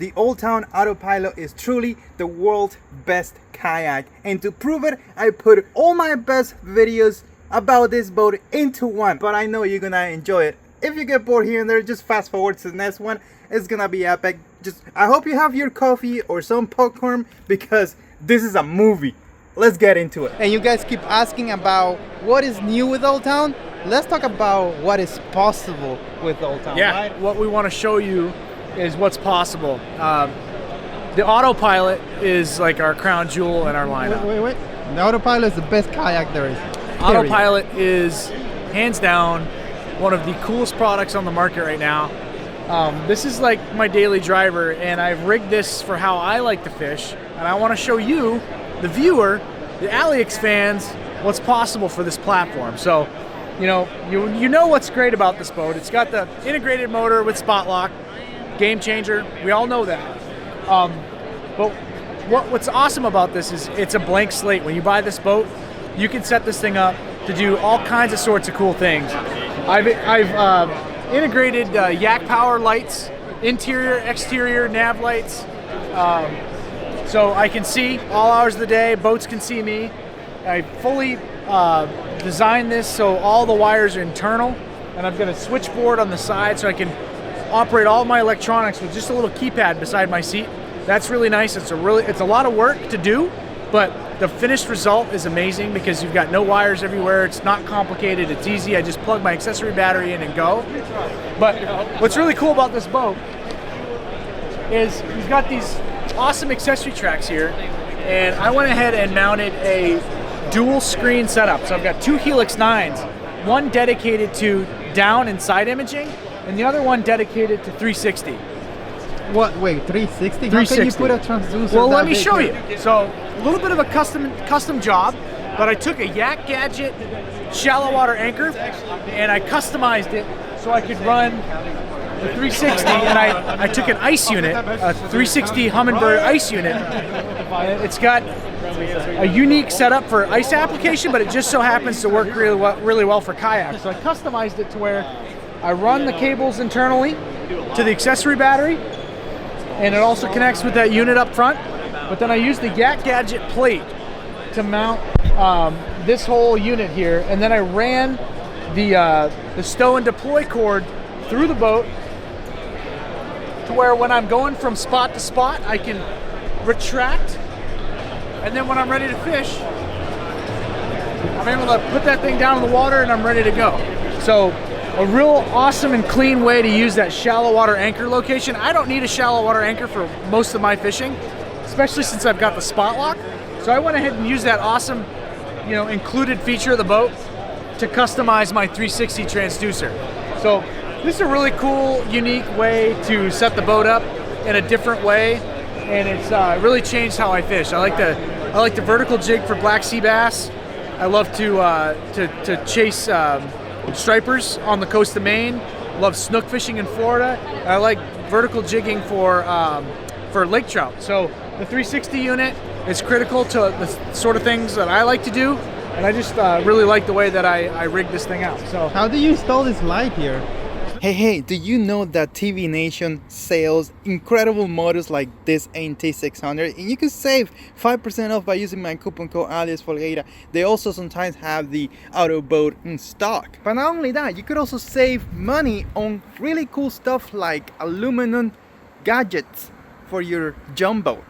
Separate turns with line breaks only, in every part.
the Old Town Autopilot is truly the world's best kayak. And to prove it, I put all my best videos about this boat into one. But I know you're gonna enjoy it. If you get bored here and there, just fast forward to the next one. It's gonna be epic. I hope you have your coffee or some popcorn, because this is a movie. Let's get into it. And you guys keep asking about what is new with Old Town. Let's talk about what is possible with Old Town.
Yeah,
right?
what we want to show you is what's possible. The Autopilot is like our crown jewel in our lineup.
Wait. The Autopilot is the best kayak there is.
Autopilot is hands down one of the coolest products on the market right now. This is like my daily driver, and I've rigged this for how I like to fish, and I want to show you, the viewer, the Aliex fans, what's possible for this platform. So, you know what's great about this boat. It's got the integrated motor with spot lock, game changer. We all know that. But what's awesome about this is it's a blank slate. When you buy this boat, you can set this thing up to do all kinds of sorts of cool things. I've integrated yak power lights, interior, exterior nav lights, so I can see all hours of the day. Boats can see me. I fully designed this so all the wires are internal, and I've got a switchboard on the side so I can operate all my electronics with just a little keypad beside my seat. That's really nice. It's a lot of work to do, but the finished result is amazing because you've got no wires everywhere. It's not complicated. It's easy. I just plug my accessory battery in and go. But what's really cool about this boat is you've got these awesome accessory tracks here, and I went ahead and mounted a dual screen setup. So I've got two Helix 9s, one dedicated to down and side imaging, and the other one dedicated to 360.
What? Wait, 360?
360.
How can you put a transducer?
Well, let me show you. So a little bit of a custom job, but I took a Yak Gadget shallow water anchor and I customized it so I could run the 360, and I took an ice unit, a 360 Humminbird ice unit. It's got a unique setup for ice application, but it just so happens to work really well for kayak. So I customized it to where I run the cables internally to the accessory battery, and it also connects with that unit up front. But then I use the Yak Gadget plate to mount this whole unit here, and then I ran the stow and deploy cord through the boat to where when I'm going from spot to spot, I can retract, and then when I'm ready to fish, I'm able to put that thing down in the water and I'm ready to go. So a real awesome and clean way to use that shallow water anchor location. I don't need a shallow water anchor for most of my fishing, especially since I've got the spot lock. So I went ahead and used that awesome, included feature of the boat to customize my 360 transducer. So this is a really cool, unique way to set the boat up in a different way, and it's really changed how I fish. I like the vertical jig for black sea bass. I love to chase stripers on the coast of Maine. Love snook fishing in Florida. I like vertical jigging for lake trout. So the 360 unit is critical to the sort of things that I like to do, and I just really like the way that I rigged this thing out. So
how do you install this light here? Hey, do you know that TV Nation sells incredible models like this AT 600, and you can save 5% off by using my coupon code alias Folgueira. They also sometimes have the auto boat in stock. But not only that, you could also save money on really cool stuff like aluminum gadgets for your jumbo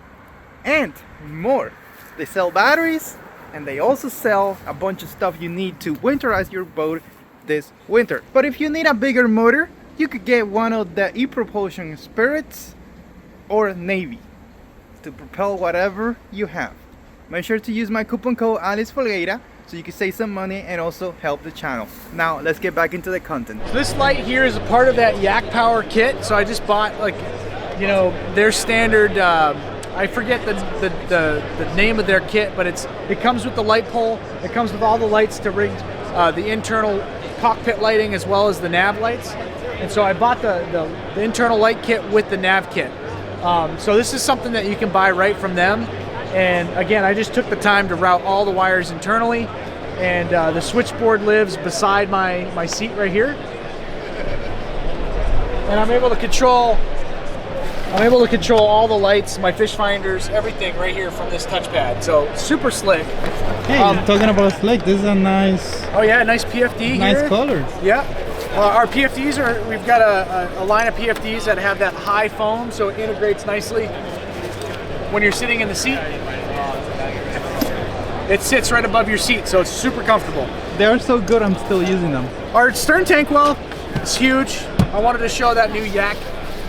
and more. They sell batteries, and they also sell a bunch of stuff you need to winterize your boat this winter. But if you need a bigger motor, you could get one of the e-propulsion Spirits or Navy to propel whatever you have. Make sure to use my coupon code alias Folgueira so you can save some money and also help the channel. Now let's get back into the content.
This light here is a part of that Yak Power kit. So I just bought their standard, I forget the name of their kit, but it comes with the light pole. It comes with all the lights to rig the internal cockpit lighting as well as the nav lights. And so I bought the internal light kit with the nav kit. So this is something that you can buy right from them. And again, I just took the time to route all the wires internally, and the switchboard lives beside my seat right here. And I'm able to control I'm able to control all the lights, my fish finders, everything right here from this touchpad. So super slick.
Hey, talking about slick, this is a nice.
Oh yeah, nice PFD
nice
here.
colors.
Yeah. Our PFDs are, we've got a line of PFDs that have that high foam, so it integrates nicely when you're sitting in the seat. It sits right above your seat, so it's super comfortable.
They're so good, I'm still using them.
Our stern tank well is huge. I wanted to show that new Yak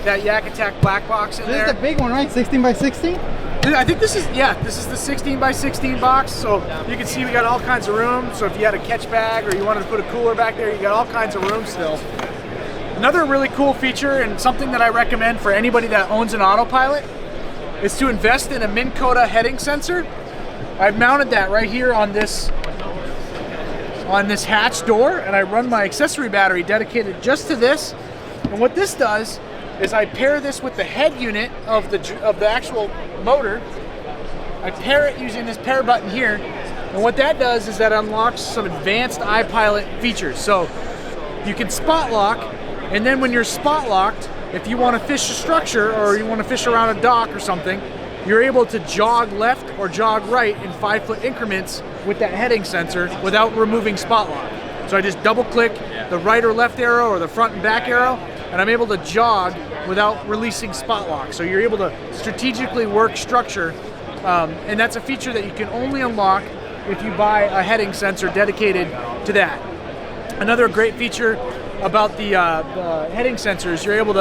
Attack black box in there.
This is the big one, right? 16 by 16?
I think this is, yeah, this is the 16 by 16 box. So you can see we got all kinds of room. So if you had a catch bag or you wanted to put a cooler back there, you got all kinds of room still. Another really cool feature and something that I recommend for anybody that owns an autopilot is to invest in a Minn Kota heading sensor. I've mounted that right here on this hatch door, and I run my accessory battery dedicated just to this. And what this does is I pair this with the head unit of the actual motor. I pair it using this pair button here, and what that does is that unlocks some advanced iPilot features. So you can spot lock, and then when you're spot locked, if you want to fish a structure or you want to fish around a dock or something, you're able to jog left or jog right in 5-foot increments with that heading sensor without removing spot lock. So I just double click the right or left arrow or the front and back arrow, and I'm able to jog without releasing spot lock. So you're able to strategically work structure, and that's a feature that you can only unlock if you buy a heading sensor dedicated to that. Another great feature about the heading sensors, you're able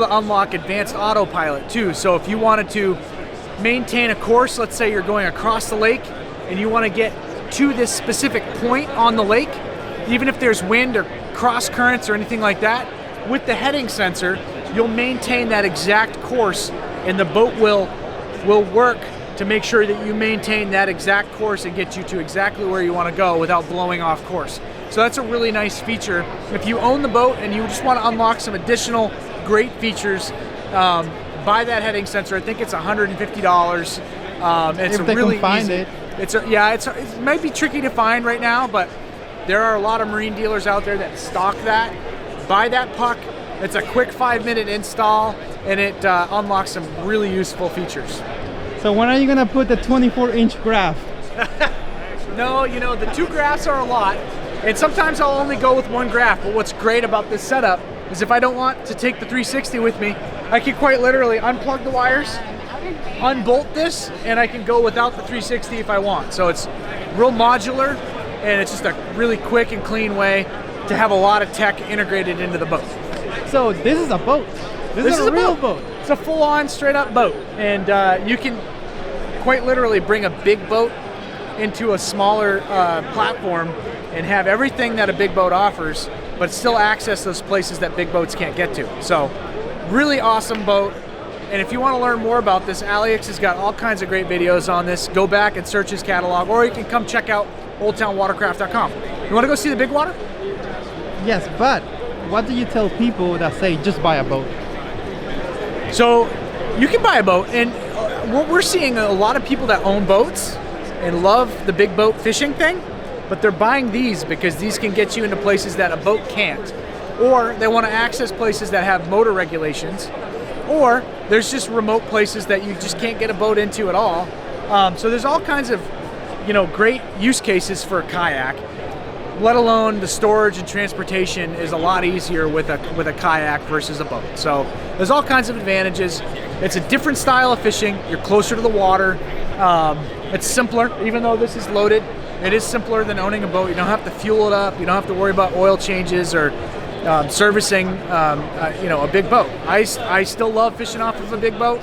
to unlock advanced autopilot too. So if you wanted to maintain a course, let's say you're going across the lake and you want to get to this specific point on the lake, even if there's wind or cross currents or anything like that, with the heading sensor, you'll maintain that exact course, and the boat will work to make sure that you maintain that exact course and get you to exactly where you want to go without blowing off course. So that's a really nice feature. If you own the boat and you just want to unlock some additional great features, buy that heading sensor. I think it's $150. It's
if they
really
can find
easy.
it.
It might be tricky to find right now, but there are a lot of marine dealers out there that stock that. Buy that puck. It's a quick 5-minute install, and it unlocks some really useful features.
So when are you gonna put the 24-inch graph?
No, you know, the 2 graphs are a lot, and sometimes I'll only go with 1 graph, but what's great about this setup is if I don't want to take the 360 with me, I can quite literally unplug the wires, unbolt this, and I can go without the 360 if I want. So it's real modular, and it's just a really quick and clean way to have a lot of tech integrated into the boat.
So this is a boat. This is a real boat.
It's a full-on, straight-up boat, and you can quite literally bring a big boat into a smaller platform and have everything that a big boat offers, but still access those places that big boats can't get to. So, really awesome boat. And if you want to learn more about this, Aliex has got all kinds of great videos on this. Go back and search his catalog, or you can come check out oldtownwatercraft.com. You want to go see the big water?
Yes, but what do you tell people that say just buy a boat?
So you can buy a boat, and what we're seeing a lot of people that own boats and love the big boat fishing thing, but they're buying these because these can get you into places that a boat can't, or they want to access places that have motor regulations, or there's just remote places that you just can't get a boat into at all. So there's all kinds of, great use cases for a kayak, let alone the storage and transportation is a lot easier with a kayak versus a boat. So there's all kinds of advantages. It's a different style of fishing. You're closer to the water. It's simpler, even though this is loaded. It is simpler than owning a boat. You don't have to fuel it up. You don't have to worry about oil changes or servicing, a big boat. I still love fishing off of a big boat,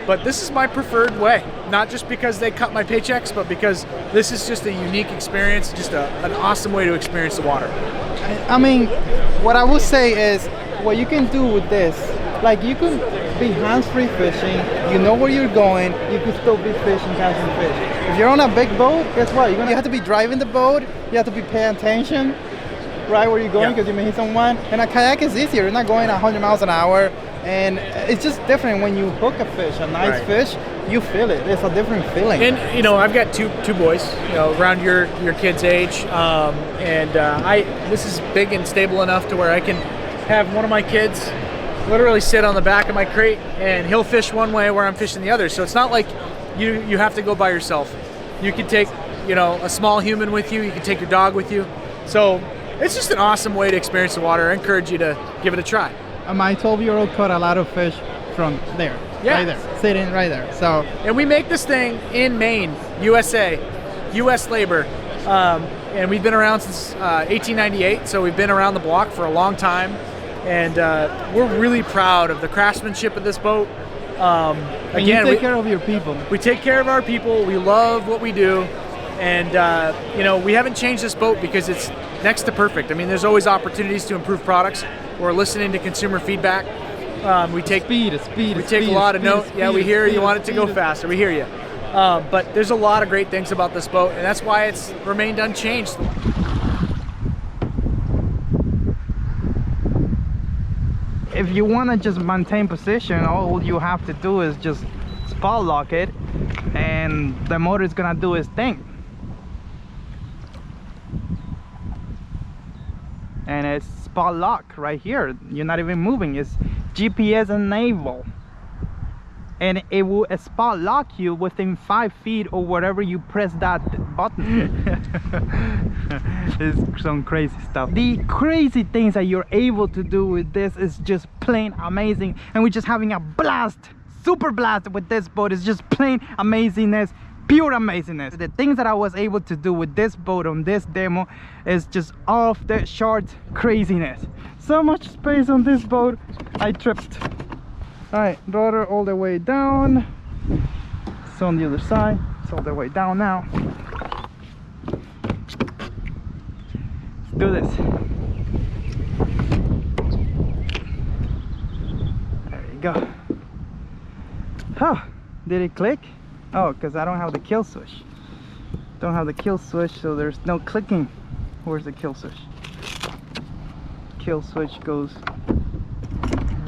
but this is my preferred way. Not just because they cut my paychecks, but because this is just a unique experience, just an awesome way to experience the water.
I mean, what I would say is, what you can do with this, like you can be hands-free fishing, you know where you're going, you can still be fishing, catching fish. If you're on a big boat, guess what? You have to be driving the boat, you have to be paying attention, right where you're going, because you may hit someone. And a kayak is easier, you're not going 100 miles an hour, and it's just different when you hook a fish, a nice fish, you feel it. It's a different feeling.
And I've got two boys, around your kid's age, and this is big and stable enough to where I can have one of my kids literally sit on the back of my crate, and he'll fish one way where I'm fishing the other. So it's not like you have to go by yourself. You can take, you know, a small human with you. You can take your dog with you. So it's just an awesome way to experience the water. I encourage you to give it a try.
My 12-year-old caught a lot of fish from there,
Yeah.
right there, sitting right there. So,
And we make this thing in Maine, USA, U.S. labor. And we've been around since 1898, so we've been around the block for a long time. And we're really proud of the craftsmanship of this boat.
and you take care of your people.
We take care of our people. We love what we do. And, you know, we haven't changed this boat because it's next to perfect. I mean, there's always opportunities to improve products. We're listening to consumer feedback. We take
Speed.
We take a lot of note. Yeah, we hear you want it to go faster. We hear you. But there's a lot of great things about this boat, and that's why it's remained unchanged.
If you want to just maintain position, all you have to do is just spot lock it, and the motor is gonna do its thing. And it's spot lock right here. You're not even moving. It's GPS enabled, and it will spot lock you within 5 feet or whatever you press that button. It's some crazy stuff. The crazy things that you're able to do with this is just plain amazing, and we're just having a blast, super blast with this boat. It's just plain amazingness, pure amazingness. The things that I was able to do with this boat on this demo is just off the chart craziness. So much space on this boat, I tripped. All right, rudder all the way down. It's on the other side. It's all the way down now. Let's do this. There you go. Oh, did it click? Oh, because I don't have the kill switch. Don't have the kill switch, so there's no clicking. Where's the kill switch? Kill switch goes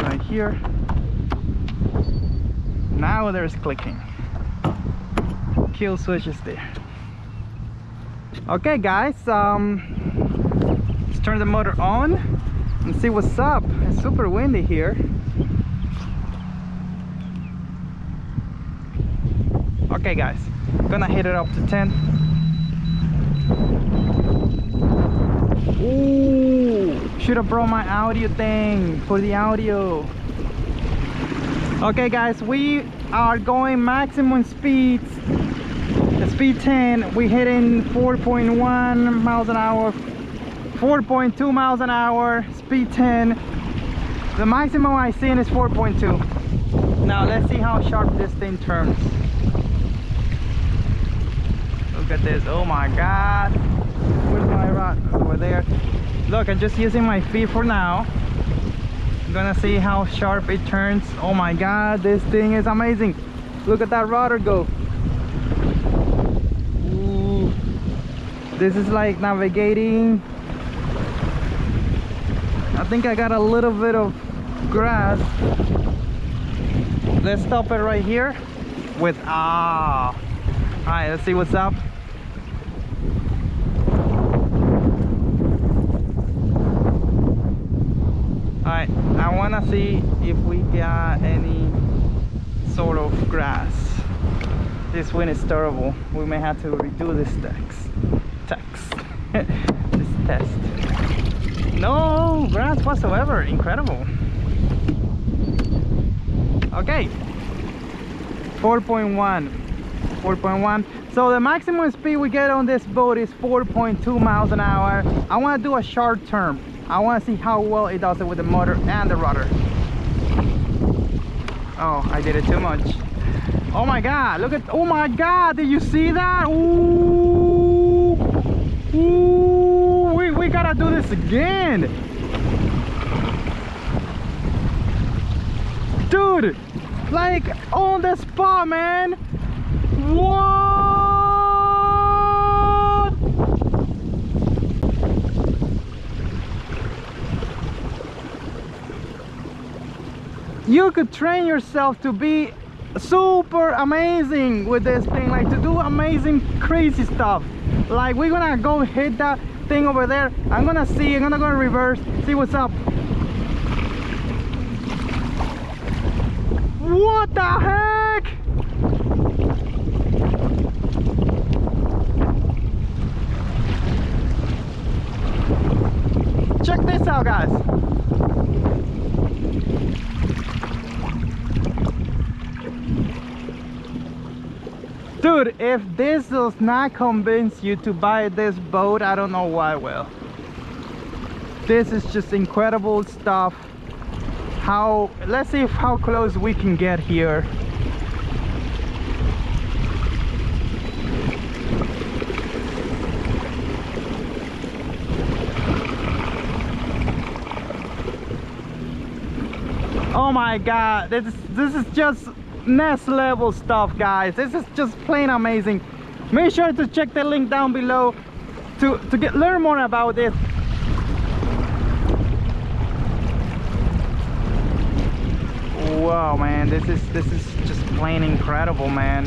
right here. Now there's clicking. Kill switch is there. Okay guys, let's turn the motor on and see what's up. It's super windy here. Okay guys, gonna hit it up to 10. Ooh, should have brought my audio thing for the audio. Okay guys, we are going maximum speeds. The speed 10, we're hitting 4.1 miles an hour, 4.2 miles an hour, speed 10. The maximum I've seen is 4.2. Now let's see how sharp this thing turns. Look at this, oh my god. Where's my rod? Over there. Look, I'm just using my feet for now. I'm gonna see how sharp it turns. Oh my god, this thing is amazing. Look at that rudder go. Ooh. This is like navigating. I think I got a little bit of grass. Let's stop it right here with all right, let's see what's up. Alright, I want to see if we got any sort of grass. This wind is terrible. We may have to redo this this test. No grass whatsoever. Incredible. Okay, 4.1. So the maximum speed we get on this boat is 4.2 miles an hour. I want to do a short term. I want to see how well it does it with the motor and the rudder. Oh, I did it too much. Oh my god, look at, oh my god, did you see that? Ooh, ooh, we gotta do this again. Dude, like on the spot, man. What? You could train yourself to be super amazing with this thing, like to do amazing crazy stuff. Like we're gonna go hit that thing over there. I'm gonna go in reverse, see what's up. What the heck? Check this out, guys. Dude, if this does not convince you to buy this boat, I don't know what will. This is just incredible stuff. Let's see how close we can get here. Oh my god, this is just next level stuff, guys. This is just plain amazing. Make sure to check the link down below to learn more about it. Wow, man, this is just plain incredible, man.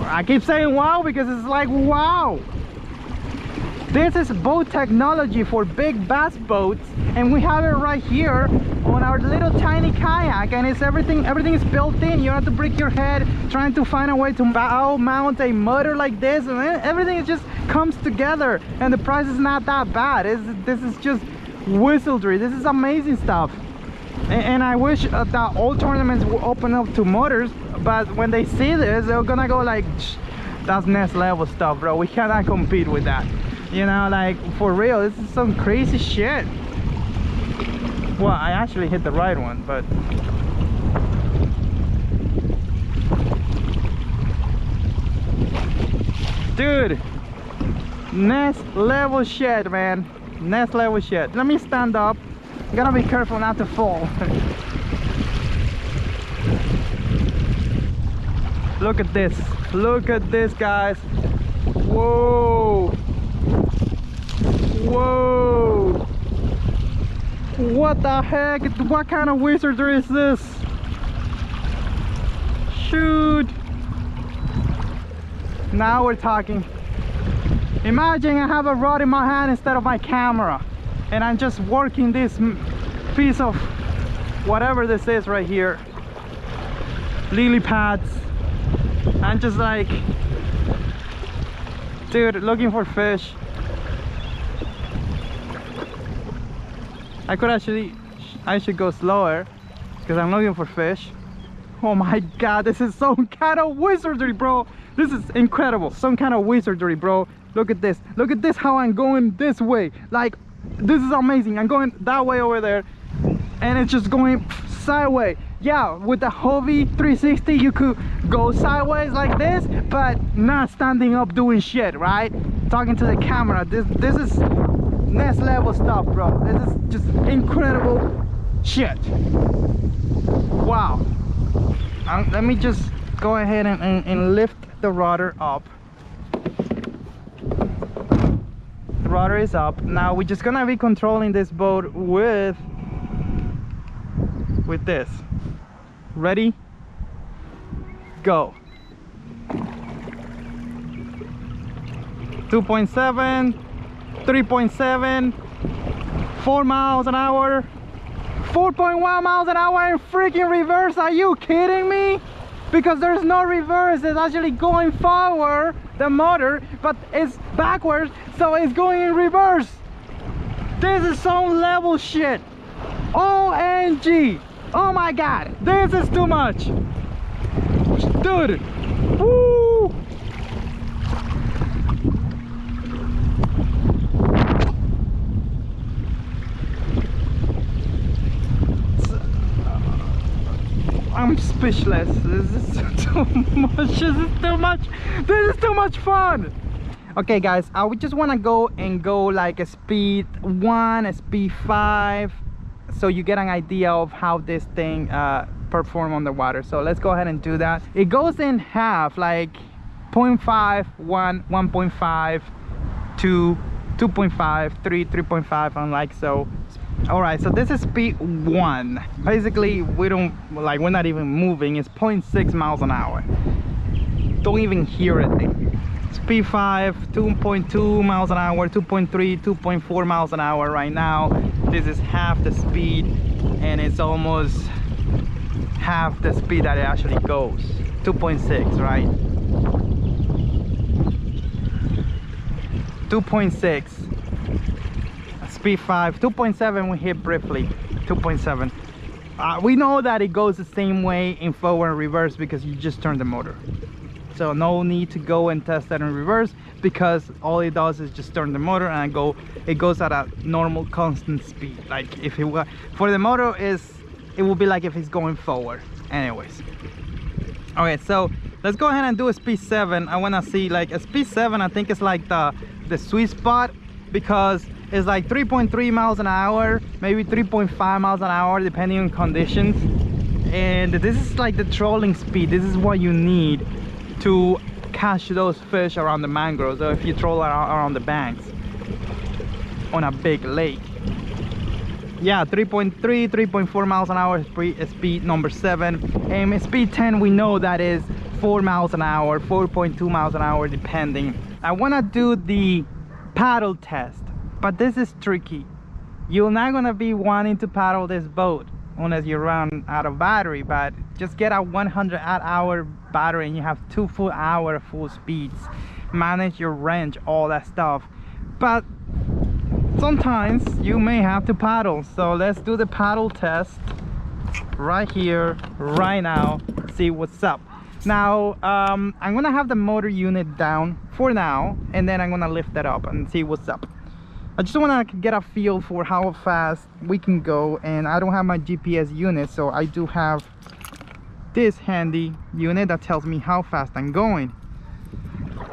I keep saying wow because it's like wow. This is boat technology for big bass boats, and we have it right here on our little tiny kayak, and it's everything is built in. You don't have to break your head trying to find a way to mount a motor like this, and then everything just comes together, and the price is not that bad. This is just wizardry. This is amazing stuff. And I wish that all tournaments will open up to motors, but when they see this, they're gonna go like, that's next level stuff, bro. We cannot compete with that. You know, like, for real, this is some crazy shit. Well, I actually hit the right one, but dude, next level shit, man. Next level shit. Let me stand up. I'm gonna be careful not to fall. Look at this. Look at this, guys. Whoa. Whoa. What the heck? What kind of wizardry is this? Shoot. Now we're talking. Imagine I have a rod in my hand instead of my camera, and I'm just working this piece of whatever this is right here. Lily pads. I'm just like, dude, looking for fish. I should go slower because I'm looking for fish. Oh my god, this is some kind of wizardry, bro. This is incredible. Some kind of wizardry, bro. Look at this. Look at this, how I'm going this way. Like, this is amazing. I'm going that way over there, and it's just going sideways. Yeah, with the Hobie 360 you could go sideways like this, but not standing up doing shit, right? Talking to the camera. This is next level stuff, bro. This is just incredible shit. Wow. Let me just go ahead and lift the rudder up. The rudder is up. Now we're just gonna be controlling this boat with this. Ready? Go. 2.7, 3.7, 4 miles an hour, 4.1 miles an hour in freaking reverse. Are you kidding me? Because there's no reverse. It's actually going forward, the motor, but it's backwards, so it's going in reverse. This is some level shit. OMG. Oh my god, this is too much, dude. Woo. I'm speechless. This is too much. This is too much. This is too much fun. Okay guys, I would just want to go like a speed 1, a speed 5, so you get an idea of how this thing perform underwater. So let's go ahead and do that. It goes in half, like 0.5, 1, 1.5, 2, 2.5, 3, 3.5, and like so. All right, so this is speed 1. Basically, we're not even moving. It's 0.6 miles an hour. Don't even hear it. Speed 5, 2.2 miles an hour, 2.3, 2.4 miles an hour right now. This is half the speed, and it's almost half the speed that it actually goes. 2.6, right? 2.6. Speed 5. 2.7 we hit briefly. 2.7. We know that it goes the same way in forward and reverse because you just turn the motor. So no need to go and test that in reverse, because all it does is just turn the motor and it goes at a normal constant speed. Like if it were for the motor, it will be like if it's going forward. Anyways, okay, so let's go ahead and do a speed 7. I want to see like a speed 7. I think it's like the sweet spot, because it's like 3.3 miles an hour, maybe 3.5 miles an hour depending on conditions. And this is like the trolling speed. This is what you need to catch those fish around the mangroves, or if you troll around the banks on a big lake. Yeah, 3.4 miles an hour is speed number 7, and speed 10 we know that is 4 miles an hour, 4.2 miles an hour depending. I want to do the paddle test, but this is tricky. You're not gonna be wanting to paddle this boat unless you run out of battery, but just get a 100-hour battery and you have 2 full hours full speeds. Manage your range, all that stuff. But sometimes you may have to paddle, so let's do the paddle test right here, right now, see what's up. Now I'm gonna have the motor unit down for now, and then I'm gonna lift that up and see what's up. I just want to get a feel for how fast we can go, and I don't have my GPS unit, so I do have this handy unit that tells me how fast I'm going.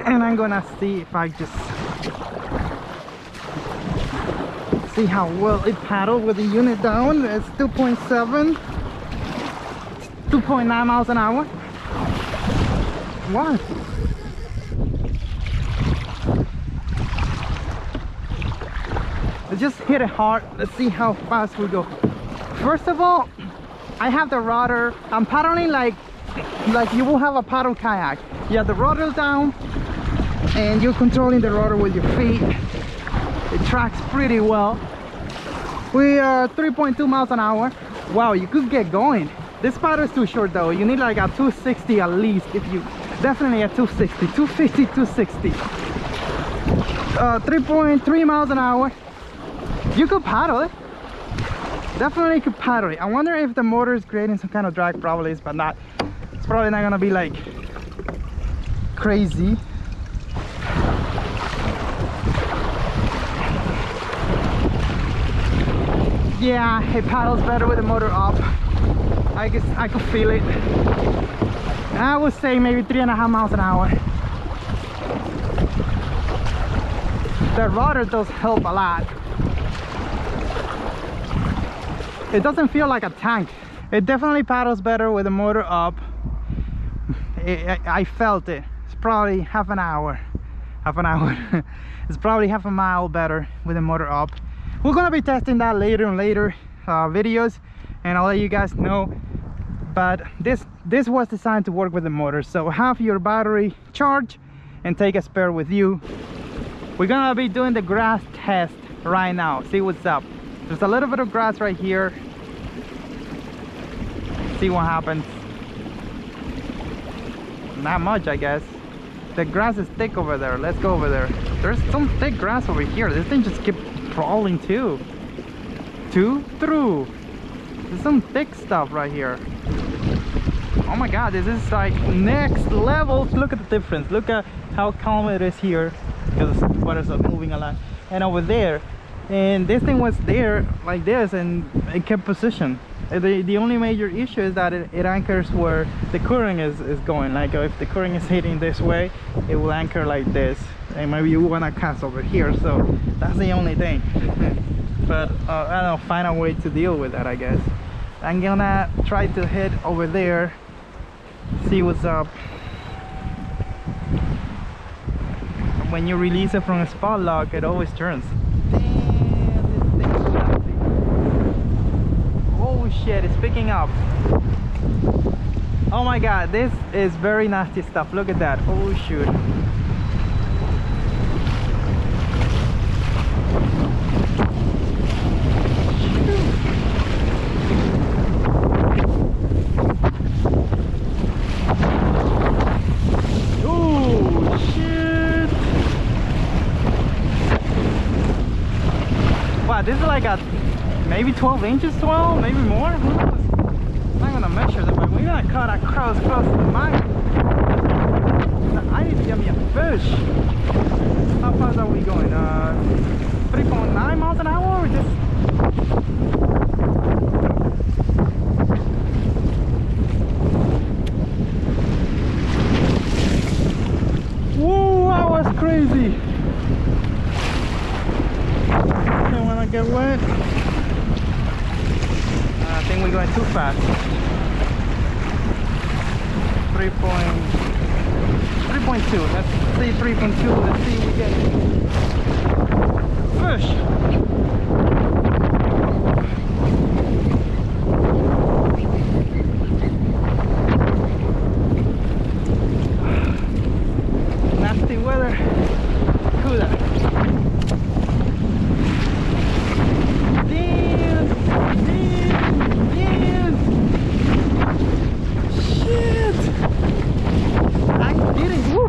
And I'm gonna see if I just see how well it paddles with the unit down. It's 2.7, 2.9 miles an hour. What? Let's just hit it hard. Let's see how fast we go. First of all, I have the rudder. I'm paddling like you will have a paddle kayak. You have the rudder down and you're controlling the rudder with your feet. It tracks pretty well. We are 3.2 miles an hour. Wow, you could get going. This paddle is too short though. You need like a 260 at least. If you definitely a 260, 250, 260. 3.3 miles an hour. You could paddle it. Definitely could paddle it. I wonder if the motor is creating some kind of drag. Probably is, but not. It's probably not gonna be like crazy. Yeah, it paddles better with the motor up. I guess I could feel it. I would say maybe 3.5 miles an hour. The rudder does help a lot. It doesn't feel like a tank. It definitely paddles better with the motor up. I felt it. It's probably half an hour. It's probably half a mile better with the motor up. We're gonna be testing that later and later videos, and I'll let you guys know. But this was designed to work with the motor, so have your battery charged and take a spare with you. We're gonna be doing the grass test right now. See what's up. There's a little bit of grass right here. See what happens. Not much, I guess. The grass is thick over there. Let's go over there. There's some thick grass over here. This thing just keeps crawling too. Through. There's some thick stuff right here. Oh my god, this is like next level. Look at the difference. Look at how calm it is here, because the waters are moving a lot. And over there, and this thing was there like this, and it kept position. The only major issue is that it anchors where the current is going. Like if the current is hitting this way, it will anchor like this, and maybe you want to cast over here. So that's the only thing. But I don't know, find a way to deal with that, I guess. I'm gonna try to hit over there, see what's up. When you release it from a spot lock, it always turns. Oh shit, it's picking up. Oh my god, this is very nasty stuff. Look at that. Oh shoot. maybe 12 inches, 12, maybe more. Who knows? I'm not gonna measure that, but we're gonna cut across to the mine. I need to get me a fish. How fast are we going? 3.9 miles an hour or just... Whoa, that was crazy. Don't wanna get wet. I think we're going too fast. 3.2. Let's see 3.2. Let's see if we get fish. Nasty weather. Cooler. Damn. Shit. I did it. Woo.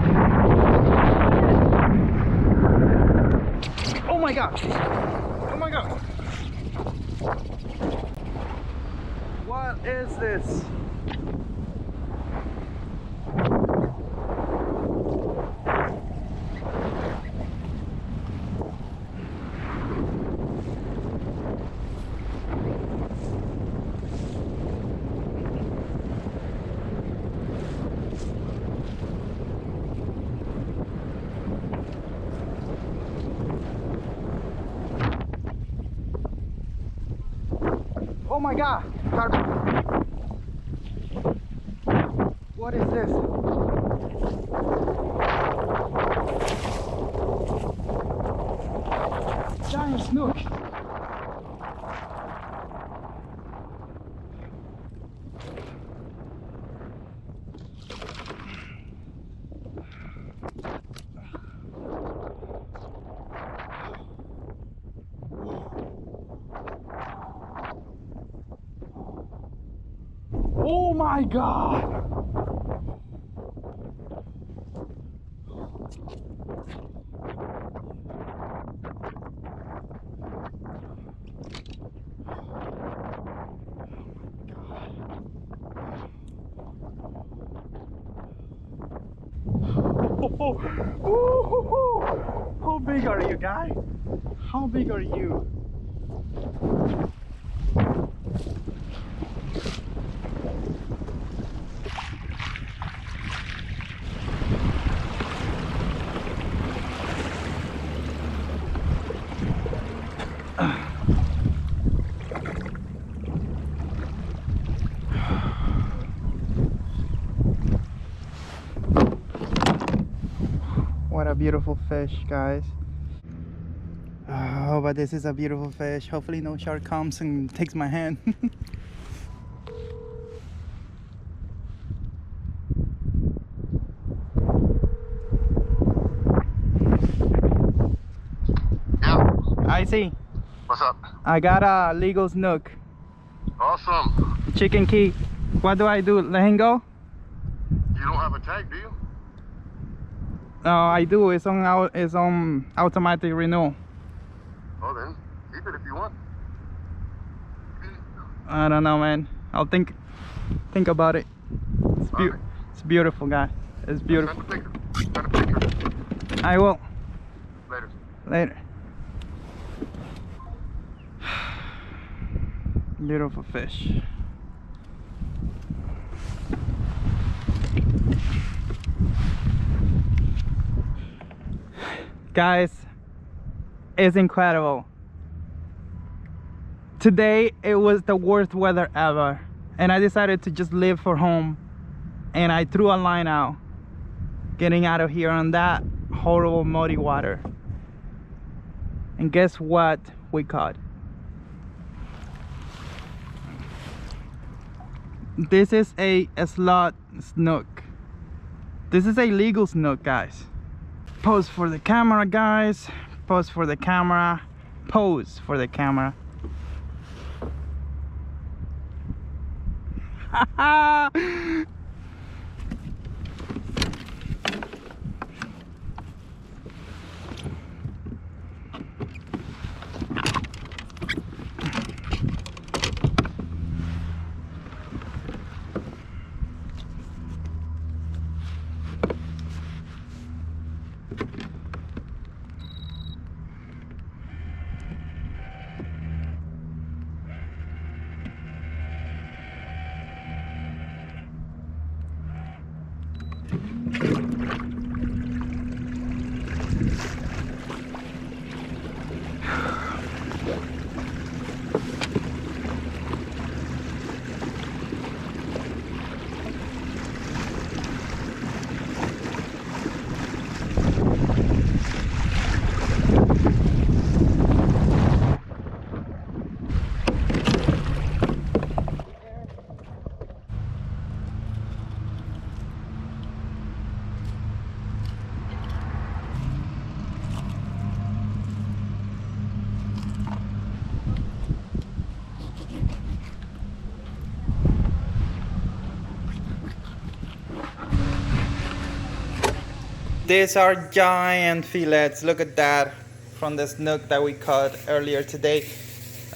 Oh my god. Oh my god. What is this? Oh my god! What is this? Giant snook! Oh my god! How big are you, guy? How big are you? What a beautiful fish, guys. Oh, but this is a beautiful fish. Hopefully no shark comes and takes my hand.
Yeah.
I see.
What's up?
I got a legal snook.
Awesome.
Chicken key. What do I do? Let him go?
You don't have a tag, do you?
No, I do. It's on automatic renewal.
Oh, then keep it if you want.
I don't know, man. I'll think about it. It's beautiful, guys. It's beautiful.
Send a picture.
I will.
Later.
Beautiful fish. Guys, it's incredible. Today it was the worst weather ever, and I decided to just leave for home, and I threw a line out getting out of here on that horrible muddy water. And guess what we caught? This is a slot snook. This is a legal snook, guys. Pose for the camera, guys. Pose for the camera. Pose for the camera. These are giant fillets. Look at that, from the snook that we caught earlier today.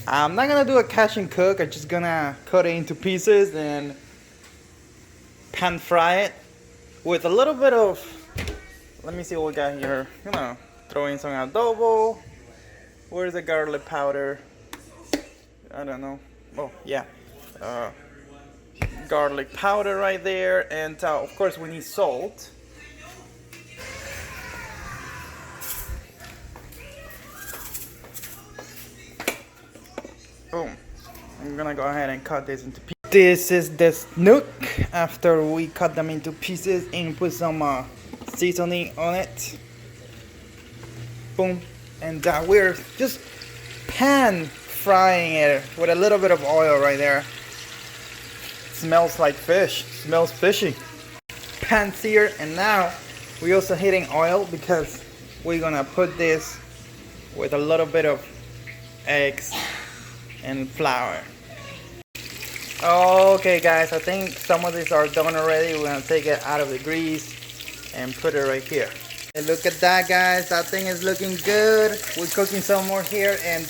I'm not gonna do a catch and cook. I'm just gonna cut it into pieces and pan fry it with a little bit of, let me see what we got here. I'm gonna throw in some adobo. Where's the garlic powder? I don't know. Oh yeah, garlic powder right there, and of course we need salt. Boom. I'm gonna go ahead and cut this into pieces. This is the snook after we cut them into pieces and put some seasoning on it. Boom. And we're just pan frying it with a little bit of oil right there. Smells like fish. Smells fishy. Pan seared, and now we're also heating oil because we're gonna put this with a little bit of eggs and flour. Okay guys, I think some of these are done already. We're gonna take it out of the grease and put it right here. And look at that guys, that thing is looking good. We're cooking some more here, and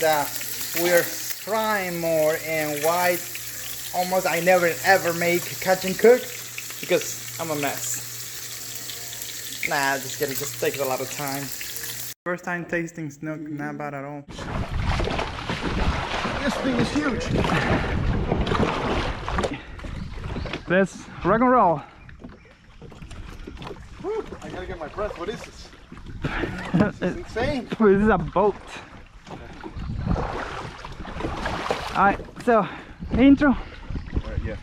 we're frying more. And why almost I never ever make catch and cook, because I'm a mess. Nah, just kidding, just takes a lot of time. First time tasting snook, not bad at all.
This thing is huge.
Let's rock and roll.
Whew, I gotta get my breath. What is this? This is insane.
This is a boat. Alright, so intro.
Alright, yeah.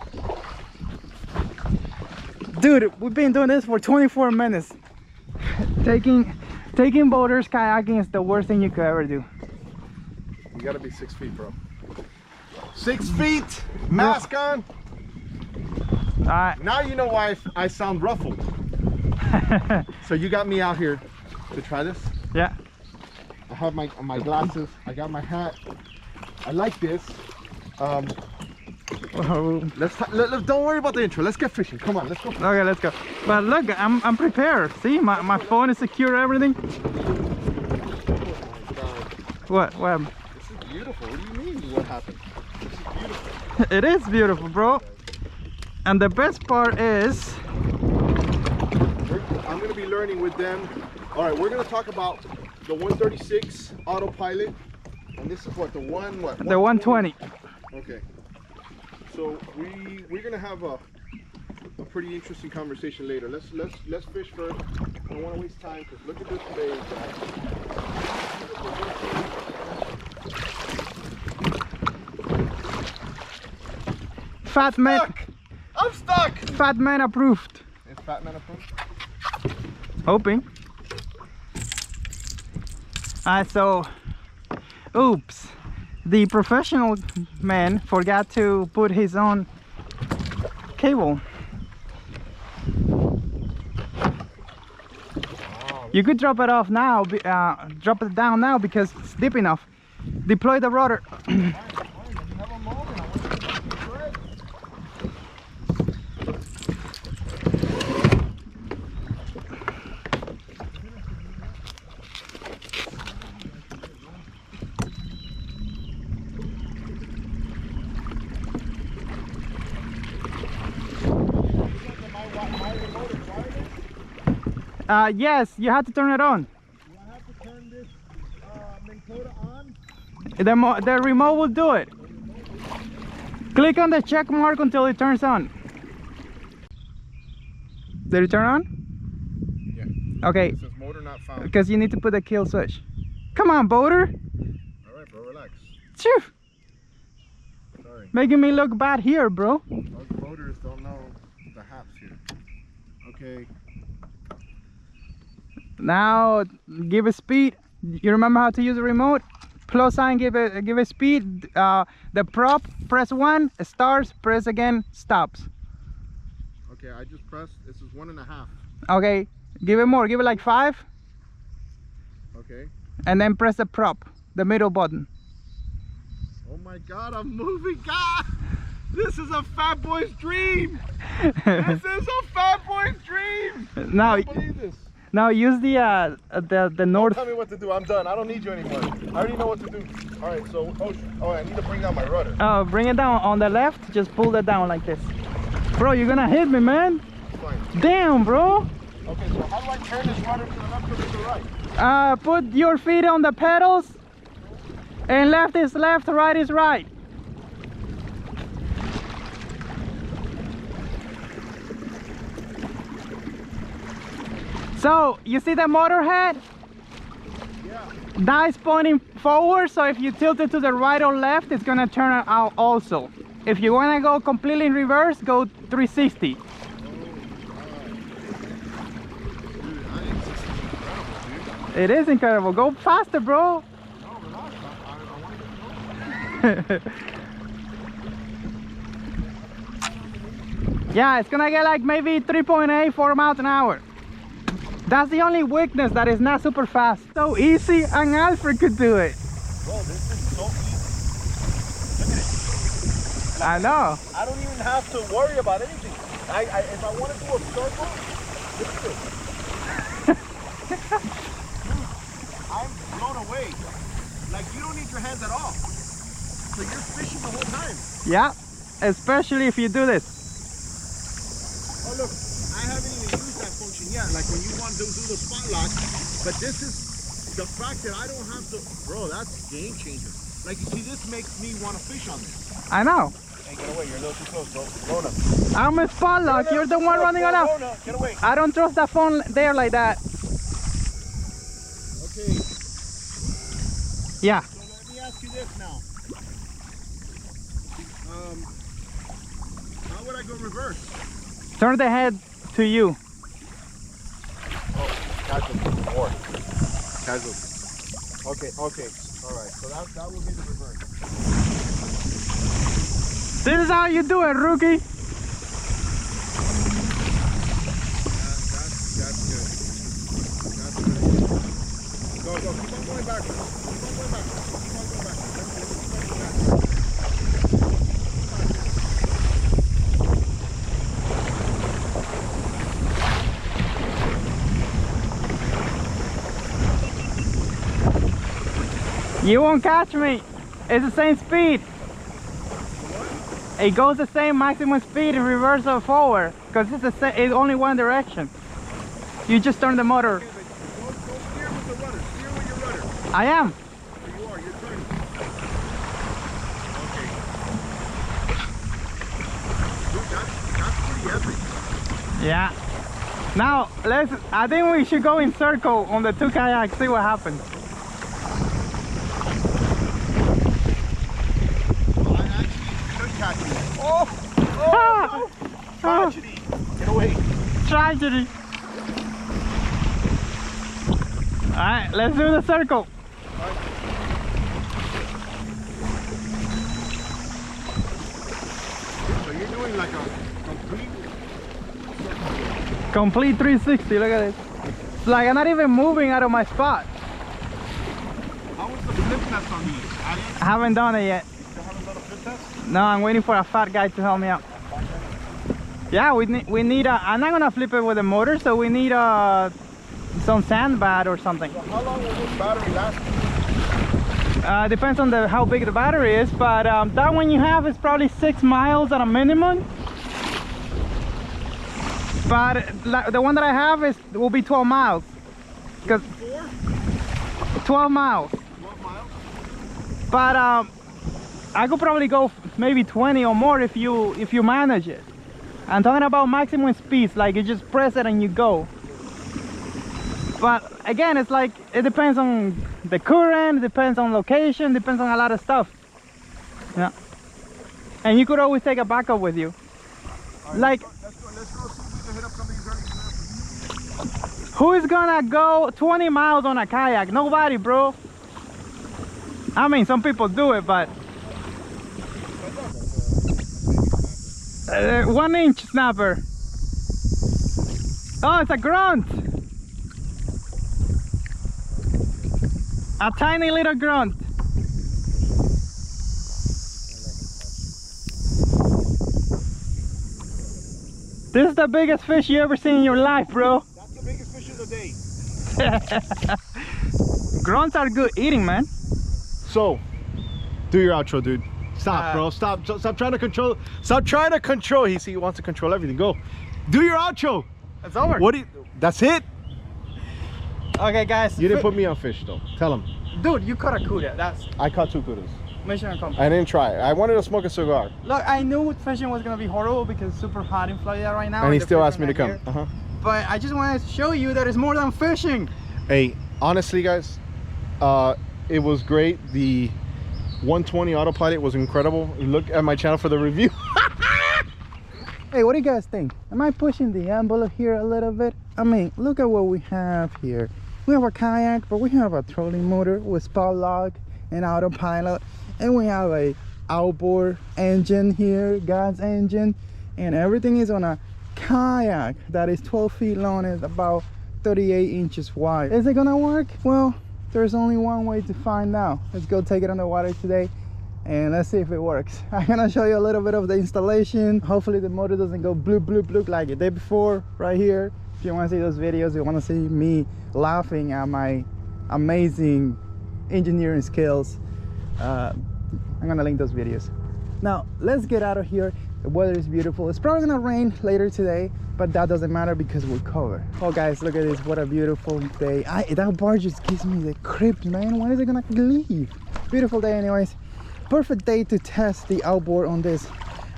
Dude, we've been doing this for 24 minutes. Taking boaters, kayaking is the worst thing you could ever do.
You gotta be 6 feet, bro. 6 feet, mask on.
Alright.
Now you know why I sound ruffled. So you got me out here to try this.
Yeah.
I have my glasses. I got my hat. I like this. Don't worry about the intro. Let's get fishing. Come on, let's go.
Okay, let's go. But look, I'm prepared. See, my phone is secure, everything. What?
This is beautiful. What do you mean? What happened? This is beautiful.
It is beautiful, bro. And the best part is,
I'm going to be learning with them. All right, we're going to talk about the 136 autopilot, and this is what the 120. Okay. So we're going to have a pretty interesting conversation later. Let's fish first. I don't want to waste time, because look at this today.
Fat man.
I'm stuck.
Fat man approved.
Is Fat Man approved?
Hoping. So, oops. The professional man forgot to put his own cable. You could drop it off now, drop it down now because it's deep enough. Deploy the rudder. Yes, you have to turn it on.
Do I have to turn this Minnesota on?
The remote will do it. Click on the check mark until it turns on. Did it turn on? Okay.
It says motor not found.
Because you need to put the kill switch. Come on, boater.
All right, bro, relax.
Phew.
Sorry.
Making me look bad here, bro.
Us boaters don't know the haps here. Okay.
Now give it speed. You remember how to use the remote? Plus sign, give it speed. The prop, press 1, starts, press again, stops.
Okay, I just pressed. This is 1.5.
Okay, give it more, give it like 5.
Okay.
And then press the prop, the middle button.
Oh my God, I'm moving. God, this is a fat boy's dream. This is a fat boy's dream.
Now,
I can't believe this.
now use the north.
Tell me what to do. I'm done. I don't need you anymore. I already know what to do. All right, so I need to bring down my rudder.
Bring it down on the left. Just pull it down like this. Bro, you're gonna hit me, man.
It's fine.
Damn, bro.
Okay, so how do I turn this rudder to the left or to the right?
Put your feet on the pedals. And left is left, right is right. So, you see the motor head?
Yeah.
That is pointing forward, so if you tilt it to the right or left, it's gonna turn it out also. If you wanna go completely in reverse, go 360.
Dude, Aliex, this is incredible, dude.
It is incredible. Go faster, bro.
No, relax. I want to get going.
Yeah, it's gonna get like maybe 3.8, 4 miles an hour. That's the only weakness, that is not super fast. So easy, and Alfred could do it.
Bro, this is so easy. Look at it.
I know.
I don't even have to worry about anything. If I want to do a circle, look at this. I'm blown away. Like, you don't need your hands at all. So you're fishing the whole time.
Yeah, especially if you do this.
Oh look, I haven't even used that function yet. Like when you want to do the spot lock, but this is the fact that I don't have to. Bro, that's game changer. Like you see, this makes me want to fish on this.
I know.
Hey, get away! You're a little too close, bro. Rona.
I'm a spot lock. You're the one running around.
Rona, get away.
I don't trust that phone there like that.
Okay.
Yeah.
So let me ask you this now. How would I go reverse?
Turn the head to you.
Oh, casual. More. Casual. Okay, okay. Alright, so that would be the reverse.
This is how you do it, rookie.
That's good. That's good. Go, keep on going backwards. Keep on going backwards. Keep on going backwards. Let me keep on going backwards.
You won't catch me. It's the same speed. It goes the same maximum speed in reverse or forward, because it's only one direction. You just turn the motor.
Okay, but don't steer with the rudder. Steer with your rudder.
I am.
There you are. You're turning. Okay. Dude, that's pretty epic.
Yeah. Now I think we should go in circle on the 2 kayaks, see what happens.
I actually could catch it. Oh! No! Tragedy! Get away!
Tragedy. Alright, let's do the circle.
So you're doing like a
Complete 360, look at this. It's like I'm not even moving out of my spot.
How was the flip test on these? Aliex?
I haven't done it yet.
You still haven't done a flip test?
No, I'm waiting for a fat guy to help me out. Yeah, we need I'm not gonna flip it with a motor, so we need some sandbag or something.
So how long will this battery last?
Depends on how big the battery is, but that one you have is probably 6 miles at a minimum. But the one that I have will be 12 miles. Because 12 miles.
12 miles?
But I could probably go maybe 20 or more if you manage it. I'm talking about maximum speeds, like you just press it and you go. But again, it's like, it depends on the current, depends on location, depends on a lot of stuff. Yeah. And you could always take a backup with you. Like,
Let's go see if we can hit up some of these early.
who is gonna go 20 miles on a kayak? Nobody, bro. I mean, some people do it, but 1-inch snapper. Oh, it's a grunt. A tiny little grunt. This is the biggest fish you ever seen in your life, bro.
That's the biggest fish of the day.
Grunts are good eating, man.
So, do your outro, dude. Stop, bro. Stop trying to control. Stop trying to control. He wants to control everything. Go. Do your outro.
It's over.
What do you? That's it.
Okay, guys.
You didn't put me on fish though. Tell him.
Dude, you caught a cuda. That's
I caught 2 kudas.
mission accomplished.
I didn't try. I wanted to smoke a cigar.
Look, I knew fishing was gonna be horrible because it's super hot in Florida right now.
And he
the
still
fish
asked
are
me to
not
come.
here. But I just wanted to show you that it's more than fishing.
Hey, honestly, guys, it was great. The 120 autopilot was incredible. Look at my channel for the review.
Hey, what do you guys think? Am I pushing the envelope here a little bit? I mean, look at what we have here. We have a kayak, but we have a trolling motor with spot lock and autopilot, and we have a outboard engine here, gas engine, and everything is on a kayak that is 12 feet long and about 38 inches wide. Is it gonna work? Well, there's only one way to find out. Let's go take it on the water today and let's see if it works. I'm gonna show you a little bit of the installation. Hopefully the motor doesn't go bloop bloop bloop like it did before right here. If you want to see those videos, you want to see me laughing at my amazing engineering skills, I'm gonna link those videos. Now let's get out of here. The weather is beautiful. It's probably gonna rain later today, but that doesn't matter because we're covered. Oh guys, look at this, what a beautiful day. That bar just gives me the creeps, man. When is it gonna leave? Beautiful day anyways. Perfect day to test the outboard on this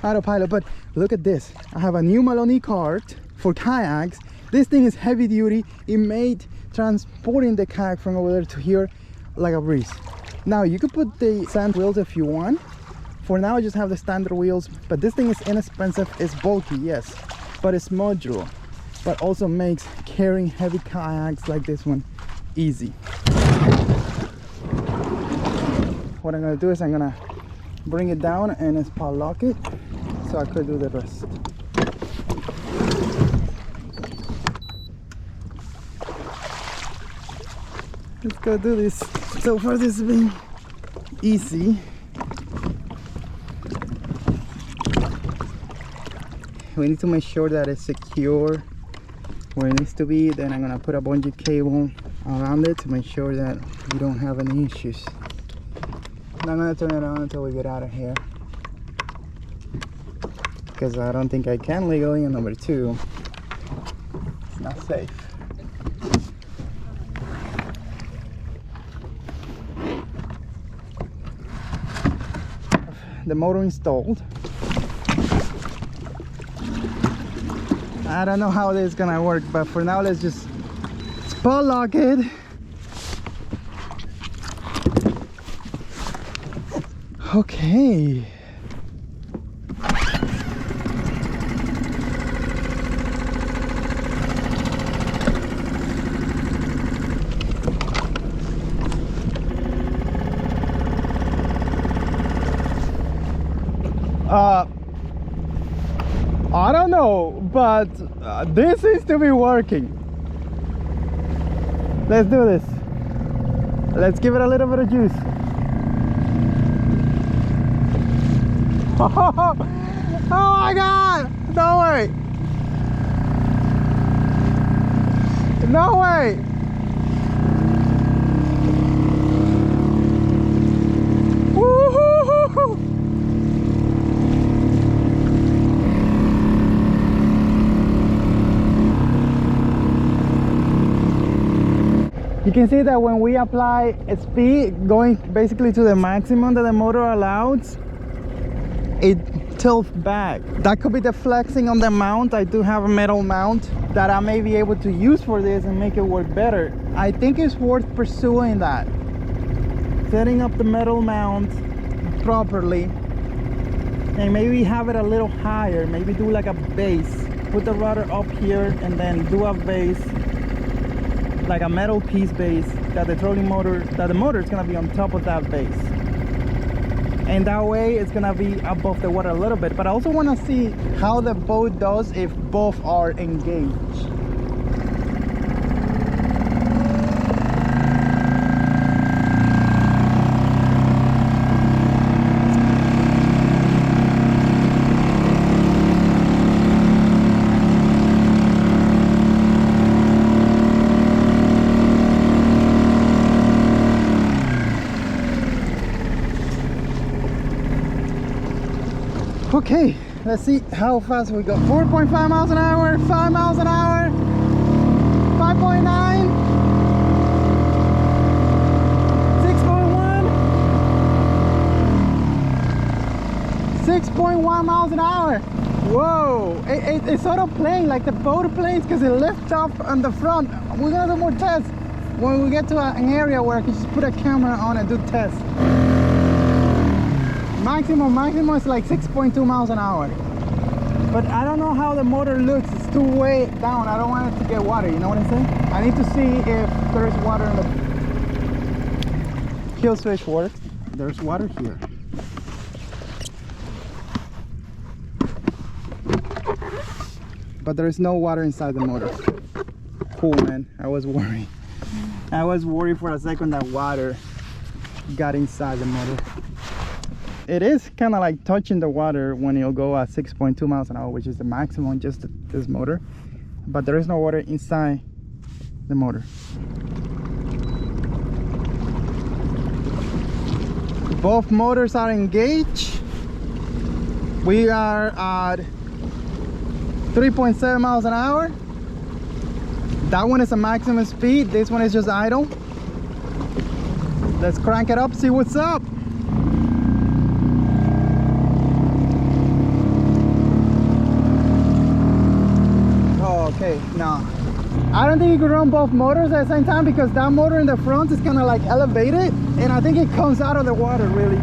autopilot. But look at this, I have a new Maloney cart for kayaks. This thing is heavy duty. It made transporting the kayak from over there to here like a breeze. Now you could put the sand wheels if you want. For now I just have the standard wheels, but this thing is inexpensive. It's bulky, yes, but it's modular, but also makes carrying heavy kayaks like this one easy. What I'm gonna do is I'm gonna bring it down and spot lock it so I could do the rest. Let's go do this. So far this has been easy. We need to make sure that it's secure where it needs to be. Then I'm gonna put a bungee cable around it to make sure that we don't have any issues. And I'm gonna turn it on until we get out of here, because I don't think I can legally, and number 2, it's not safe. The motor installed. I don't know how this is gonna work, but for now let's just spot lock it. Okay. I don't know, but this seems to be working. Let's do this. Let's give it a little bit of juice. Oh my God! No way! No way! Woo-hoo-hoo-hoo. You can see that when we apply a speed going basically to the maximum that the motor allows, it tilt back. That could be the flexing on the mount. I do have a metal mount that I may be able to use for this and make it work better. I think it's worth pursuing that. Setting up the metal mount properly and maybe have it a little higher. Maybe do like a base. Put the rudder up here and then do a base, like a metal piece base, that the trolling motor, that the motor is gonna be on top of that base. And that way it's gonna be above the water a little bit. But I also wanna see how the boat does if both are engaged. Okay, let's see how fast we go. 4.5 miles an hour, 5 miles an hour, 5.9, 6.1, 6.1 miles an hour. Whoa, it's sort of playing like the boat planes because it lifts up on the front. We're gonna do more tests when we get to an area where I can just put a camera on and do tests. Maximum is like 6.2 miles an hour. But I don't know how the motor looks. It's too way down. I don't want it to get water, you know what I'm saying? I need to see if there's water in the kill switch works. There's water here. But there is no water inside the motor. Cool, man. I was worried. I was worried for a second that water got inside the motor. It is kind of like touching the water when you'll go at 6.2 miles an hour, which is the maximum just this motor. But there is no water inside the motor. Both motors are engaged. We are at 3.7 miles an hour. That one is a maximum speed. This one is just idle. Let's crank it up, see what's up. Okay, no, I don't think you can run both motors at the same time because that motor in the front is kind of like elevated and I think it comes out of the water really.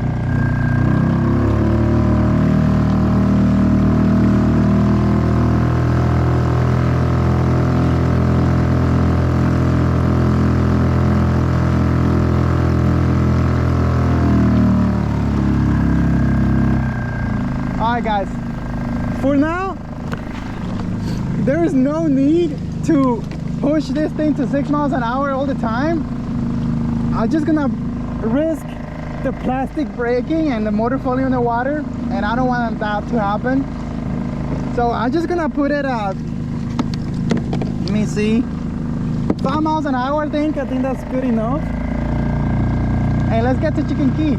Alright guys, for now there is no need to push this thing to 6 miles an hour all the time. I'm just gonna risk the plastic breaking and the motor falling in the water, and I don't want that to happen. So I'm just gonna put it at, let me see, 5 miles an hour. I think that's good enough. And let's get to Chicken Key.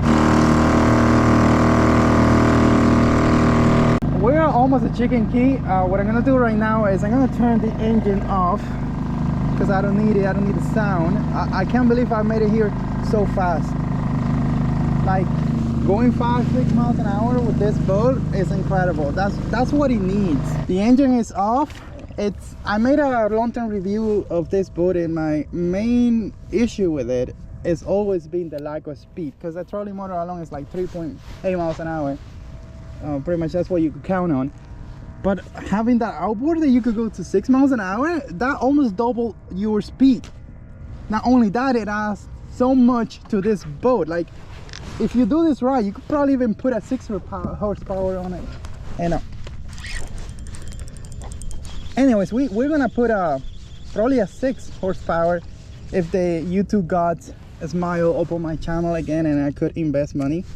We're almost at Chicken Key. What I'm gonna do right now is I'm gonna turn the engine off because I don't need it. I don't need the sound. I can't believe I made it here so fast. Like going 5-6 miles an hour with this boat is incredible. That's what it needs. The engine is off. I made a long-term review of this boat, and my main issue with it is always been the lack of speed because the trolley motor alone is like 3.8 miles an hour. Pretty much that's what you could count on. But having that outboard that you could go to 6 miles an hour, that almost doubled your speed. Not only that, it adds so much to this boat. Like if you do this right, you could probably even put a 6 horsepower on it. And anyways, we're gonna put probably a 6 horsepower if the YouTube gods smile up on my channel again and I could invest money.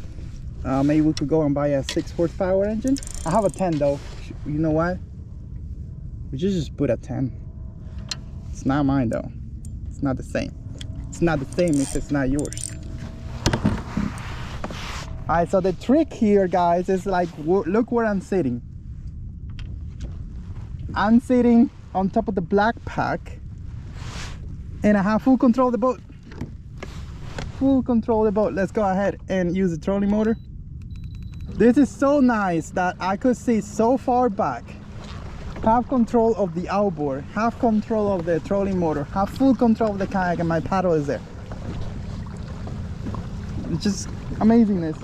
Maybe we could go and buy a 6 horsepower engine. I have a 10 though. You know what? We should just put a 10. It's not mine though. It's not the same. It's not the same if it's not yours. Alright, so the trick here, guys, is like, look where I'm sitting. I'm sitting on top of the black pack and I have full control of the boat. Full control of the boat. Let's go ahead and use the trolley motor. This is so nice that I could see so far back. Have control of the outboard, have control of the trolling motor, have full control of the kayak, and my paddle is there. It's just amazingness.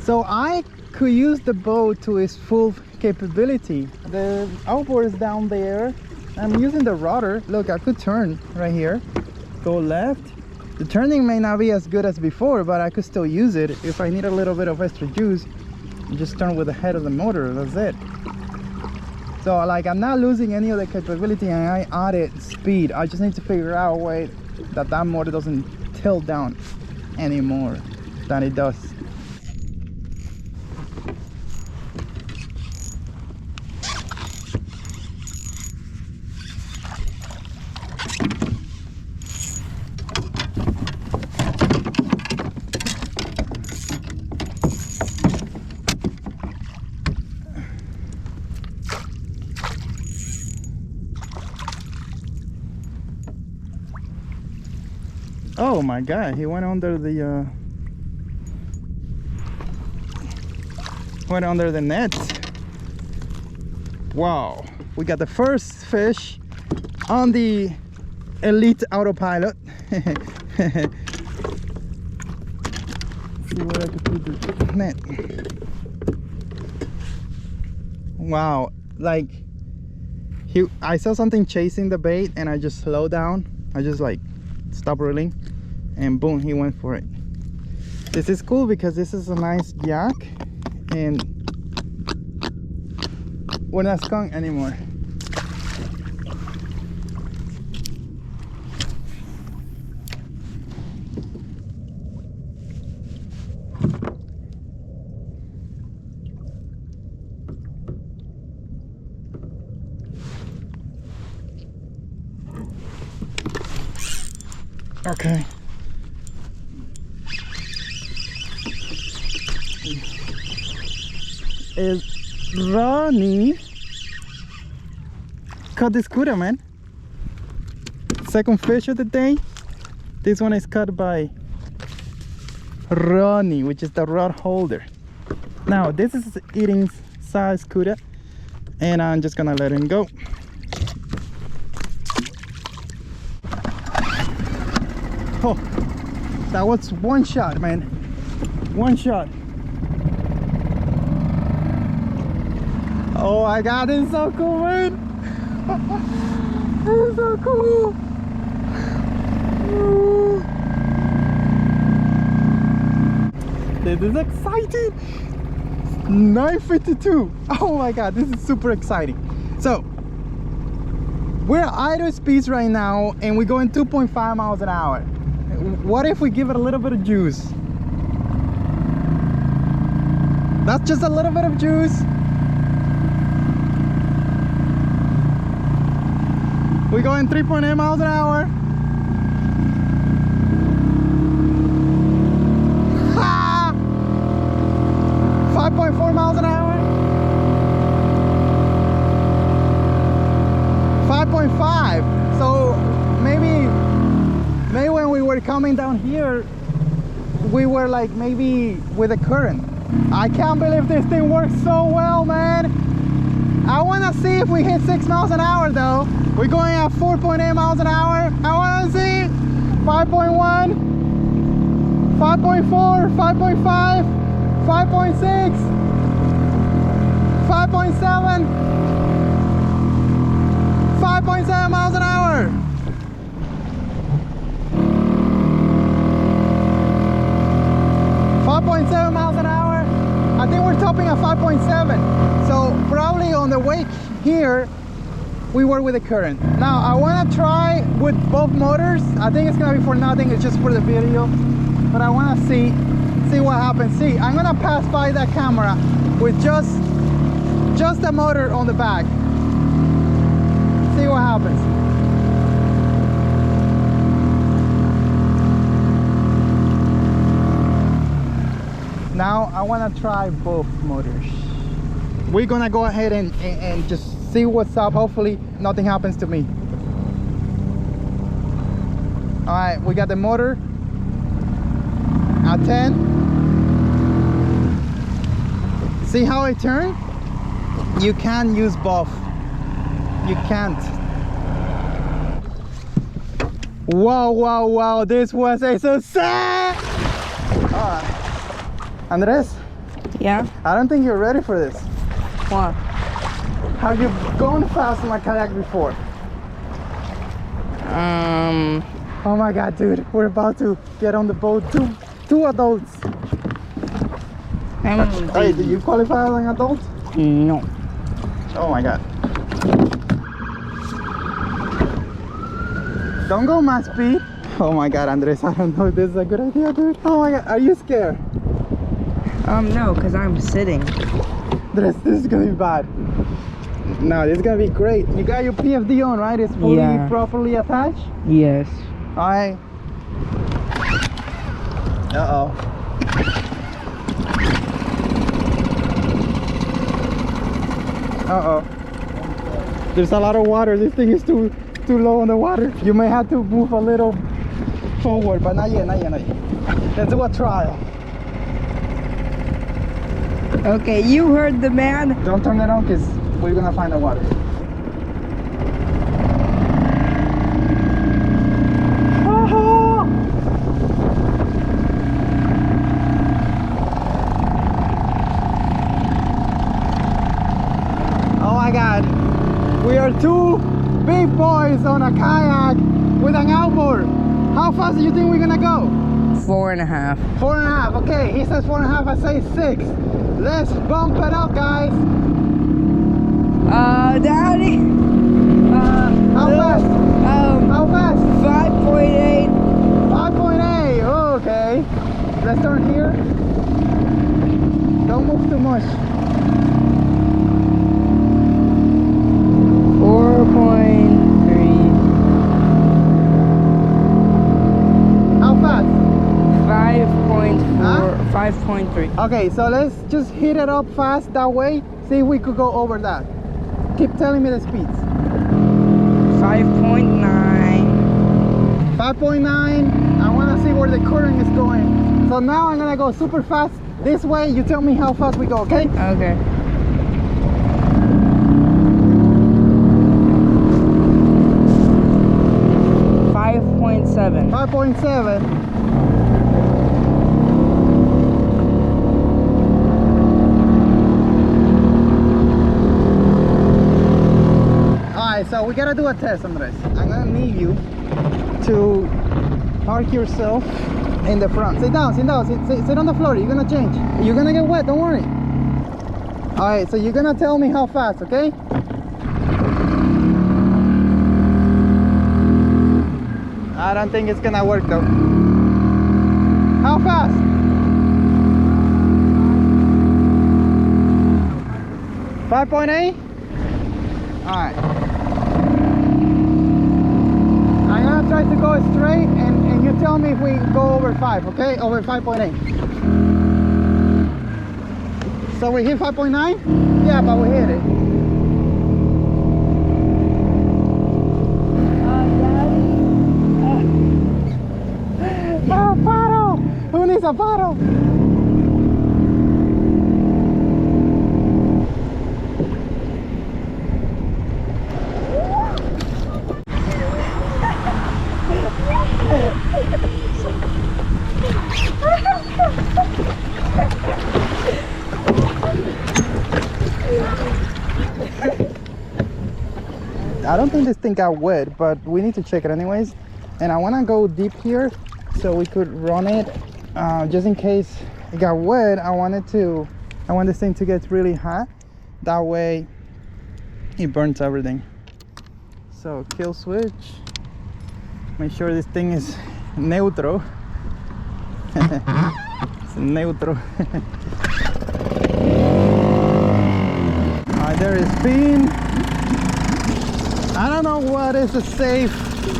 So I could use the boat to its full capability. The outboard is down there. I'm using the rudder. Look, I could turn right here, go left. The turning may not be as good as before, but I could still use it. If I need a little bit of extra juice, just turn with the head of the motor, that's it. So like, I'm not losing any of the capability, and I added speed. I just need to figure out a way that that motor doesn't tilt down anymore than it does. Oh my god, he went under the net. Wow, we got the first fish on the elite autopilot. Let's see where I could put the net. Wow, like I saw something chasing the bait and I just slowed down. I just like stopped reeling and boom, he went for it. This is cool because this is a nice yak and we're not skunked anymore. Okay. Is Ronnie caught this cuda, man. Second fish of the day. This one is caught by Ronnie, which is the rod holder. Now this is eating size cuda, and I'm just gonna let him go. Oh, that was one shot, man. One shot. Oh my god, this is so cool, man. This is so cool. This is exciting. 9:52. Oh my god, this is super exciting. So we're at idle speeds right now and we're going 2.5 miles an hour. What if we give it a little bit of juice? That's just a little bit of juice. We're going 3.8 miles an hour. Ha! 5.4 miles an hour. 5.5. So maybe when we were coming down here, we were like maybe with a current. I can't believe this thing works so well, man. I want to see if we hit 6 miles an hour though. We're going at 4.8 miles an hour. I want to see 5.1, 5.4, 5.5, 5.6, 5.7, 5.7 miles an hour. 5.7 miles an hour. I think we're topping at 5.7. So probably on the way here, we were with the current. Now I want to try with both motors. I think it's gonna be for nothing. It's just for the video. But I want to see what happens. See, I'm gonna pass by that camera with just the motor on the back. See what happens. Now I want to try both motors. We're gonna go ahead and just see what's up. Hopefully nothing happens to me. All right, we got the motor at 10. See how I turn? You can't use both. You can't. Wow, wow, wow, this was a success! Andres,
Yeah?
I don't think you're ready for this.
What?
Have you gone fast in my kayak before? Oh my god, dude, we're about to get on the boat. Two adults. Hey, do you qualify as an adult?
No.
Oh my god. Don't go max speed. Oh my god, Andres, I don't know if this is a good idea, dude. Oh my god, are you scared?
No, because I'm sitting.
Andres, this is gonna be bad. No, this is gonna be great. You got your PFD on, right? It's fully properly attached?
Yes.
Alright. Uh-oh. Uh-oh. There's a lot of water. This thing is too low on the water. You may have to move a little forward, but not yet, not yet, not yet. Let's do a trial.
Okay, you heard the man.
Don't turn it on because we're gonna find the water. Oh my god, we are two big boys on a kayak with an outboard. How fast do you think we're gonna go?
4.5.
4.5, okay, he says 4.5, I say 6. Let's bump it up, guys.
Daddy.
How fast? How fast?
5.8.
5.8, okay. Let's turn here. Don't move too much.
4.3.
How fast?
5.4. 5.3.
Okay, so let's just hit it up fast that way. See if we could go over that. Keep telling me the speeds.
5.9.
5.9. I want to see where the current is going. So now I'm gonna go super fast this way. You tell me how fast we go, okay?
Okay. 5.7.
5.7. Alright, so we gotta do a test, Andres. I'm gonna need you to park yourself in the front. Sit down, sit down, sit on the floor. You're gonna change. You're gonna get wet, don't worry. Alright, so you're gonna tell me how fast, okay? I don't think it's gonna work though. How fast? 5.8? Alright. I'm gonna try to go straight and you tell me if we go over 5, okay? Over 5.8. So we hit 5.9? Yeah, but we hit it. Who needs a bottle? I don't think this thing got wet, but we need to check it anyways. And I want to go deep here so we could run it just in case it got wet. I want this thing to get really hot, that way it burns everything. So kill switch, make sure this thing is neutral. It's neutral. Alright, there is spin. I don't know what is the safe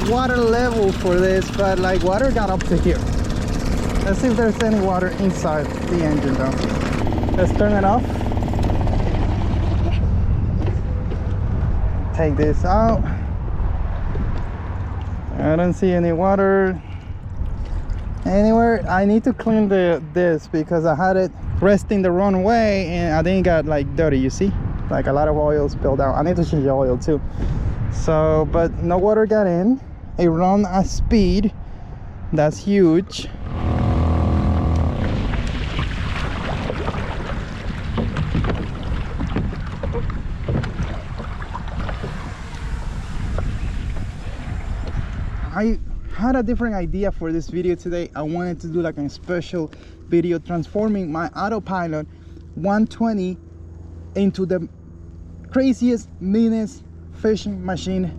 water level for this, but like water got up to here. Let's see if there's any water inside the engine though. Let's turn it off. Take this out. I don't see any water anywhere. I need to clean this because I had it resting the wrong way, and I think it got like dirty. You see, like a lot of oil spilled out. I need to change the oil too. So, but no water got in. It run at speed that's huge. I had a different idea for this video today. I wanted to do like a special video transforming my autopilot 120 into the craziest, meanest fishing machine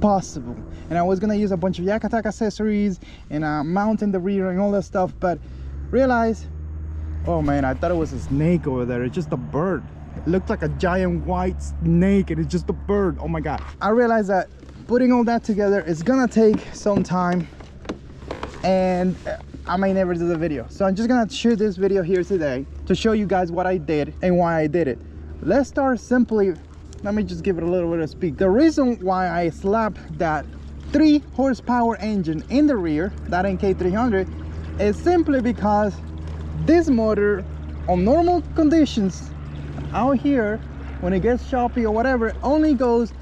possible. And I was gonna use a bunch of Yak Attack accessories and mount in the rear and all that stuff, but realized, oh man, I thought it was a snake over there. It's just a bird. It looked like a giant white snake and it's just a bird. Oh my god. I realized that putting all that together is gonna take some time, and I may never do the video. So I'm just gonna shoot this video here today to show you guys what I did and why I did it. Let's start simply. Let me just give it a little bit of speed. The reason why I slapped that 3 horsepower engine in the rear, that NK300, is simply because this motor on normal conditions out here, when it gets choppy or whatever, only goes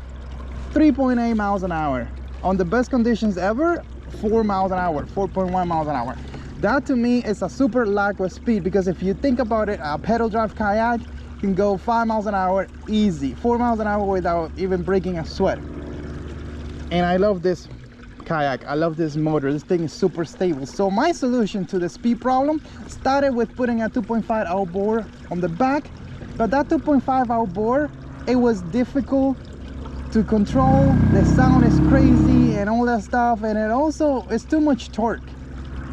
3.8 miles an hour. On the best conditions ever, 4 miles an hour, 4.1 miles an hour. That to me is a super lack of speed, because if you think about it, a pedal drive kayak can go 5 miles an hour easy, 4 miles an hour without even breaking a sweat. And I love this kayak, I love this motor. This thing is super stable. So my solution to the speed problem started with putting a 2.5 outboard on the back, but that 2.5 outboard, it was difficult to control. The sound is crazy and all that stuff, and it also is too much torque.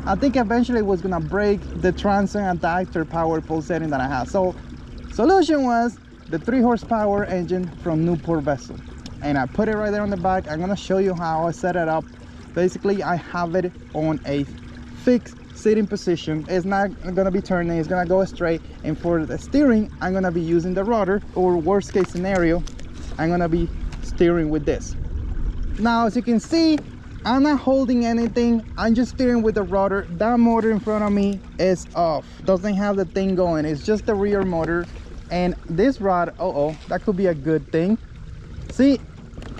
I think eventually it was gonna break the transient adapter power pole setting that I have. So solution was the 3 horsepower engine from Newport vessel, and I put it right there on the back. I'm gonna show you how I set it up. Basically, I have it on a fixed sitting position. It's not gonna be turning, it's gonna go straight. And for the steering, I'm gonna be using the rudder, or worst case scenario, I'm gonna be steering with this. Now, as you can see, I'm not holding anything, I'm just steering with the rudder. That motor in front of me is off, doesn't have the thing going, it's just the rear motor. And this rod, that could be a good thing. See,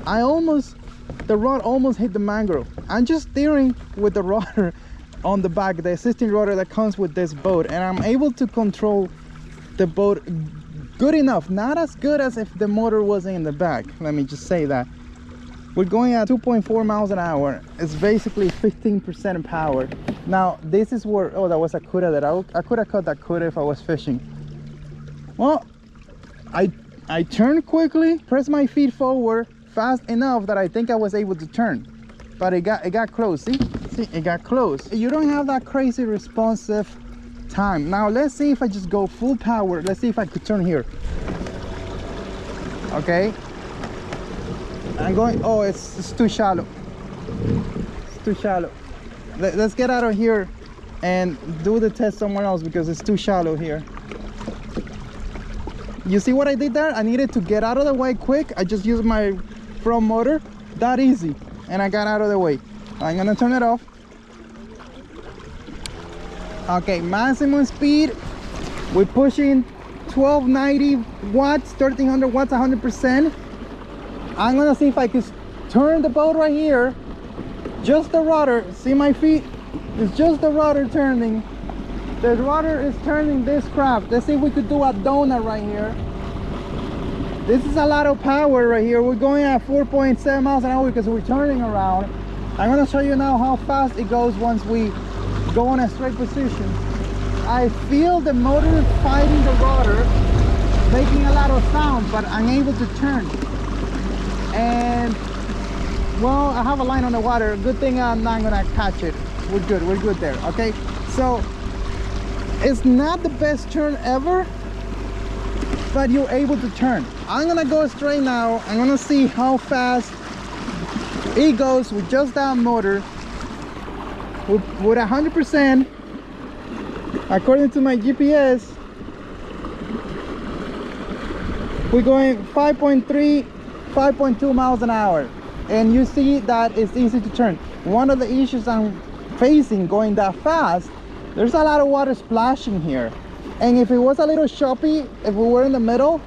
the rod almost hit the mangrove. I'm just steering with the rudder on the back, the assisting rudder that comes with this boat, and I'm able to control the boat good enough. Not as good as if the motor wasn't in the back, let me just say that. We're going at 2.4 miles an hour. It's basically 15% power. Now this is where, that was a cuda that I could have caught that cuda if I was fishing. Well, I turned quickly, pressed my feet forward fast enough that I think I was able to turn, but it got close. See, it got close. You don't have that crazy responsive time. Now let's see if I just go full power. Let's see if I could turn here. Okay, I'm going, it's too shallow. It's too shallow. Let's get out of here and do the test somewhere else, because it's too shallow here. You see what I did there? I needed to get out of the way quick. I just used my front motor, that easy, and I got out of the way. I'm gonna turn it off. Okay, maximum speed, we're pushing 1290 watts, 1300 watts, 100%. I'm gonna see if I can turn the boat right here, just the rudder. See my feet? It's just the rudder turning. The rudder is turning this craft. Let's see if we could do a donut right here. This is a lot of power right here. We're going at 4.7 miles an hour because we're turning around. I'm gonna show you now how fast it goes once we go in a straight position. I feel the motor fighting the rudder, making a lot of sound, but I'm able to turn. And well, I have a line on the water. Good thing I'm not gonna catch it. We're good there. Okay, so it's not the best turn ever, but you're able to turn. I'm gonna go straight now. I'm gonna see how fast it goes with just that motor. With 100%, according to my GPS, we're going 5.3, 5.2 miles an hour. And you see that it's easy to turn. One of the issues I'm facing going that fast, there's a lot of water splashing here. And if it was a little choppy, if we were in the middle,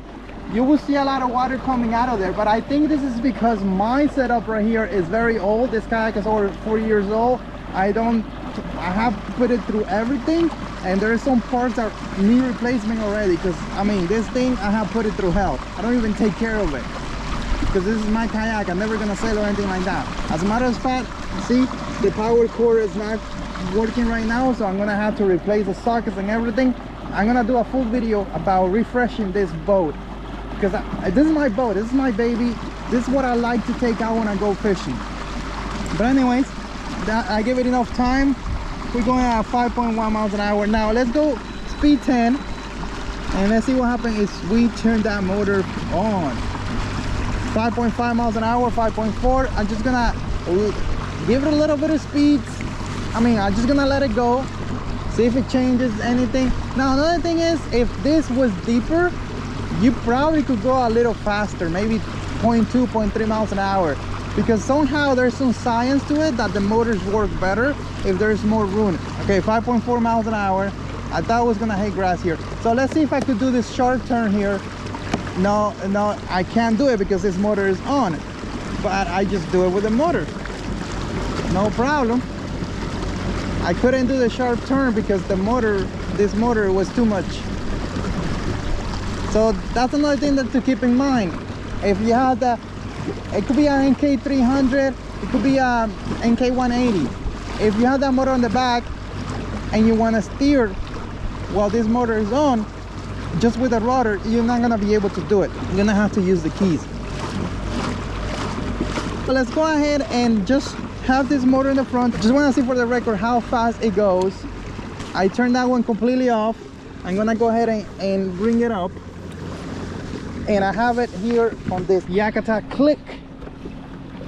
you will see a lot of water coming out of there. But I think this is because my setup right here is very old. This kayak is over 4 years old. I have put it through everything, and there are some parts that need replacement already, because I mean, this thing, I have put it through hell. I don't even take care of it because this is my kayak. I'm never gonna sell or anything like that. As a matter of fact, see, the power cord is not working right now, so I'm gonna have to replace the sockets and everything. I'm gonna do a full video about refreshing this boat, because this is my boat, this is my baby, this is what I like to take out when I go fishing. But anyways, I give it enough time. We're going at 5.1 miles an hour. Now let's go speed 10, and let's see what happens if we turn that motor on. 5.5 miles an hour, 5.4. I'm just gonna give it a little bit of speed. I'm just gonna let it go, see if it changes anything. Now another thing is, if this was deeper, you probably could go a little faster, maybe 0.2, 0.3 miles an hour, because somehow there's some science to it that the motors work better if there's more room. Okay, 5.4 miles an hour. I thought I was gonna hit grass here. So let's see if I could do this sharp turn here. No, I can't do it because this motor is on, but I just do it with the motor, no problem. I couldn't do the sharp turn because this motor was too much. So that's another thing to keep in mind. If you have it could be an NK300, it could be a NK180. If you have that motor on the back and you want to steer while this motor is on, just with a rudder, you're not gonna be able to do it. You're gonna have to use the keys. But let's go ahead and just have this motor in the front. Just want to see for the record how fast it goes. I turned that one completely off. I'm gonna go ahead and bring it up, and I have it here on this Yakata click,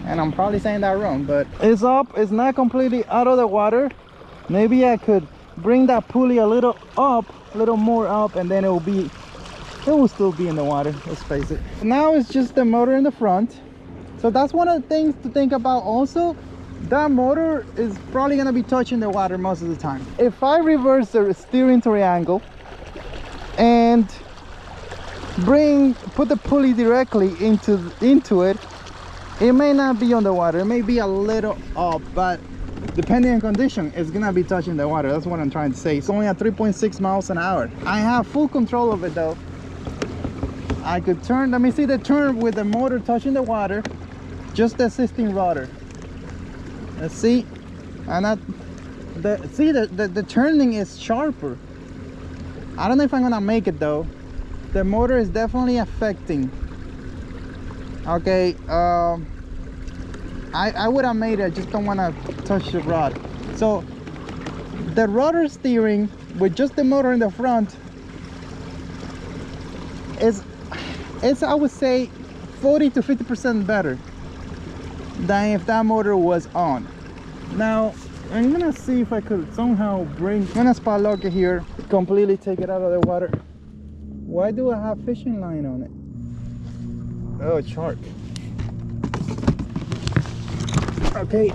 and I'm probably saying that wrong, but it's up. It's not completely out of the water. Maybe I could bring that pulley a little more up, and then it will still be in the water. Let's face it. Now it's just the motor in the front. So that's one of the things to think about also. That motor is probably gonna be touching the water most of the time. If I reverse the steering triangle and put the pulley directly into it, it may not be on the water. It may be a little up, but depending on condition, it's gonna be touching the water. That's what I'm trying to say. It's only at 3.6 miles an hour. I have full control of it though. I could turn, let me see the turn with the motor touching the water, just the assisting rudder. Let's see. And the turning is sharper. I don't know if I'm gonna make it though. The motor is definitely affecting. Okay, I would have made it, I just don't want to touch the rod. So the rudder steering with just the motor in the front is I would say 40 to 50% better than if that motor was on. Now I'm gonna see if I could somehow I'm gonna spot lock it here, completely take it out of the water. Why do I have fishing line on it? Oh, shark. Okay,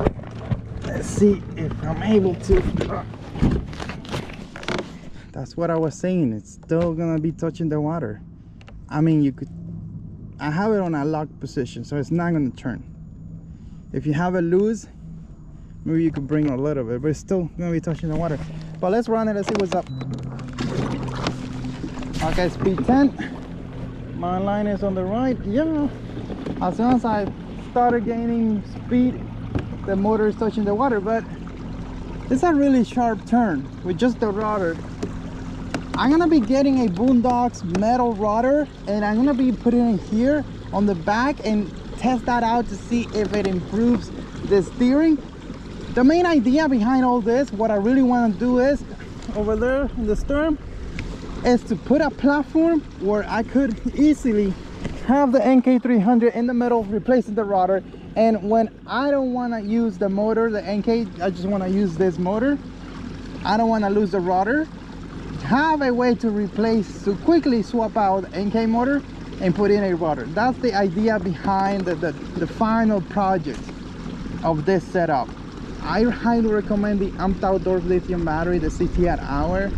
let's see if I'm able to. That's what I was saying, it's still gonna be touching the water. I mean, I have it on a locked position, so it's not gonna turn. If you have it loose, maybe you could bring a little bit, but it's still gonna be touching the water. But let's run it and see what's up. Okay, speed 10. My line is on the right. Yeah, as soon as I started gaining speed, the motor is touching the water, but it's a really sharp turn with just the rudder. I'm gonna be getting a Boondocks metal rudder, and I'm gonna be putting it here on the back and test that out to see if it improves the steering. The main idea behind all this, what I really want to do is, over there in the stern, is to put a platform where I could easily have the NK300 in the middle replacing the rudder, and when I don't want to use the motor, the NK, I just want to use this motor, I don't want to lose the rudder, have a way to quickly swap out the NK motor and put in a rudder. That's the idea behind the final project of this setup. I highly recommend the Amped Outdoors lithium battery, the CT at hour.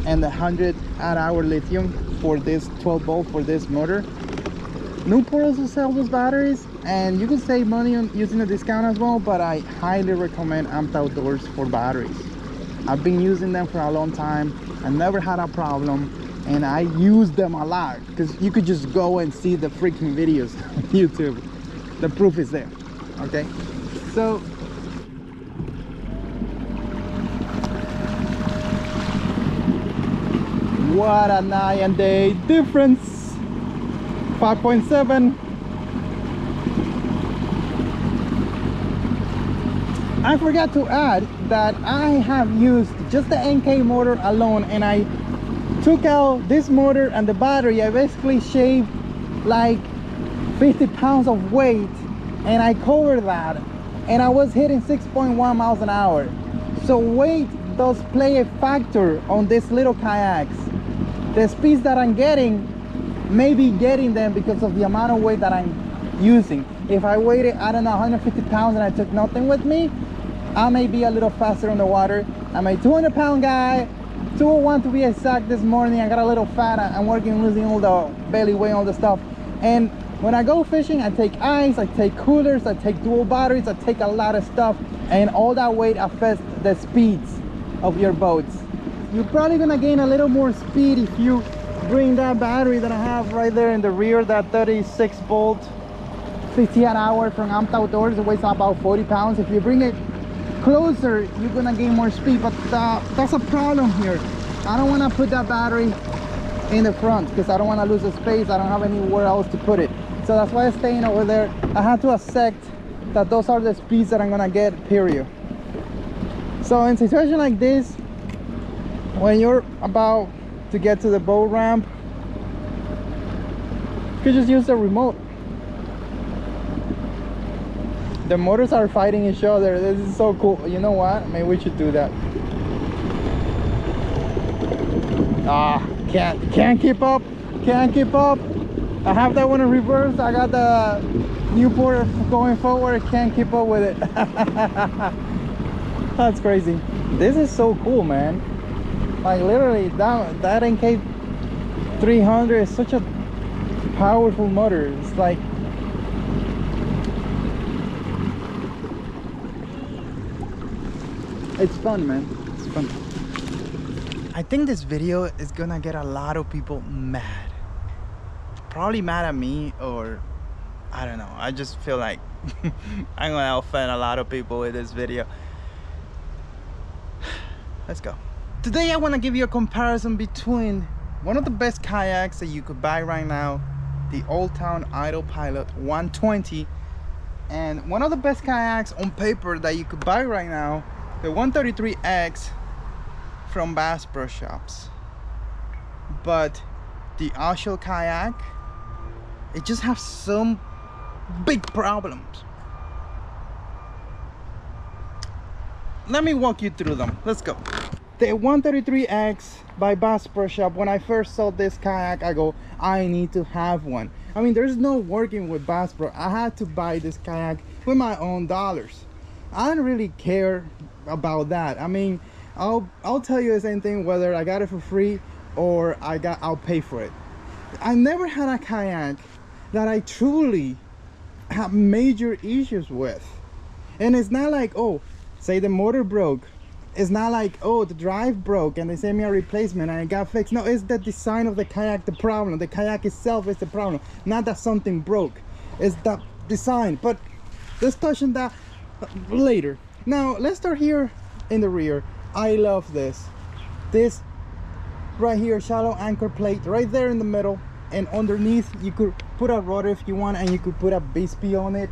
and the 100 hour lithium for this 12 volt for this motor. Newport also sells those batteries, and you can save money on using a discount as well, but I highly recommend Amped Outdoors for batteries. I've been using them for a long time. I never had a problem, and I use them a lot because you could just go and see the freaking videos on YouTube. The proof is there. Okay, so what a night and day difference. 5.7. I forgot to add that I have used just the NK motor alone, and I took out this motor and the battery. I basically shaved like 50 pounds of weight, and I covered that, and I was hitting 6.1 miles an hour. So weight does play a factor on these little kayaks. The speeds that I'm getting, maybe getting them because of the amount of weight that I'm using. If I weighted, I don't know, 150 pounds and I took nothing with me, I may be a little faster on the water. I'm a 200-pound guy, 201 to be exact this morning. I got a little fat. I'm working losing all the belly weight, all the stuff. And when I go fishing, I take ice, I take coolers, I take dual batteries, I take a lot of stuff, and all that weight affects the speeds of your boats. You're probably gonna gain a little more speed if you bring that battery that I have right there in the rear, that 36 volt 50 an hour from Amped Outdoors. It weighs about 40 pounds. If you bring it closer, you're gonna gain more speed, but that's a problem here. I don't want to put that battery in the front because I don't want to lose the space. I don't have anywhere else to put it, so that's why I'm staying over there. I have to accept that those are the speeds that I'm gonna get, period. So in a situation like this, when you're about to get to the boat ramp, you could just use the remote. The motors are fighting each other. This is so cool. You know what? Maybe we should do that. Can't keep up. Can't keep up. I have that one in reverse. I got the Newport going forward. Can't keep up with it. That's crazy. This is so cool, man. Like literally, that NK 300 is such a powerful motor. It's like, it's fun, man. It's fun. I think this video is gonna get a lot of people mad. Probably mad at me, or I don't know. I just feel like I'm gonna offend a lot of people with this video. Let's go. Today I want to give you a comparison between one of the best kayaks that you could buy right now, the Old Town Idle Pilot 120, and one of the best kayaks on paper that you could buy right now, the 133X from Bass Pro Shops. But the actual kayak, it just has some big problems. Let me walk you through them. Let's go. The 133X by Bass Pro Shop, when I first saw this kayak, I go, I need to have one. I mean, there's no working with Bass Pro. I had to buy this kayak with my own dollars. I don't really care about that. I mean, I'll tell you the same thing whether I got it for free or I'll pay for it. I never had a kayak that I truly have major issues with. And it's not like, oh, say the motor broke. It's not like, oh, the drive broke and they sent me a replacement and it got fixed. No, it's the design of the kayak the problem. The kayak itself is the problem, not that something broke. It's the design. But let's touch on that later. Now let's start here in the rear. I love this right here, shallow anchor plate right there in the middle, and underneath you could put a rudder if you want, and you could put a Bisbee on it.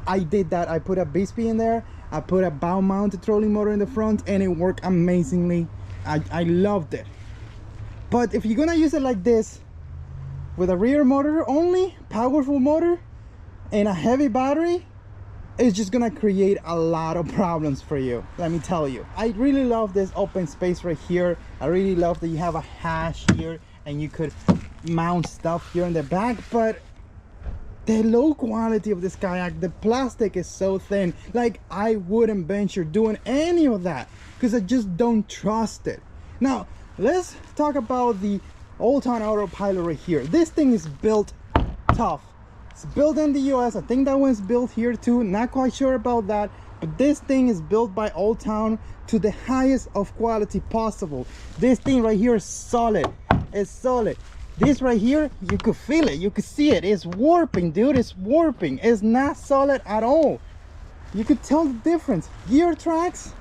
I did that. I put a Bisbee in there. I put a bow mounted trolling motor in the front, and it worked amazingly. I loved it. But if you're gonna use it like this with a rear motor only, powerful motor and a heavy battery, it's just gonna create a lot of problems for you, let me tell you. I really love this open space right here. I really love that you have a hatch here and you could mount stuff here in the back, but the low quality of this kayak, the plastic is so thin. Like, I wouldn't venture doing any of that because I just don't trust it. Now, let's talk about the Old Town Autopilot right here. This thing is built tough. It's built in the US. I think that one's built here too. Not quite sure about that, but this thing is built by Old Town to the highest of quality possible. This thing right here is solid. It's solid. This right here, you could feel it, you could see it. It's warping, dude. It's warping. It's not solid at all. You could tell the difference. Gear tracks,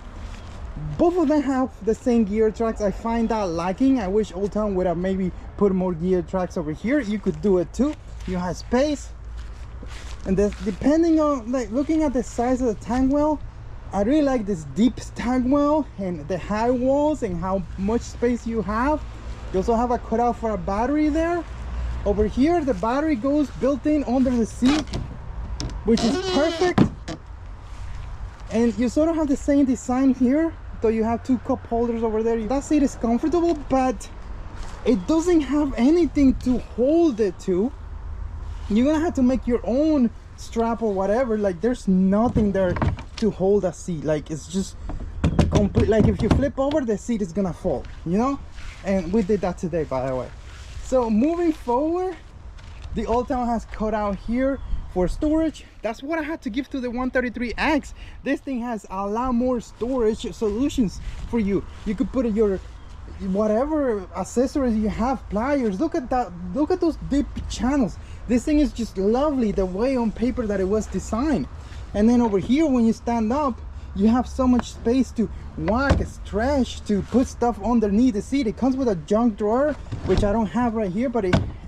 both of them have the same gear tracks. I find that lacking. I wish Old Town would have maybe put more gear tracks over here. You could do it too. You have space. And this, depending on, like, looking at the size of the tank well, I really like this deep tank well and the high walls and how much space you have. You also have a cutout for a battery there. Over here, the battery goes built in under the seat, which is perfect. And you sort of have the same design here, though you have two cup holders over there. That seat is comfortable, but it doesn't have anything to hold it to. You're gonna have to make your own strap or whatever. Like, there's nothing there to hold a seat. Like, it's just complete. Like, if you flip over, the seat is gonna fall, you know. And we did that today, by the way. So moving forward, the Old Town has cut out here for storage. That's what I had to give to the 133X. This thing has a lot more storage solutions for you. You could put your whatever accessories you have, pliers. Look at that. Look at those deep channels. This thing is just lovely the way on paper that it was designed. And then over here, when you stand up, you have so much space to walk, stretch, to put stuff underneath the seat. It comes with a junk drawer, which I don't have right here, but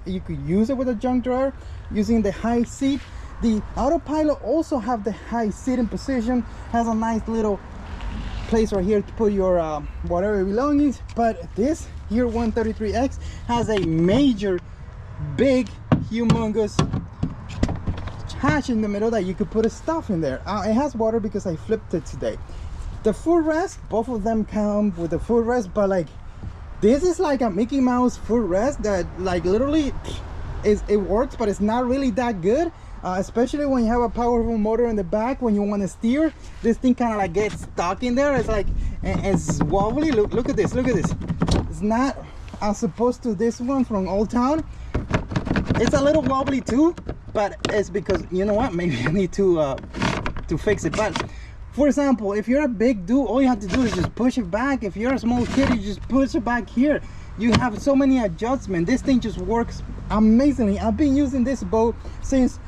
you could use it with a junk drawer using the high seat. The Autopilot also have the high seating position, has a nice little place right here to put your whatever belongings. But this here 133X has a major, big, humongous hatch in the middle that you could put stuff in there. It has water because I flipped it today. The footrest, both of them come with a footrest, but like, this is like a Mickey Mouse footrest that, like, literally it works, but it's not really that good. Especially when you have a powerful motor in the back. When you want to steer, this thing kind of like gets stuck in there. It's like, it's wobbly. Look at this, look at this. It's not as opposed to this one from Old Town. It's a little wobbly too, but it's because, you know what, maybe I need to fix it. But for example, if you're a big dude, all you have to do is just push it back. If you're a small kid, you just push it back here. You have so many adjustments. This thing just works amazingly. I've been using this boat since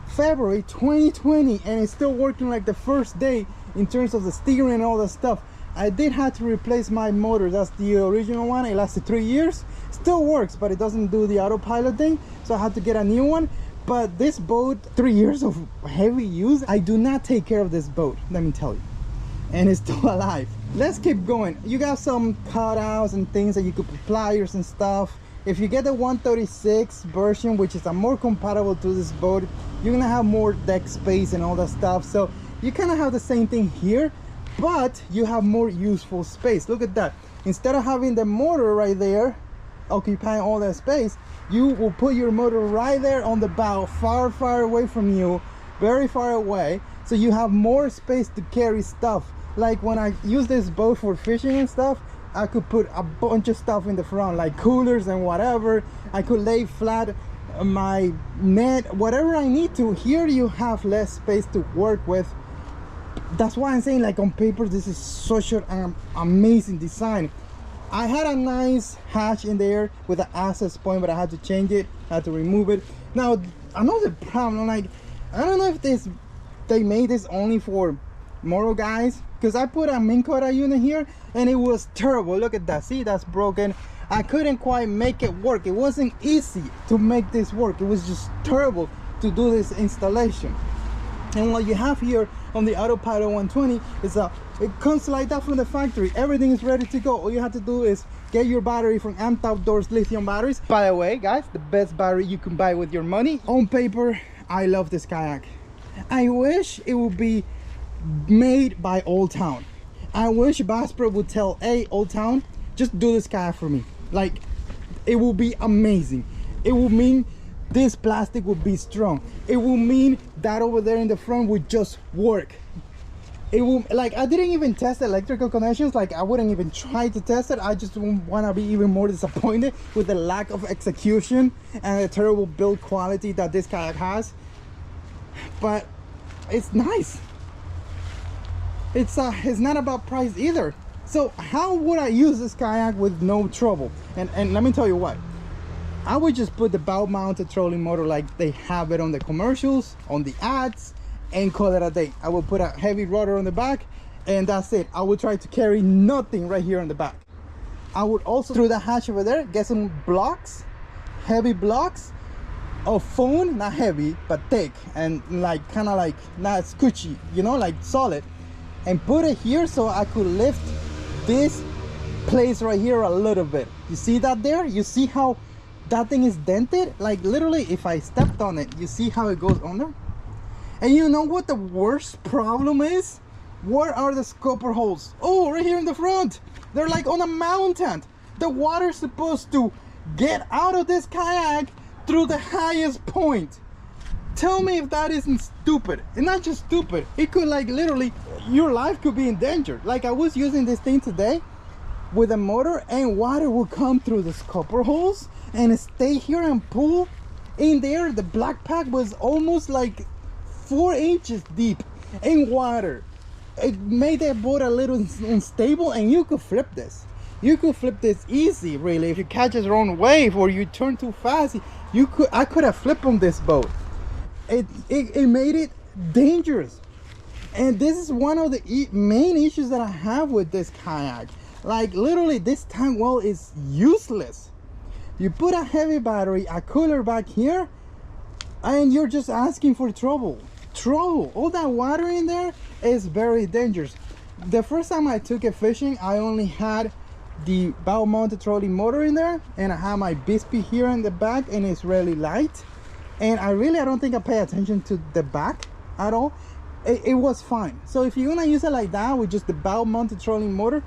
February 2020, and it's still working like the first day in terms of the steering and all that stuff. I did have to replace my motor. That's the original one. It lasted 3 years. Still works, but it doesn't do the autopilot thing, so I had to get a new one. But this boat, 3 years of heavy use, I do not take care of this boat, let me tell you, and it's still alive. Let's keep going. You got some cutouts and things that you could put pliers and stuff. If you get the 136 version, which is a more compatible to this boat, you're gonna have more deck space and all that stuff. So you kind of have the same thing here, but you have more useful space. Look at that. Instead of having the motor right there occupying all that space, you will put your motor right there on the bow, far away from you, very far away, so you have more space to carry stuff. Like when I use this boat for fishing and stuff, I could put a bunch of stuff in the front, like coolers and whatever. I could lay flat my net, whatever I need to. Here you have less space to work with. That's why I'm saying, like, on paper, this is such an amazing design. I had a nice hatch in there with an access point, but I had to change it. I had to remove it. Now, another problem, like, I don't know if they made this only for moto guys, because I put a Minn Kota unit here and it was terrible. Look at that. See, that's broken. I couldn't quite make it work. It wasn't easy to make this work. It was just terrible to do this installation. And what you have here on the Autopilot 120 is it comes like that from the factory. Everything is ready to go. All you have to do is get your battery from Amped Outdoors lithium batteries. By the way, guys, the best battery you can buy with your money. On paper, I love this kayak. I wish it would be made by Old Town. I wish Bass Pro would tell, hey, Old Town, just do this kayak for me. Like, it will be amazing. It will mean this plastic will be strong. It will mean that over there in the front would just work. it will, like, I didn't even test electrical connections. Like, I wouldn't even try to test it. I just want to be even more disappointed with the lack of execution and the terrible build quality that this kayak has. But it's nice. It's not about price either. So how would I use this kayak with no trouble? And let me tell you what, I would just put the bow mounted trolling motor like they have it on the commercials, on the ads, and call it a day. I will put a heavy rudder on the back, and that's it. I would try to carry nothing right here on the back. I would also, through the hatch over there, get some blocks, heavy blocks of foam, not heavy but thick, and like kind of like not squishy, you know, like solid, and put it here so I could lift this place right here a little bit. You see that there? You see how that thing is dented? Like literally, if I stepped on it, you see how it goes under? And you know what the worst problem is? Where are the scupper holes? Oh, right here in the front. They're like on a mountain. The water's supposed to get out of this kayak through the highest point. Tell me if that isn't stupid. And not just stupid, it could, like, literally, your life could be in danger. Like, I was using this thing today with a motor, and water will come through the scupper holes and stay here and pull in there. The black pack was almost like 4 inches deep in water. It made that boat a little unstable, and you could flip this. You could flip this easy, really. If you catch the wrong wave or you turn too fast, I could have flipped on this boat. It made it dangerous. And this is one of the main issues that I have with this kayak. Like, literally, this tank well is useless. You put a heavy battery, a cooler back here, and you're just asking for trouble. All that water in there is very dangerous. The first time I took it fishing, I only had the bow mounted trolling motor in there, and I have my Bispy here in the back, and it's really light. And I don't think I pay attention to the back at all. It was fine. So if you're gonna use it like that with just the bow mounted trolling motor,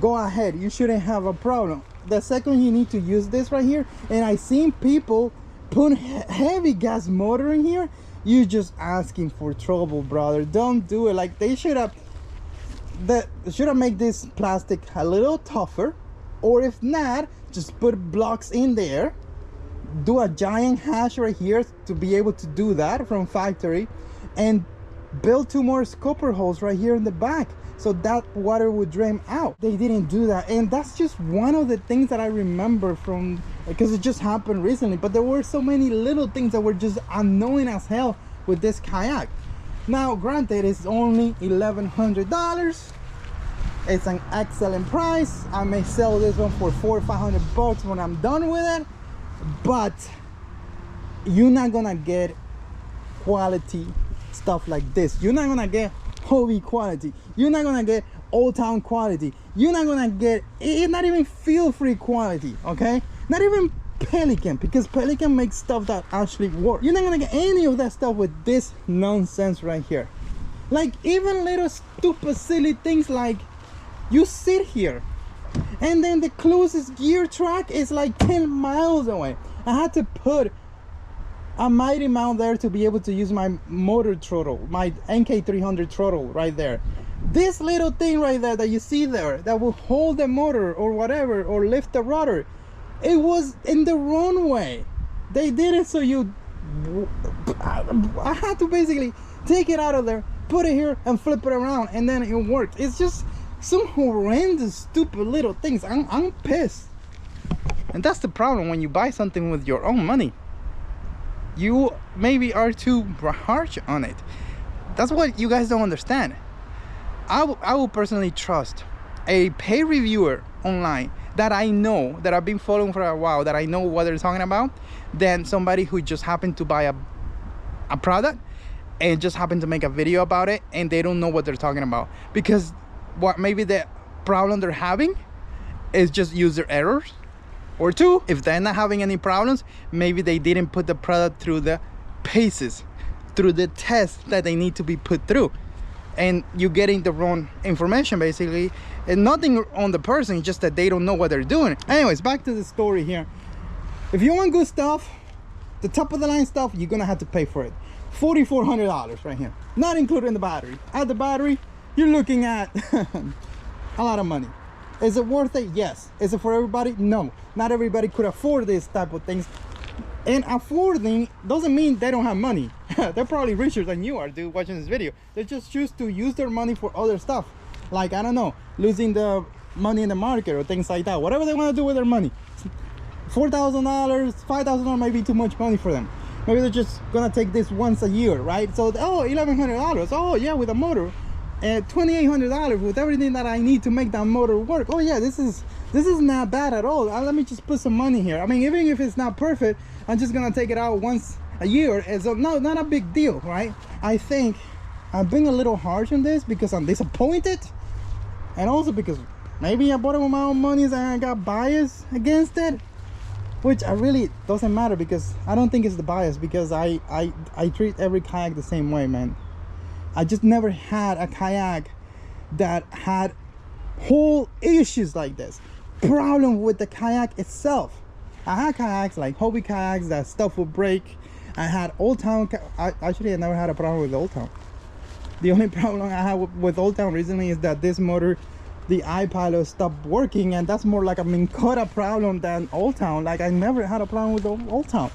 go ahead, you shouldn't have a problem. The second you need to use this right here, and I seen people put heavy gas motor in here, you just asking for trouble, brother. Don't do it. Like, they should have made this plastic a little tougher, or if not, just put blocks in there, do a giant hatch right here to be able to do that from factory, and build 2 more scupper holes right here in the back so that water would drain out. They didn't do that, and that's just one of the things that I remember from, because it just happened recently. But there were so many little things that were just annoying as hell with this kayak. Now granted, it's only $1,100. It's an excellent price. I may sell this one for $400 or $500 when I'm done with it, but you're not gonna get quality stuff like this. You're not gonna get Hobie quality. You're not gonna get Old Town quality. You're not gonna get it, not even Feel Free quality, okay? Not even Pelican, because Pelican makes stuff that actually works. You're not gonna get any of that stuff with this nonsense right here. Like, even little stupid silly things like, you sit here and then the closest gear track is like 10 miles away. I had to put a mighty mount there to be able to use my motor throttle, my NK300 throttle right there. This little thing right there that you see there that will hold the motor or whatever, or lift the rudder, it was in the wrong way. They did it so I had to basically take it out of there, put it here, and flip it around, and then it worked. It's just some horrendous stupid little things. I'm pissed. And that's the problem when you buy something with your own money. You maybe are too harsh on it. That's what you guys don't understand. I will personally trust a pay reviewer online that I know, that I've been following for a while, that I know what they're talking about, than somebody who just happened to buy a product and just happened to make a video about it and they don't know what they're talking about. Because what maybe the problem they're having is just user errors. Or 2, if they're not having any problems, maybe they didn't put the product through the paces, through the tests that they need to be put through, and you're getting the wrong information basically. And nothing on the person, just that they don't know what they're doing. Anyways, back to the story here. If you want good stuff, the top of the line stuff, you're gonna have to pay for it. $4,400 right here, not including the battery. Add the battery, you're looking at a lot of money. Is it worth it? Yes. Is it for everybody? No. Not everybody could afford this type of things. And affording doesn't mean they don't have money. They're probably richer than you are, dude, watching this video. They just choose to use their money for other stuff. Like, I don't know, losing the money in the market or things like that. Whatever they want to do with their money. $4,000, $5,000 might be too much money for them. Maybe they're just gonna take this once a year, right? So, oh, $1,100. Oh, yeah, with a motor. And $2,800 with everything that I need to make that motor work. Oh, yeah, this is not bad at all. Let me just put some money here. I mean, even if it's not perfect, I'm just gonna take it out once a year. It's not a big deal, right? I think I'm being a little harsh on this because I'm disappointed, and also because maybe I bought it with my own money and I got biased against it, which I really doesn't matter, because I don't think it's the bias, because I treat every kayak the same way, man. I just never had a kayak that had whole issues like this. Problem with the kayak itself. I had kayaks like hobby kayaks that stuff would break. I had Old Town. Actually, I never had a problem with Old Town. The only problem I had with Old Town recently is that this motor, the iPilot, stopped working, and that's more like a Minn Kota problem than Old Town. Like, I never had a problem with Old Town.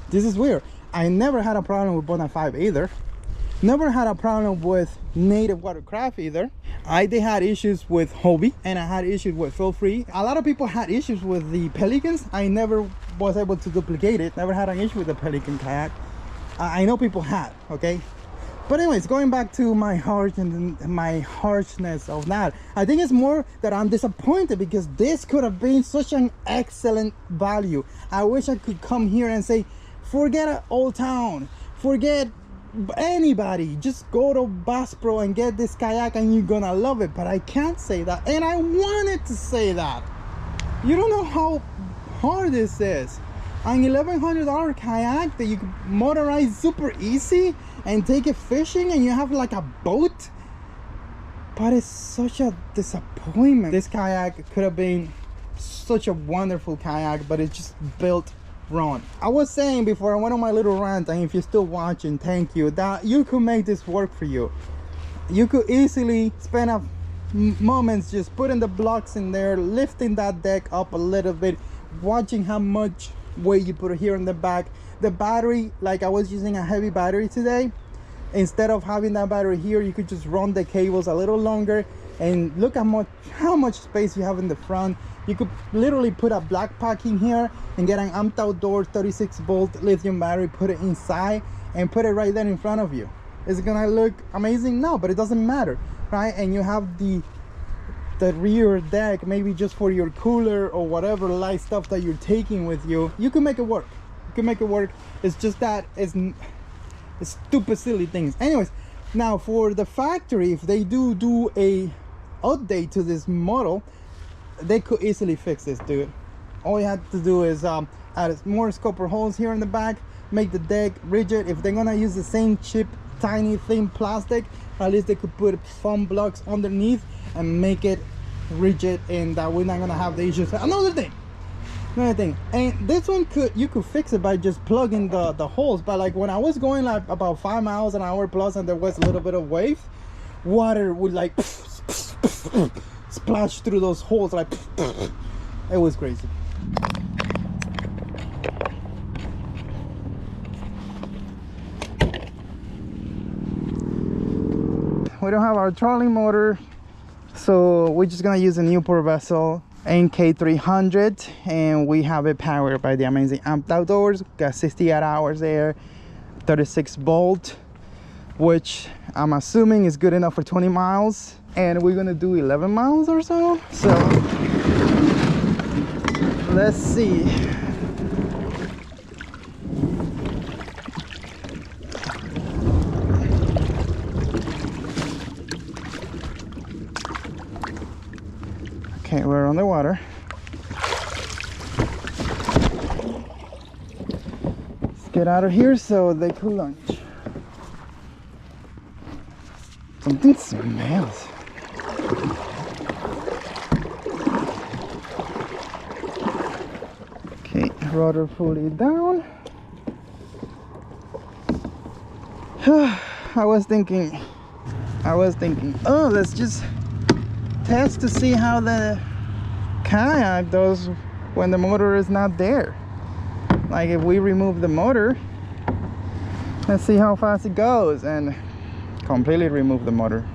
This is weird. I never had a problem with Bona 5 either. Never had a problem with Native Watercraft either. I did had issues with Hobie, and I had issues with Feel Free. A lot of people had issues with the Pelicans. I never was able to duplicate it. Never had an issue with the Pelican kayak. I know people had, okay? But anyways, going back to my harshness of that, I think it's more that I'm disappointed because this could have been such an excellent value. I wish I could come here and say, forget Old Town, forget anybody, just go to Bass Pro and get this kayak and you're gonna love it. But I can't say that, and I wanted to say that. You don't know how hard this is. An $1,100 kayak that you can motorize super easy and take it fishing, and you have like a boat. But it's such a disappointment. This kayak could have been such a wonderful kayak, but it's just built wrong. I was saying before I went on my little rant, and if you're still watching, thank you, that you could make this work for you. You could easily spend a moments just putting the blocks in there, lifting that deck up a little bit, watching how much weight you put here in the back. The battery, like I was using a heavy battery today, instead of having that battery here, you could just run the cables a little longer, and look how much space you have in the front. You could literally put a black pack in here and get an amped outdoor 36 volt lithium battery, put it inside and put it right there in front of you. Is it gonna look amazing? No, but it doesn't matter, right? And you have the rear deck maybe just for your cooler or whatever light stuff that you're taking with you. You can make it work. You can make it work. It's just that it's stupid silly things. Anyways, now for the factory, if they do a update to this model, they could easily fix this, dude. All you have to do is add more scupper holes here in the back, make the deck rigid. If they're gonna use the same cheap, tiny, thin plastic, at least they could put foam blocks underneath and make it rigid, and that we're not gonna have the issues. Another thing, and this one you could fix it by just plugging the holes. But like when I was going like about 5 miles an hour plus, and there was a little bit of wave, water would like splash through those holes, like it was crazy. We don't have our trolley motor, so we're just gonna use a Newport vessel NK300, and we have it powered by the amazing Amped Outdoors. Got 68 hours there, 36 volt, which I'm assuming is good enough for 20 miles, and we're gonna do 11 miles or so. So let's see. Okay, we're on the water. Let's get out of here so they could lunch. Something smells. Okay, rudder fully down. I was thinking I was thinking, oh, let's just test to see how the kayak does when the motor is not there. Like if we remove the motor, let's see how fast it goes, and completely remove the motor.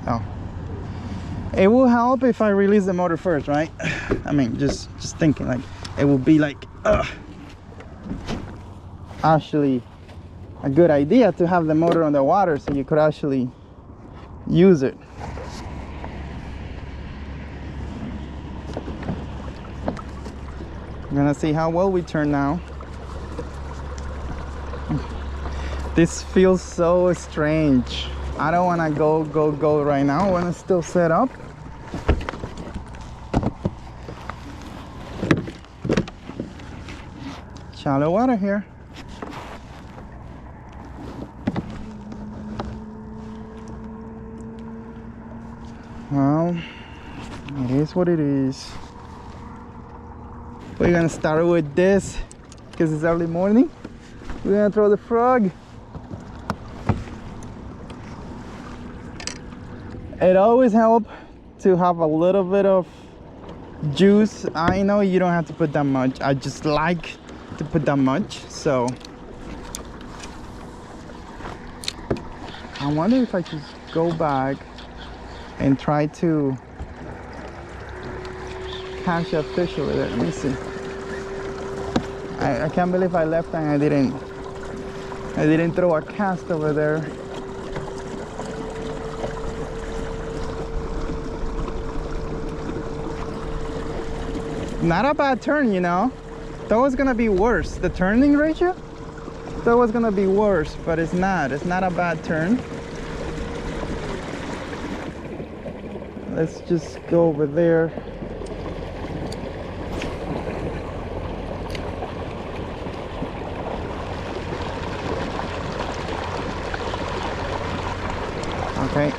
Oh, it will help if I release the motor first, right? I mean, just thinking, like it will be like actually a good idea to have the motor on the water so you could actually use it. I'm gonna see how well we turn now. This feels so strange. I don't want to go right now. I want to still set up. Shallow water here. Well, it is what it is. We're gonna start with this because it's early morning. We're gonna throw the frog. It always helps to have a little bit of juice. I know you don't have to put that much. I just like to put that much. So I wonder if I should go back and try to catch a fish over there. Let me see. I can't believe I left and I didn't throw a cast over there. Not a bad turn, you know. That was gonna be worse. The turning ratio, that was gonna be worse, but it's not. It's not a bad turn. Let's just go over there. Okay.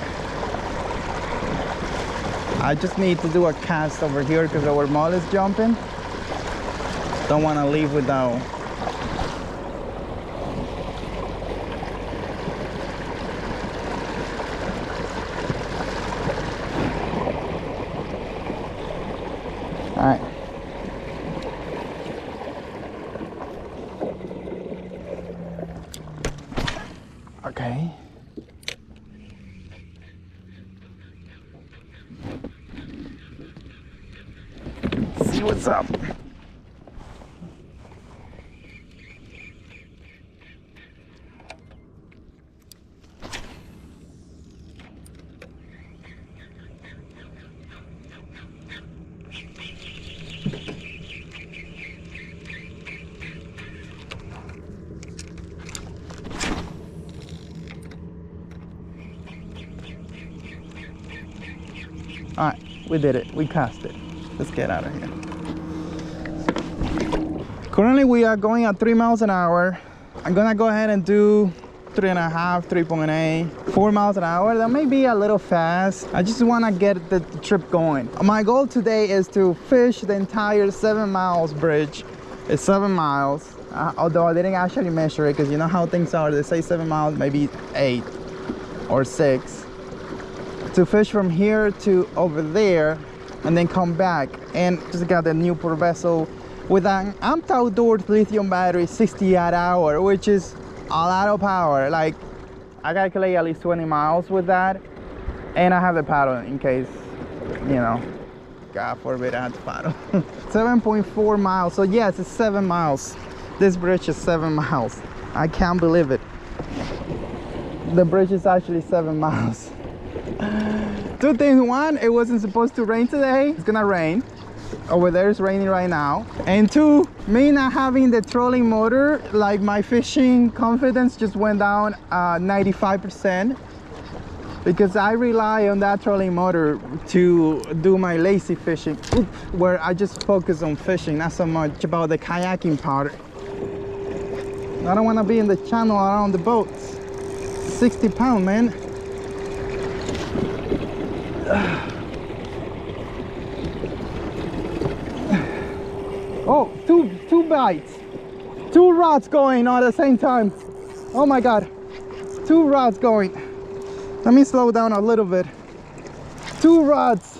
I just need to do a cast over here because our mall is jumping. Don't want to leave without. All right. Okay. See what's up. All right, we did it. We cast it. Let's get out of here. Currently, we are going at 3 miles an hour. I'm gonna go ahead and do 3.5, 3.8, 4 miles an hour. That may be a little fast. I just wanna get the trip going. My goal today is to fish the entire 7 miles bridge. It's 7 miles, although I didn't actually measure it because you know how things are. They say 7 miles, maybe 8 or 6. To fish from here to over there and then come back, and just got the Newport vessel with an amped outdoor lithium battery, 60 watt hour, which is a lot of power. Like I calculate at least 20 miles with that, and I have the paddle in case, you know, God forbid I had to paddle. 7.4 miles. So yes, it's 7 miles. This bridge is 7 miles. I can't believe it. The bridge is actually 7 miles. Two things. One, it wasn't supposed to rain today. It's gonna rain. Over there it's raining right now. And two, me not having the trolling motor, like my fishing confidence just went down 95%, because I rely on that trolling motor to do my lazy fishing. Oops, where I just focus on fishing, not so much about the kayaking part. I don't want to be in the channel around the boats. 60 pounds, man. Oh, two bites, 2 rods going on at the same time. Oh my God. 2 rods going. Let me slow down a little bit. 2 rods.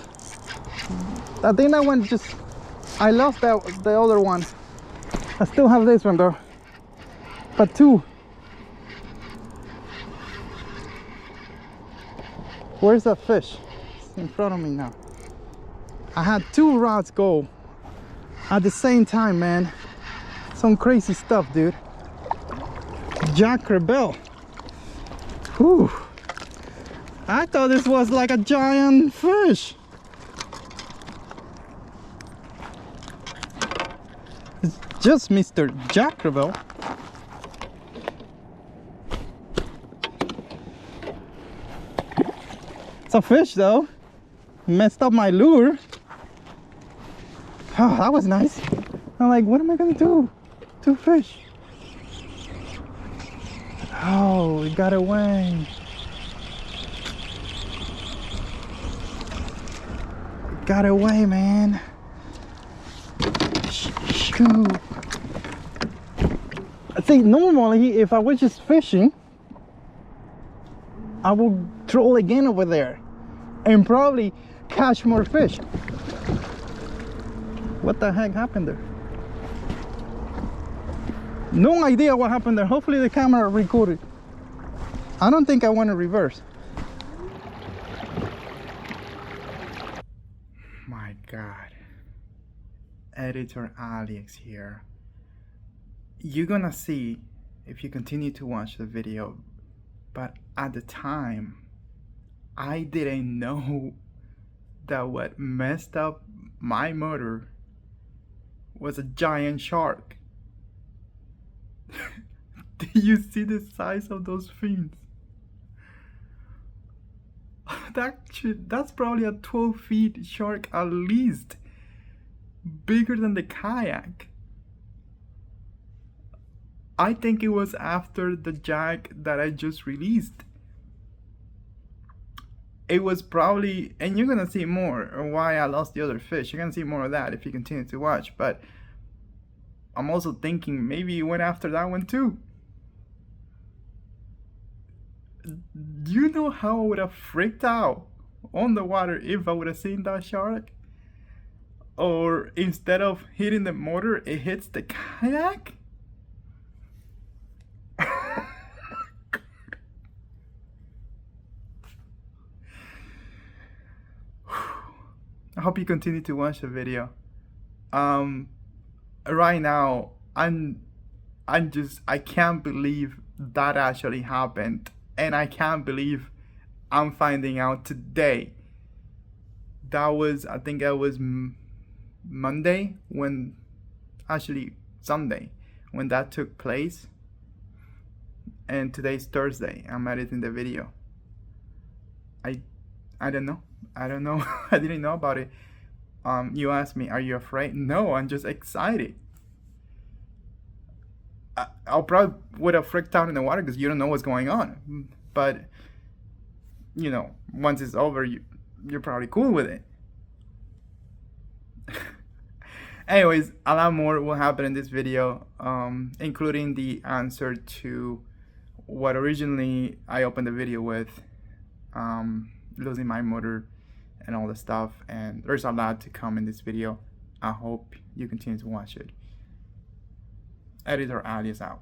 I think that one just, I lost the other one. I still have this one though, but 2. Where's that fish? It's in front of me now. I had 2 rods go at the same time, man. Some crazy stuff, dude. Jack Rebel. Whew. I thought this was like a giant fish. It's just Mr. Jack Rebel. It's a fish though. Messed up my lure. Oh, that was nice. I'm like, what am I gonna do? 2 fish. Oh, it got away. It got away, man. Shoot. I think normally if I was just fishing, I will troll again over there and probably catch more fish. What the heck happened there? No idea what happened there. Hopefully the camera recorded. I don't think I want to reverse. My God. Editor Aliex here. You're gonna see if you continue to watch the video, but at the time I didn't know that what messed up my motor was a giant shark. Do you see the size of those fins? That's probably a 12 feet shark at least. Bigger than the kayak. I think it was after the jack that I just released. It was probably, and you're gonna see more of why I lost the other fish. You're gonna see more of that if you continue to watch, but I'm also thinking maybe you went after that one too. Do you know how I would have freaked out on the water if I would have seen that shark? Or instead of hitting the motor, it hits the kayak? I hope you continue to watch the video. Right now, I can't believe that actually happened. And I can't believe I'm finding out today. That was, I think it was Monday Sunday when that took place. And today's Thursday. I'm editing the video. I don't know. I didn't know about it. You asked me, are you afraid? No, I'm just excited. I'll probably would have freaked out in the water because you don't know what's going on. But, you know, once it's over, you're probably cool with it. Anyways, a lot more will happen in this video, including the answer to what originally I opened the video with, losing my motor and all the stuff. And there's a lot to come in this video. I hope you continue to watch it. Editor Aliex out.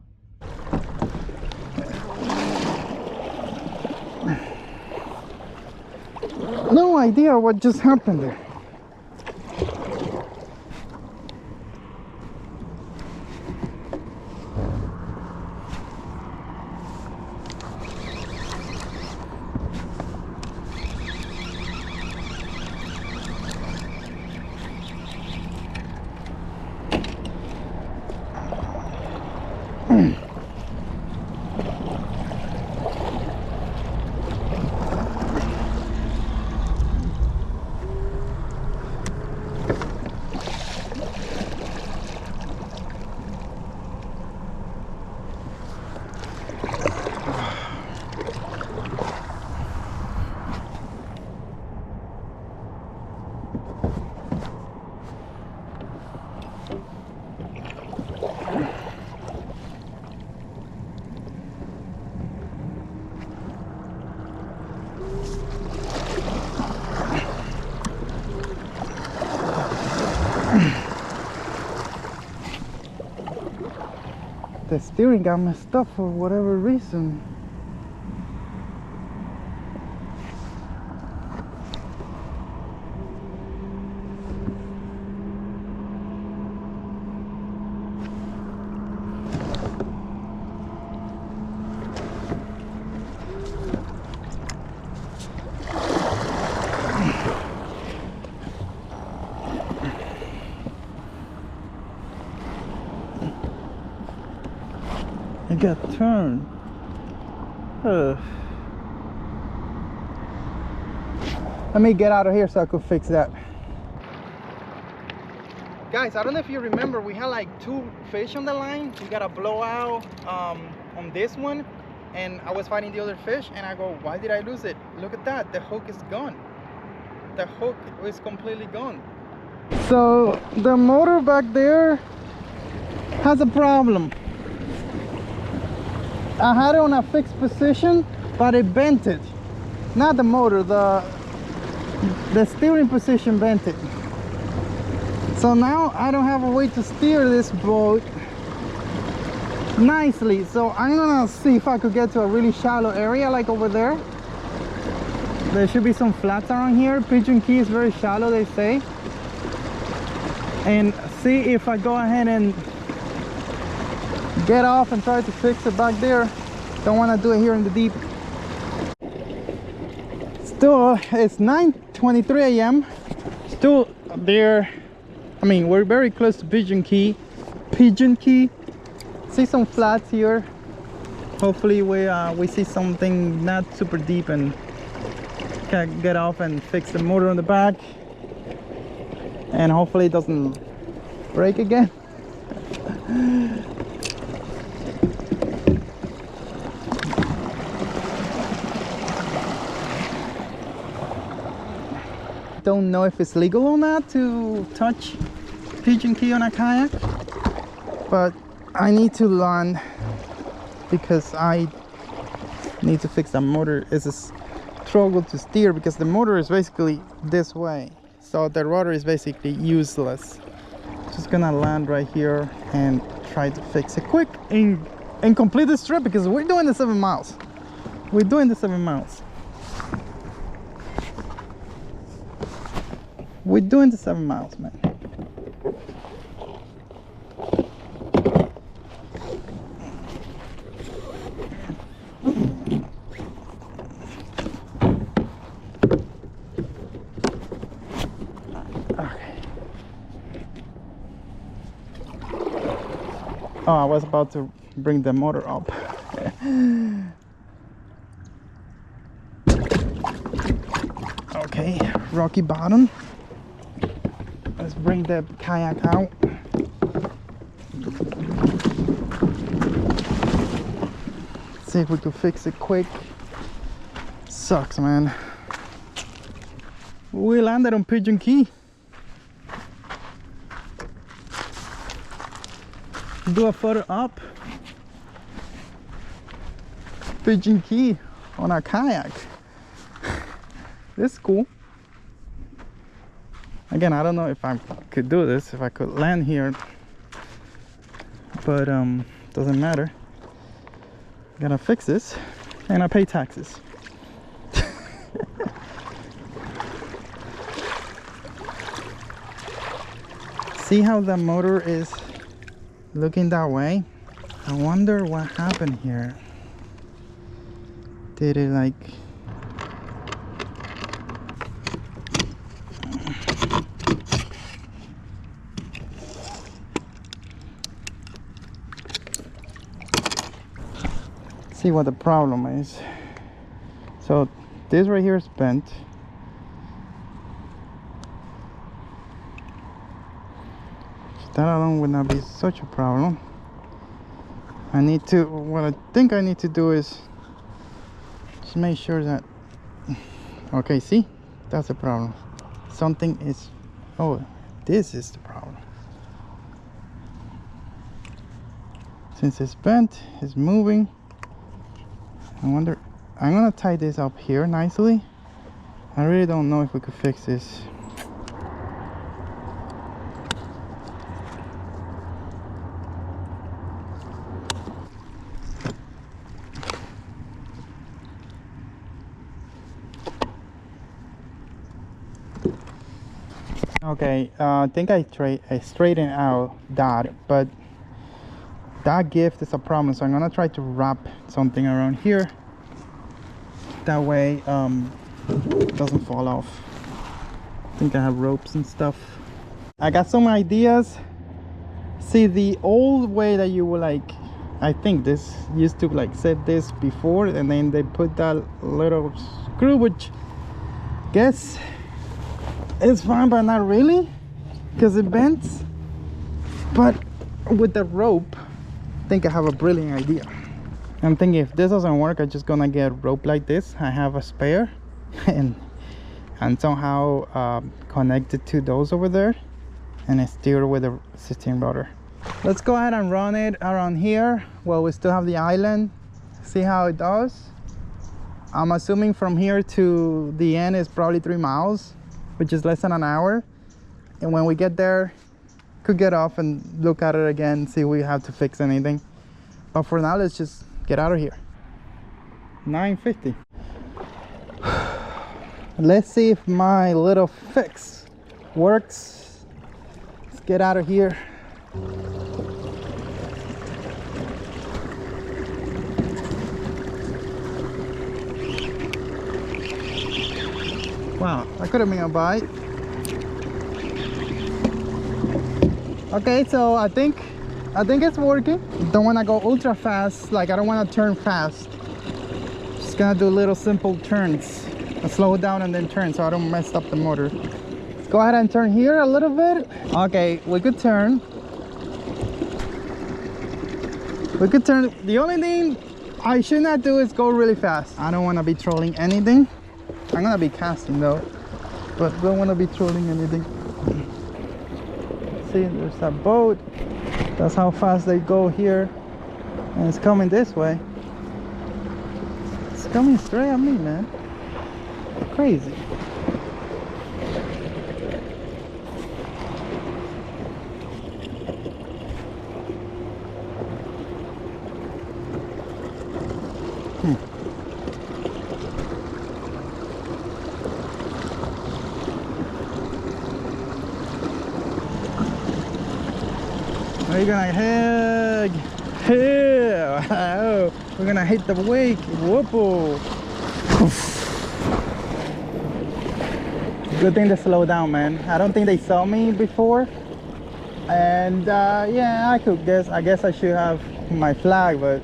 No idea what just happened there. the steering got messed up for whatever reason. It got turned. Let me get out of here so I could fix that. Guys, I don't know if you remember, we had like 2 fish on the line. We got a blowout on this one, and I was fighting the other fish, and I go, why did I lose it? Look at that, the hook is gone. The hook is completely gone. So the motor back there has a problem. I had it on a fixed position, but it bent it. Not the motor, the steering position bent it. So now I don't have a way to steer this boat nicely. So I'm gonna see if I could get to a really shallow area like over there. There should be some flats around here. Pigeon Key is very shallow, they say. And see if I go ahead and get off and try to fix it back there. Don't want to do it here in the deep. Still, it's 9:23 a.m. Still there. I mean, we're very close to Pigeon Key. See some flats here. Hopefully we see something not super deep and can get off and fix the motor on the back. And hopefully it doesn't break again. Don't know if it's legal or not to touch Pigeon Key on a kayak, but I need to learn because I need to fix that motor. It's a struggle to steer because the motor is basically this way, so the rudder is basically useless. Just gonna land right here and try to fix it quick and complete this trip because we're doing the 7 miles. We're doing the 7 miles. We're doing the 7 miles, man. Okay. Oh, I was about to bring the motor up. Okay, rocky bottom. Let's bring the kayak out. See if we can fix it quick. Sucks, man. We landed on Pigeon Key. Do a photo up. Pigeon Key on a kayak. This is cool. Again, I don't know if I could do this, if I could land here, but doesn't matter. Gotta fix this, and I pay taxes. See how the motor is looking that way? I wonder what happened here. Did it like... See what the problem is. So this right here is bent. That alone would not be such a problem. I need to, what I think I need to do is just make sure that, okay, see, that's the problem. Something is, oh, this is the problem. Since it's bent, it's moving. I wonder, I'm gonna tie this up here nicely. I really don't know if we could fix this. Okay, I think I straightened out that, but that gift is a problem, so I'm gonna try to wrap something around here. That way, it doesn't fall off. I think I have ropes and stuff. I got some ideas. See, the old way that you would like, I think this used to like set this before, and then they put that little screw, which guess it's fine, but not really, because it bends. But with the rope, I think I have a brilliant idea. I'm thinking if this doesn't work, I'm just gonna get rope like this. I have a spare and somehow connect it to those over there and I steer with a 16 rudder. Let's go ahead and run it around here while we still have the island, see how it does. I'm assuming from here to the end is probably 3 miles, which is less than an hour. And when we get there, could get off and look at it again, see if we have to fix anything. But for now, let's just get out of here. 9:50. Let's see if my little fix works. Let's get out of here. Wow, that could have been a bite. Okay, so I think it's working. Don't want to go ultra fast, like I don't want to turn fast. Just gonna do little simple turns. I slow down and then turn so I don't mess up the motor. Let's go ahead and turn here a little bit. Okay, we could turn. We could turn. The only thing I should not do is go really fast. I don't want to be trolling anything. I'm gonna be casting though, but don't want to be trolling anything. See, there's a boat. That's how fast they go here, and it's coming this way. It's coming straight at me, man. Crazy. We're gonna hug. We're gonna hit the wake. Whoop-oh. Good thing to slow down, man. I don't think they saw me before. And yeah, I guess I should have my flag, but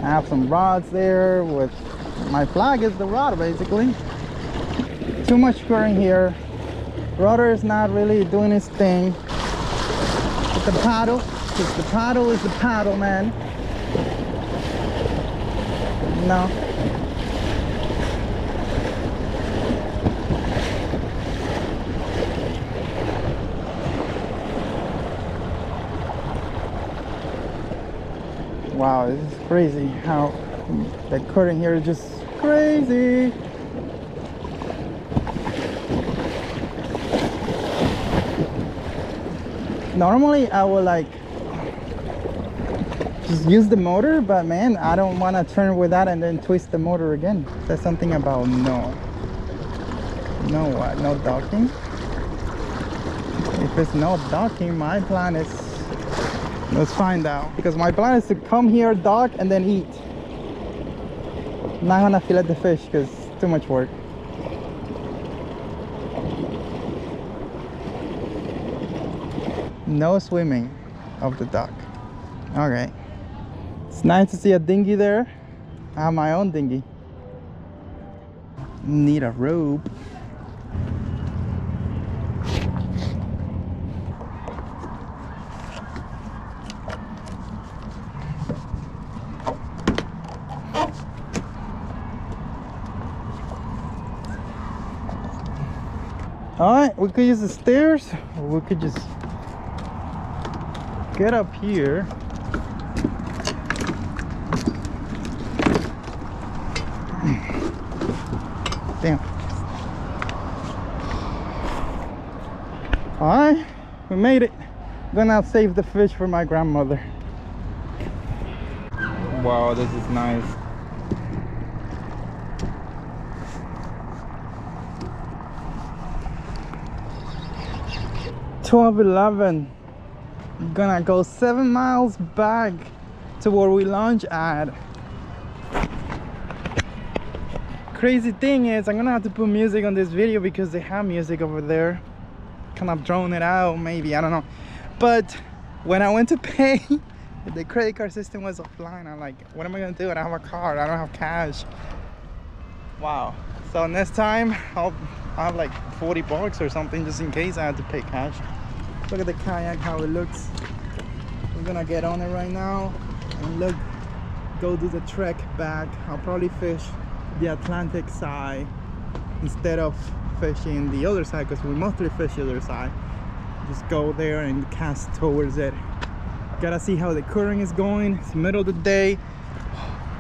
I have some rods there with my flag is the rod basically. Too much current here. Rudder is not really doing its thing. With the paddle. Because the paddle is the paddle, man. No. Wow, this is crazy how the current here is just crazy. Normally I would like just use the motor, but man, I don't want to turn with that and then twist the motor again. There's something about no what? No docking? If it's no docking, my plan is, let's find out, because my plan is to come here, dock, and then eat. I'm not gonna fillet the fish because it's too much work. No swimming of the dock. Okay. It's nice to see a dinghy there. I have my own dinghy. Need a rope. Alright, we could use the stairs, or we could just get up here. Damn. Alright, we made it. Gonna save the fish for my grandmother. Wow, this is nice. 12:11. Gonna go 7 miles back to where we launched at. Crazy thing is, I'm gonna have to put music on this video because they have music over there. Kind of drone it out, maybe, I don't know. But when I went to pay, the credit card system was offline. I'm like, what am I gonna do? I don't have a card, I don't have cash. Wow. So next time I'll have like 40 bucks or something just in case I had to pay cash. Look at the kayak, how it looks. We're gonna get on it right now and look, go do the trek back. I'll probably fish the Atlantic side instead of fishing the other side, because we mostly fish the other side. Just go there and cast towards it. Gotta see how the current is going. It's the middle of the day.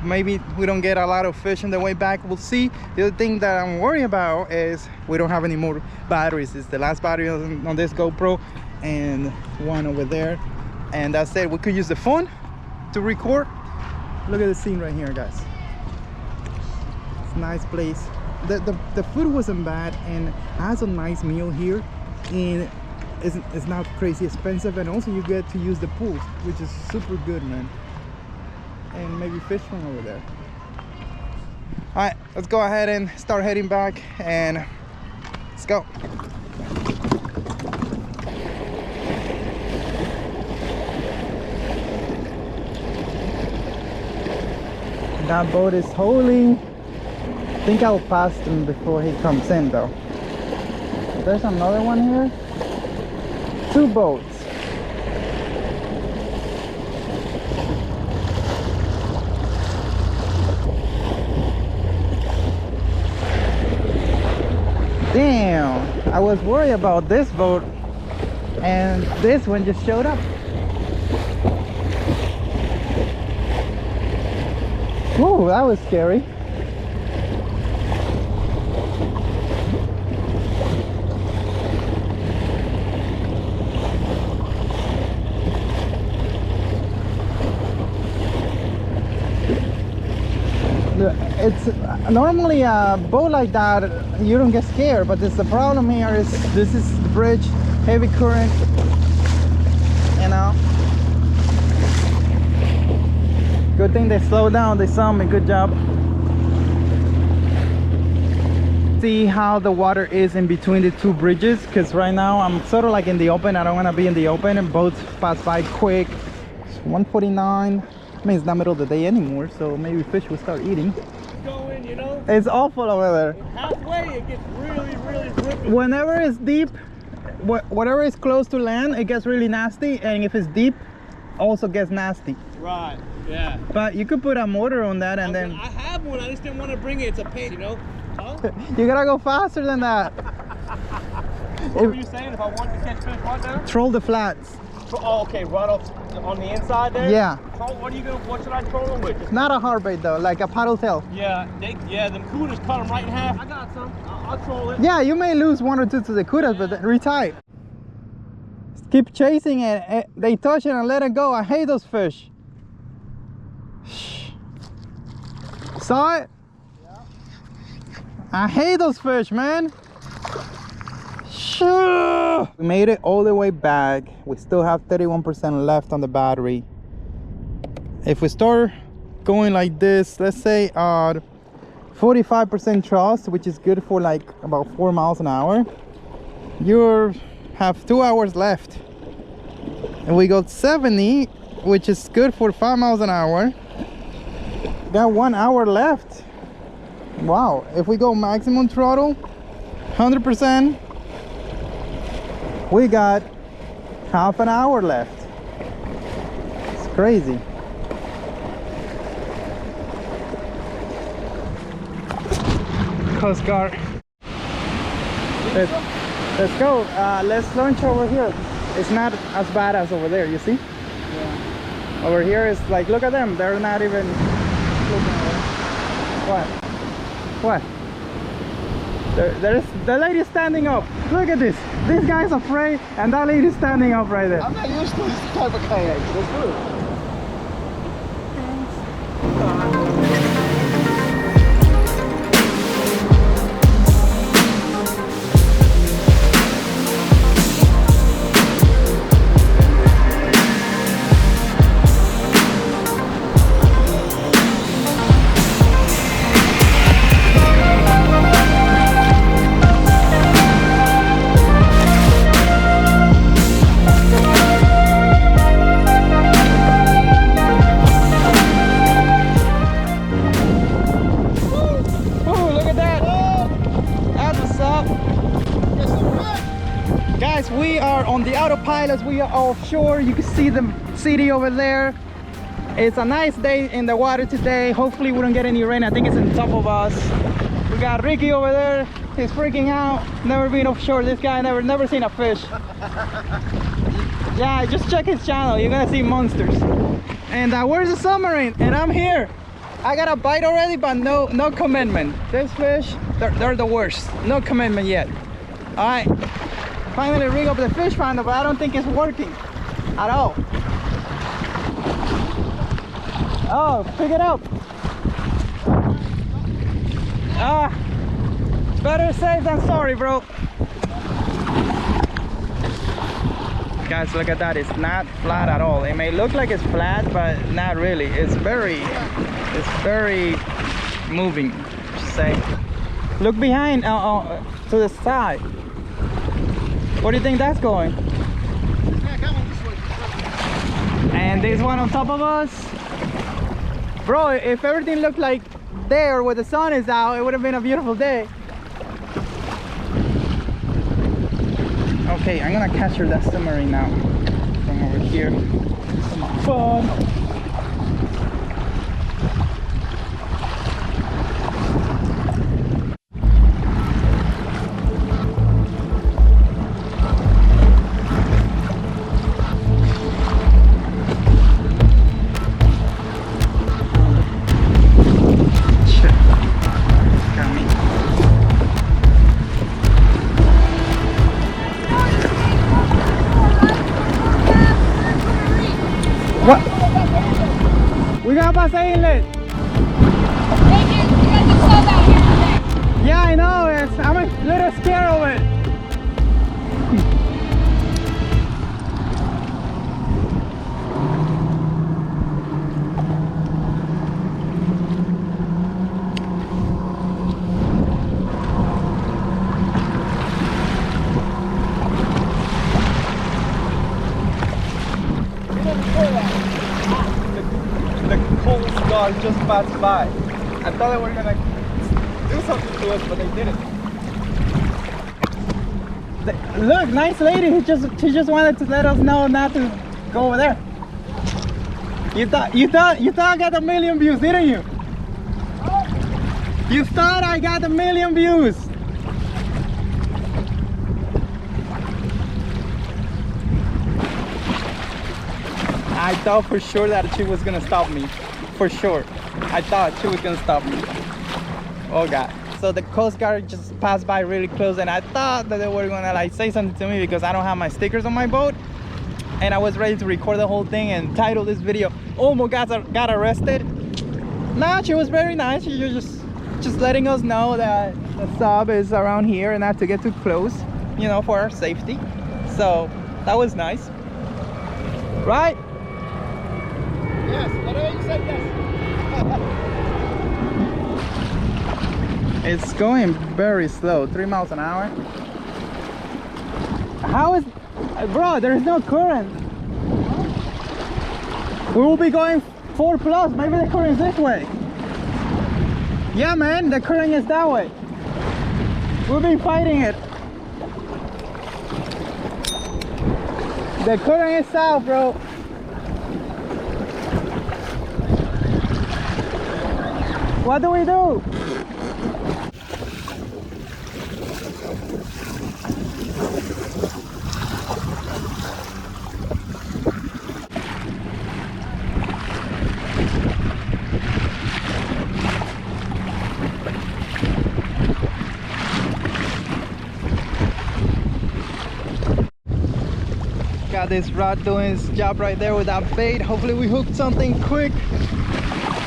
Maybe we don't get a lot of fish on the way back, we'll see. The other thing that I'm worried about is we don't have any more batteries. It's the last battery on this GoPro and one over there, and that's it. We could use the phone to record. Look at the scene right here, guys. It's a nice place. The food wasn't bad, and has a nice meal here, and it's not crazy expensive, and also you get to use the pools, which is super good, man. And maybe fish from over there. All right, let's go ahead and start heading back, and let's go. That boat is holding. I think I'll pass him before he comes in though. There's another one here. 2 boats. Damn, I was worried about this boat and this one just showed up. Whoa, that was scary. It's normally a boat like that, you don't get scared, but the problem here is this is the bridge, heavy current, you know. Good thing they slowed down, they saw me, good job. See how the water is in between the 2 bridges, because right now I'm sort of like in the open. I don't want to be in the open, and boats pass by quick. It's 1:49. I mean, it's not middle of the day anymore, so maybe fish will start eating.
Going, you know,
It's awful over there.
halfway it gets really, really ripping.
Whenever it's deep, whatever is close to land, it gets really nasty, and if it's deep, also gets nasty.
Right, yeah.
But you could put a motor on that, and then
I have one, I just didn't want to bring it. It's a pain, you know? Huh?
you gotta go faster than that.
What were you saying? If I wanted to catch fish right now?
Troll the flats.
Oh, okay, right off on the inside there?
Yeah.
What should I troll them with? Just,
Not a hard bait though, like a paddle tail.
yeah, them cooters cut them right in half. I got some. I'll troll it.
Yeah, you may lose 1 or 2 to the kudas, but then retie. Keep chasing it. They touch it and let it go. I hate those fish. Shh. Saw it? Yeah. I hate those fish, man. Shoo. We made it all the way back. We still have 31% left on the battery. If we start going like this, let's say 45% thrust, which is good for like about 4 miles an hour, you have 2 hours left. And we got 70, which is good for 5 miles an hour. Got 1 hour left. Wow, if we go maximum throttle 100%, we got half an hour left. It's crazy. Coast Guard. Let's go. Let's launch over here. It's not as bad as over there, you see? Yeah. Over here is like, look at them. They're not even looking at it. What? There's the lady standing up. Look at this. This guy's afraid, and that lady's standing up right there.
I'm not used to this type of kayak. Let's do it.
we are on the autopilot. We are offshore. You can see the city over there. It's a nice day in the water today. Hopefully we don't get any rain. I think it's on top of us. We got Ricky over there. He's freaking out. Never been offshore. This guy never seen a fish. Yeah, just check his channel. You're gonna see monsters. And where's the submarine? And I'm here. I got a bite already, but no commitment. This fish, they're the worst. No commitment yet. All right. Finally rig up the fish finder, but I don't think it's working at all. Oh, pick it up. Better safe than sorry, bro. Guys, look at that. It's not flat at all. It may look like it's flat, but not really. It's very moving, just say. Look behind, to the side. Where do you think that's going? And there's one on top of us. Bro, if everything looked like there where the sun is out, it would have been a beautiful day. Okay, I'm gonna capture that submarine now from over here. Some fun. We got past the inlet. Yeah, I know. I'm a little scared of it. Just passed by. I thought they were gonna do something to us, but they didn't. Look, nice lady. She just wanted to let us know not to go over there. You thought I got a million views, didn't you? You thought I got a million views. I thought for sure that she was gonna stop me. For sure. I thought she was gonna stop me. Oh god. So the Coast Guard just passed by really close, and I thought that they were gonna like say something to me because I don't have my stickers on my boat. And I was ready to record the whole thing and title this video, "Almost got arrested." Nah, she was very nice. She was just letting us know that the sub is around here and not to get too close, you know, for our safety. So that was nice. Right?
Yes, whatever you said, yes.
It's going very slow, 3 miles an hour. How is, bro, there is no current. We will be going 4 plus, maybe the current is this way. Yeah man, the current is that way. We'll be fighting it. The current is south, bro. What do we do? Got this rod doing his job right there with that bait. Hopefully we hooked something quick.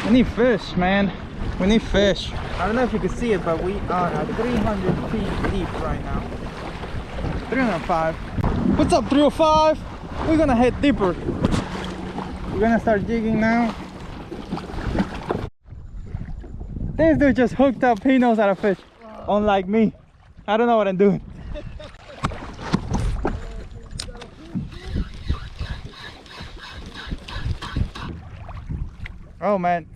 We need fish, man. We need fish. I don't know if you can see it, but we are at 300 feet deep right now. 305. What's up, 305? We're gonna head deeper. We're gonna start jigging now. This dude just hooked up. He knows how to fish. Unlike me. I don't know what I'm doing. Oh man.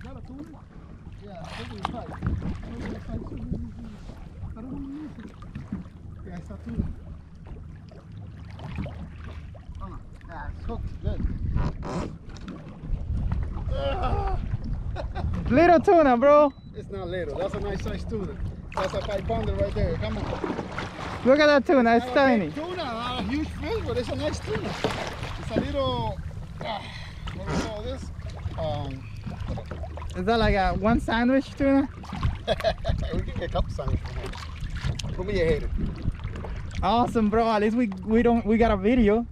Little tuna, bro.
It's not little. That's a nice size tuna. That's a 5-pounder right there. Come on.
Look at that tuna, it's
Not a
tiny.
big tuna, not a huge fish, but it's a nice tuna. It's a little, what do we call this?
Is that like a one sandwich tuna?
We can get a couple sandwiches from here. Put me a hater.
Awesome, bro. At least we got a video.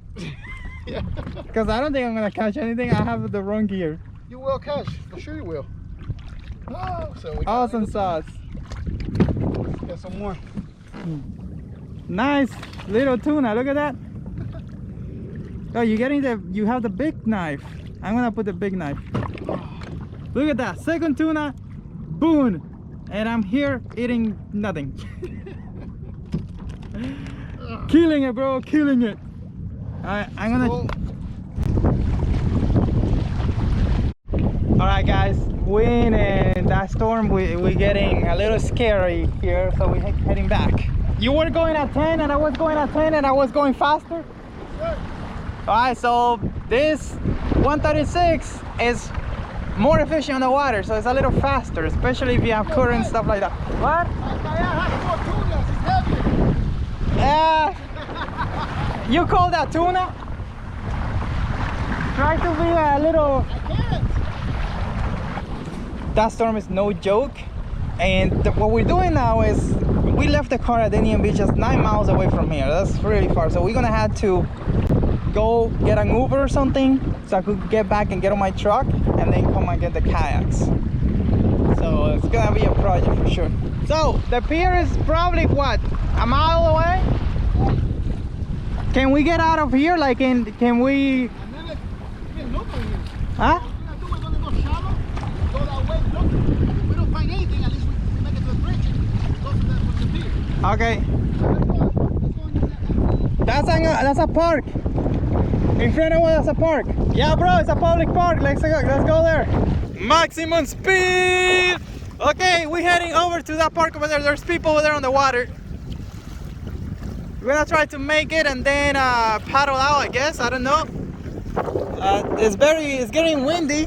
Yeah.
Because I don't think I'm gonna catch anything. I have the wrong gear.
You will catch, for sure you will. Oh, so we got
Awesome sauce.
Get some more.
Nice little tuna. Look at that. Oh, you have the big knife. I'm gonna put the big knife. Look at that. Second tuna. Boom. And I'm here eating nothing. Killing it, bro. Killing it. I'm gonna. All right, guys. Wind and that storm, we're getting a little scary here, so we're heading back. You were going at 10 and I was going at 10 and I was going faster. All right, so this 136 is more efficient on the water, so it's a little faster, especially if you have current and stuff like that. What? You call that tuna? Try to be a little. That storm is no joke, and what we're doing now is we left the car at Indian Beach just 9 miles away from here. That's really far, so we're gonna have to go get an Uber or something so I could get back and get on my truck and then come and get the kayaks. So it's gonna be a project for sure. So the pier is probably what, a mile away? Can we get out of here? Like, can we? Huh? Okay. That's a park. In front of us, that's a park. Yeah, bro, it's a public park. Let's go there. Maximum speed. Okay, we're heading over to that park over there. There's people over there on the water. We're gonna try to make it and then paddle out, I guess. I don't know. It's getting windy.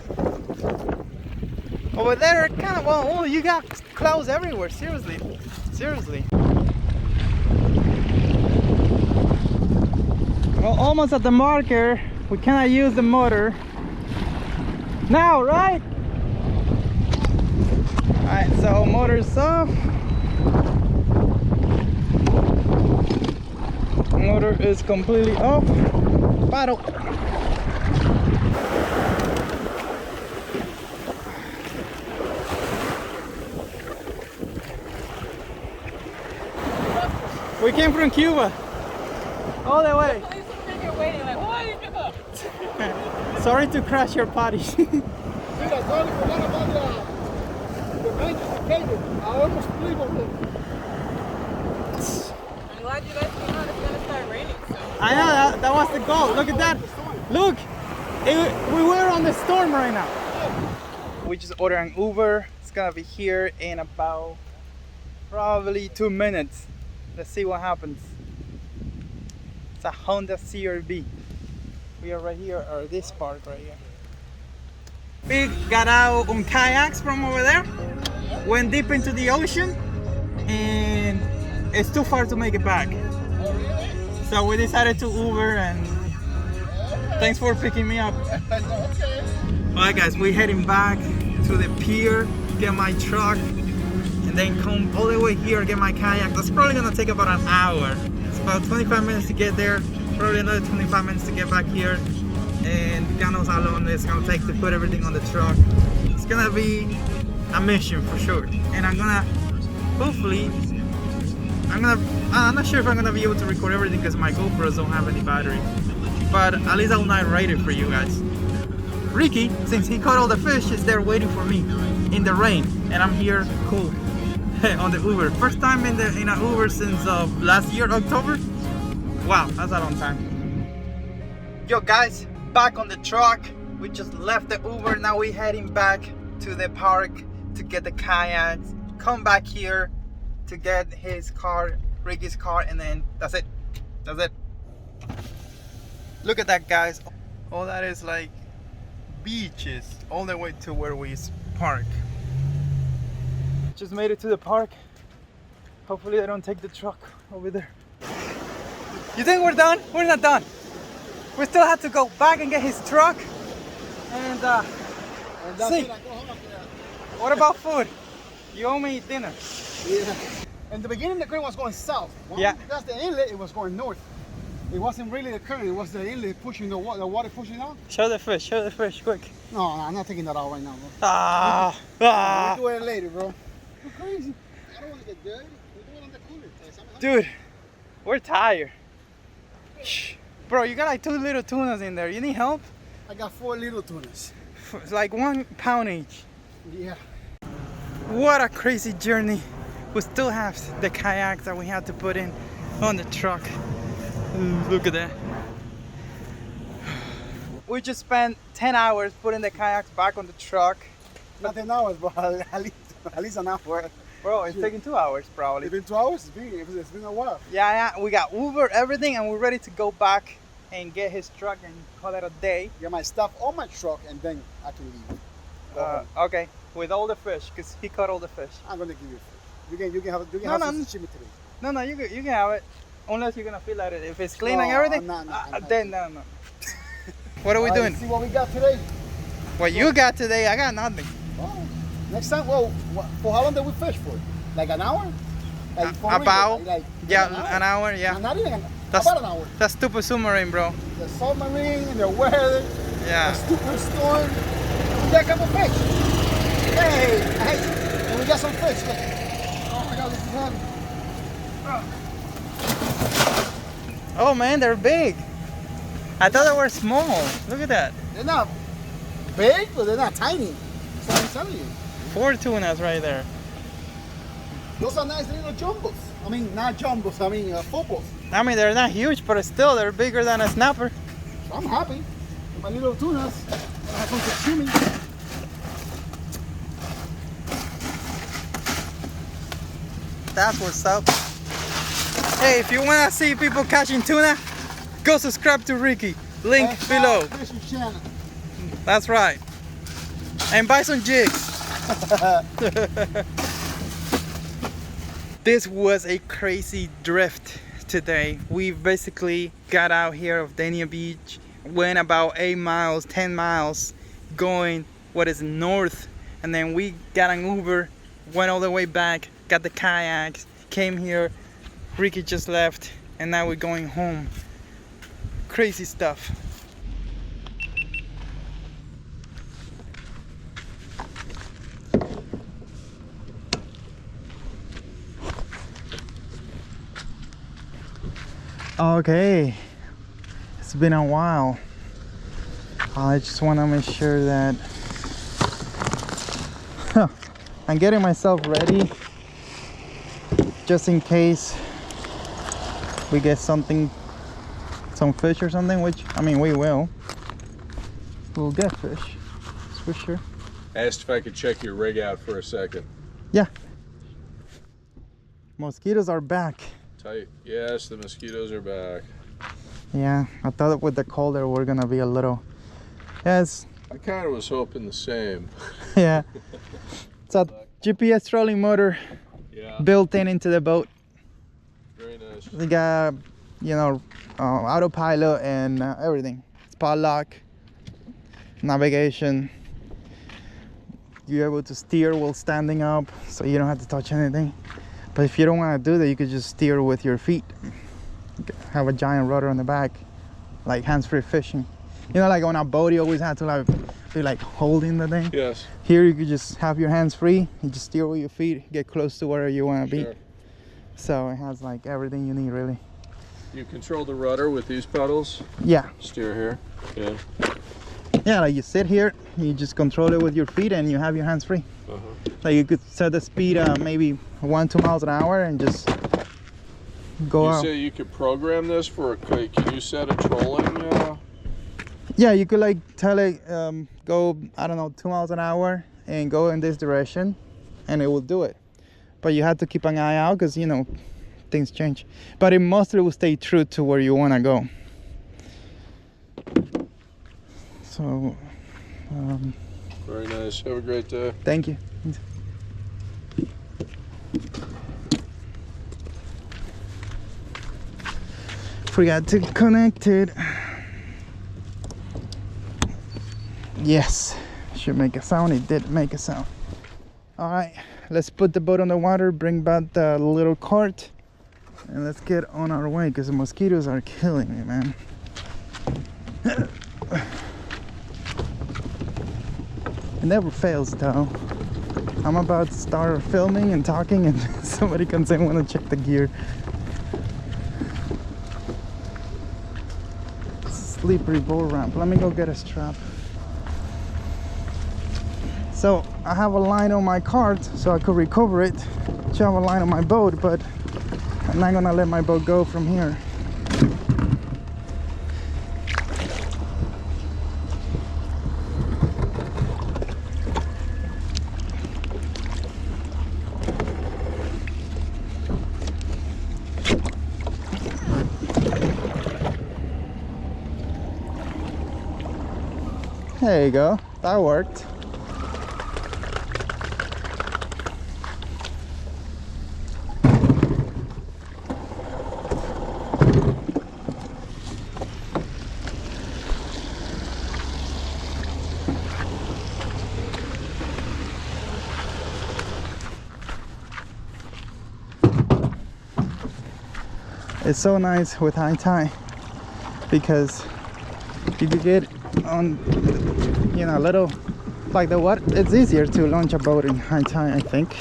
Over there, kind of. Oh, you got clouds everywhere. Seriously. Well, almost at the marker. We cannot use the motor now, right? Alright, so motor's off. Motor is completely off. Paddle. We came from Cuba. All the way. Sorry to crash your party.
Dude, I totally forgot about the benches, the cable. I almost flew over them.
I'm glad you guys came out. It's gonna start raining soon.
I know, that was the goal. Look at that. Look, we were on the storm right now. We just ordered an Uber. It's gonna be here in about probably 2 minutes. Let's see what happens. It's a Honda CR-V. We are right here, or this park right here. We got out on kayaks from over there, went deep into the ocean, and it's too far to make it back. So we decided to Uber, and thanks for picking me up. Alright guys, we're heading back to the pier, get my truck, and then come all the way here, get my kayak. That's probably gonna take about an hour. It's about 25 minutes to get there, probably another 25 minutes to get back here. And God knows how long it's gonna take to put everything on the truck. It's gonna be a mission for sure. And I'm gonna, hopefully, I'm not sure if I'm gonna be able to record everything because my GoPros don't have any battery. But at least I'll narrate it for you guys. Ricky, since he caught all the fish, is there waiting for me in the rain. And I'm here, cool, on the Uber. First time in an Uber since last year, October. Wow, that's a long time. Yo guys, back on the truck. We just left the Uber. Now we're heading back to the park to get the kayaks. Come back here to get his car, Ricky's car, and then that's it. That's it. Look at that, guys. All that is like beaches all the way to where we park. just made it to the park. Hopefully they don't take the truck over there. You think we're done? We're not done. We still have to go back and get his truck. And see. What about food? You owe me dinner.
Yeah. In the beginning, the current was going south.
Yeah.
That's the inlet. It was going north. It wasn't really the current. It was the inlet pushing the water pushing out.
Show the fish, quick.
No, I'm not taking that out right now, bro.
Ah.
We'll do it later, bro. You're crazy. I don't want to get dirty. We'll do it on the cooler.
Dude, we're tired. Shh. Bro, you got like 2 little tunas in there. You need help?
I got 4 little tunas.
It's like 1 pound each.
Yeah.
What a crazy journey. We still have the kayaks that we had to put in on the truck. Look at that. We just spent 10 hours putting the kayaks back on the truck.
Not 10 hours, bro. At least an hour.
Bro, it's taking 2 hours probably.
It's been 2 hours? It's been a while.
Yeah, we got Uber, everything, and we're ready to go back and get his truck and call it a day.
Get my stuff on my truck and then I can leave.
Okay, with all the fish, because he caught all the fish.
I'm gonna give you fish. You can have
No,
some sashimi today.
No, you can have it. Unless you're gonna feel like it. If it's clean and
No,
everything,
I'm not.
then no. What are we doing?
See what we got today.
What you got today? I got nothing.
Oh, next time, well, for how long did we fish for? Like an hour? Like for real?
About
Like
an hour, yeah.
Not even
That's,
about an hour.
That's stupid submarine, bro.
The submarine, the weather,
Yeah.
the stupid storm. We got a couple fish. Hey, and we got some fish. Look. Oh my God, this is heavy.
Oh man, they're big. I thought they were small. Look at that.
They're not big, but they're not tiny. That's what I'm telling you.
4 tunas right there.
Those are nice little jumbos. I mean, not jumbos, I mean focos.
I mean, they're not huge, but still, they're bigger than a snapper.
So I'm happy. With my little tunas. I have some sashimi.
That's what's up. Hey, if you want to see people catching tuna, go subscribe to Ricky. Link below.
Fishing channel.
That's right. And buy some jigs. This was a crazy drift today. We basically got out here of Dania Beach, went about 8 miles, 10 miles, going what is north, and then we got an Uber, went all the way back, got the kayaks, came here, Ricky just left, and now we're going home. Crazy stuff. Okay, it's been a while. I just want to make sure that I'm getting myself ready just in case we get something, some fish or something, which I mean we will. We'll get fish, that's for sure.
Asked if I could check your rig out for a second.
Yeah. Mosquitoes are back.
Tight. Yes, the mosquitoes are back.
Yeah, I thought with the colder we're gonna be a little. Yes.
I kind of was hoping the same.
Yeah. It's a GPS trolling motor built into the boat.
Very nice.
We got, you know, autopilot and everything. Spot lock, navigation. You're able to steer while standing up, so you don't have to touch anything. But if you don't want to do that, you could just steer with your feet. Have a giant rudder on the back, like hands-free fishing. You know, like on a boat, you always have to like be like holding the thing.
Yes.
Here, you could just have your hands free. You just steer with your feet, get close to where you want to be.
Sure.
So it has like everything you need, really.
You control the rudder with these pedals?
Yeah.
Steer here? Yeah.
Yeah, like you sit here, you just control it with your feet and you have your hands free. Like you could set the speed maybe 1-2 miles an hour and just go out.
You say you could program this for a, can you set a trolling?
Yeah, you could like tell it go, I don't know, 2 miles an hour and go in this direction and it will do it. But you have to keep an eye out because, you know, things change. But it mostly will stay true to where you want to go. So,
Very nice. Have a great day.
thank you. Forgot to connect it. Yes, should make a sound. It did make a sound. All right, let's put the boat on the water, bring back the little cart, and let's get on our way because the mosquitoes are killing me, man. It never fails though. I'm about to start filming and talking and somebody comes in and want to check the gear. Slippery bull ramp. Let me go get a strap. So I have a line on my cart so I could recover it. I have a line on my boat, but I'm not gonna let my boat go from here. There you go, that worked. It's so nice with high tide because you could get on, you know, a little like the water. It's easier to launch a boat in high tide, I think.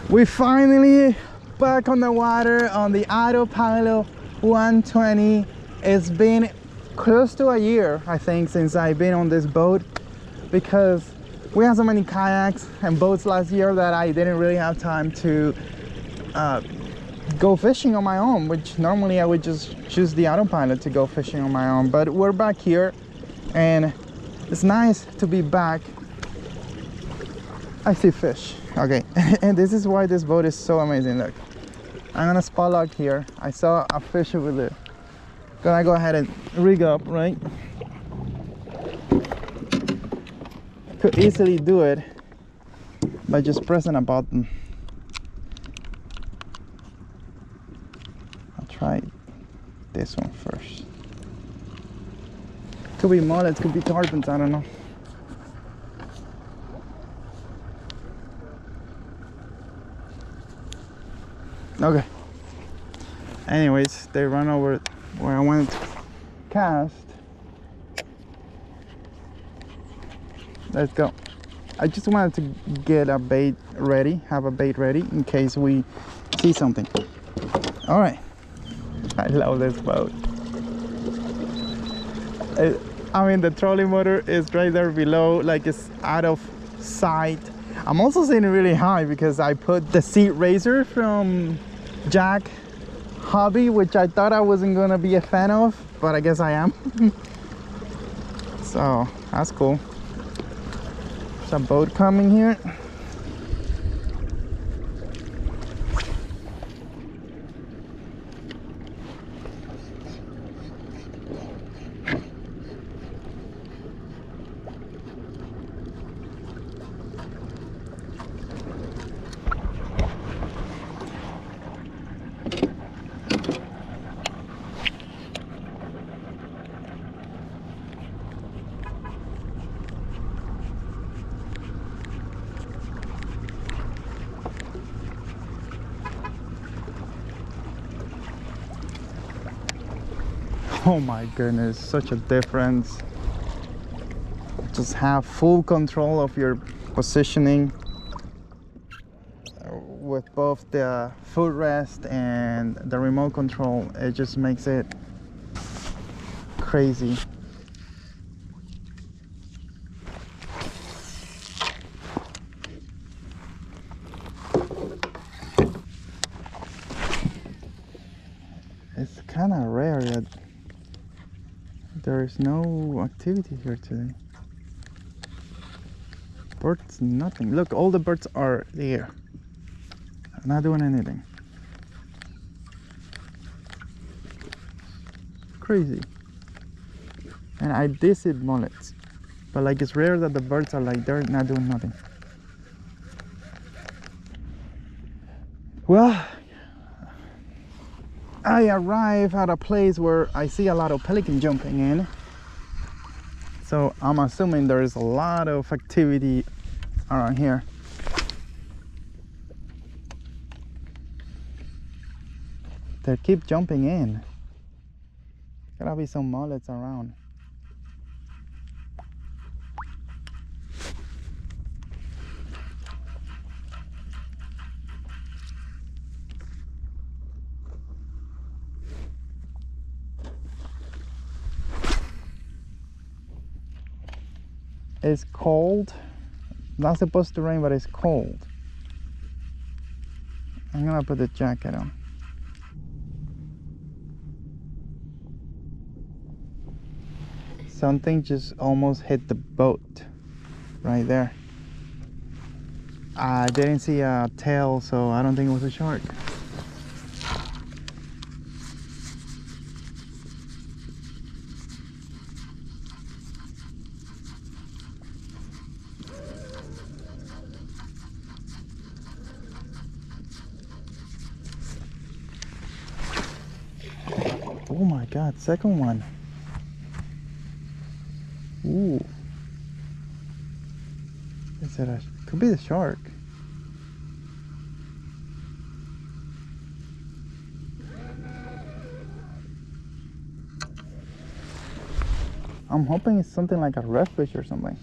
We finally back on the water on the Autopilot 120. It's been close to a year, I think, since I've been on this boat because we had so many kayaks and boats last year that I didn't really have time to go fishing on my own, which normally I would just choose the Autopilot to go fishing on my own. But we're back here and it's nice to be back. I see fish. Okay, and this is why this boat is so amazing. Look, I'm gonna spot lock here. I saw a fish over there. Gonna go ahead and rig up, right? Could easily do it by just pressing a button. I'll try this one first. Could be mullets, could be tarpons, I don't know. Okay. Anyways, they run over where I went to cast. Let's go. I just wanted to get a bait ready, have a bait ready in case we see something. All right. I love this boat. I mean, the trolley motor is right there below, like it's out of sight. I'm also sitting really high because I put the seat raiser from Jack Hobby, which I thought I wasn't gonna be a fan of, but I guess I am. So that's cool. There's a boat coming here. Oh my goodness, such a difference. Just have full control of your positioning with both the footrest and the remote control. It just makes it crazy. It's kind of rare that there is no activity here today. Birds, nothing. Look, all the birds are there. Not doing anything. Crazy. And I did see mullets, but like it's rare that the birds are like they're not doing nothing. Well, I arrive at a place where I see a lot of pelican jumping in, so I'm assuming there is a lot of activity around here. They keep jumping in. Gotta be some mullets around. It's cold. Not supposed to rain, but it's cold. I'm gonna put the jacket on. Something just almost hit the boat right there. I didn't see a tail, so I don't think it was a shark. Oh my God, second one. Ooh. Is it a, could be the shark. I'm hoping it's something like a redfish or something.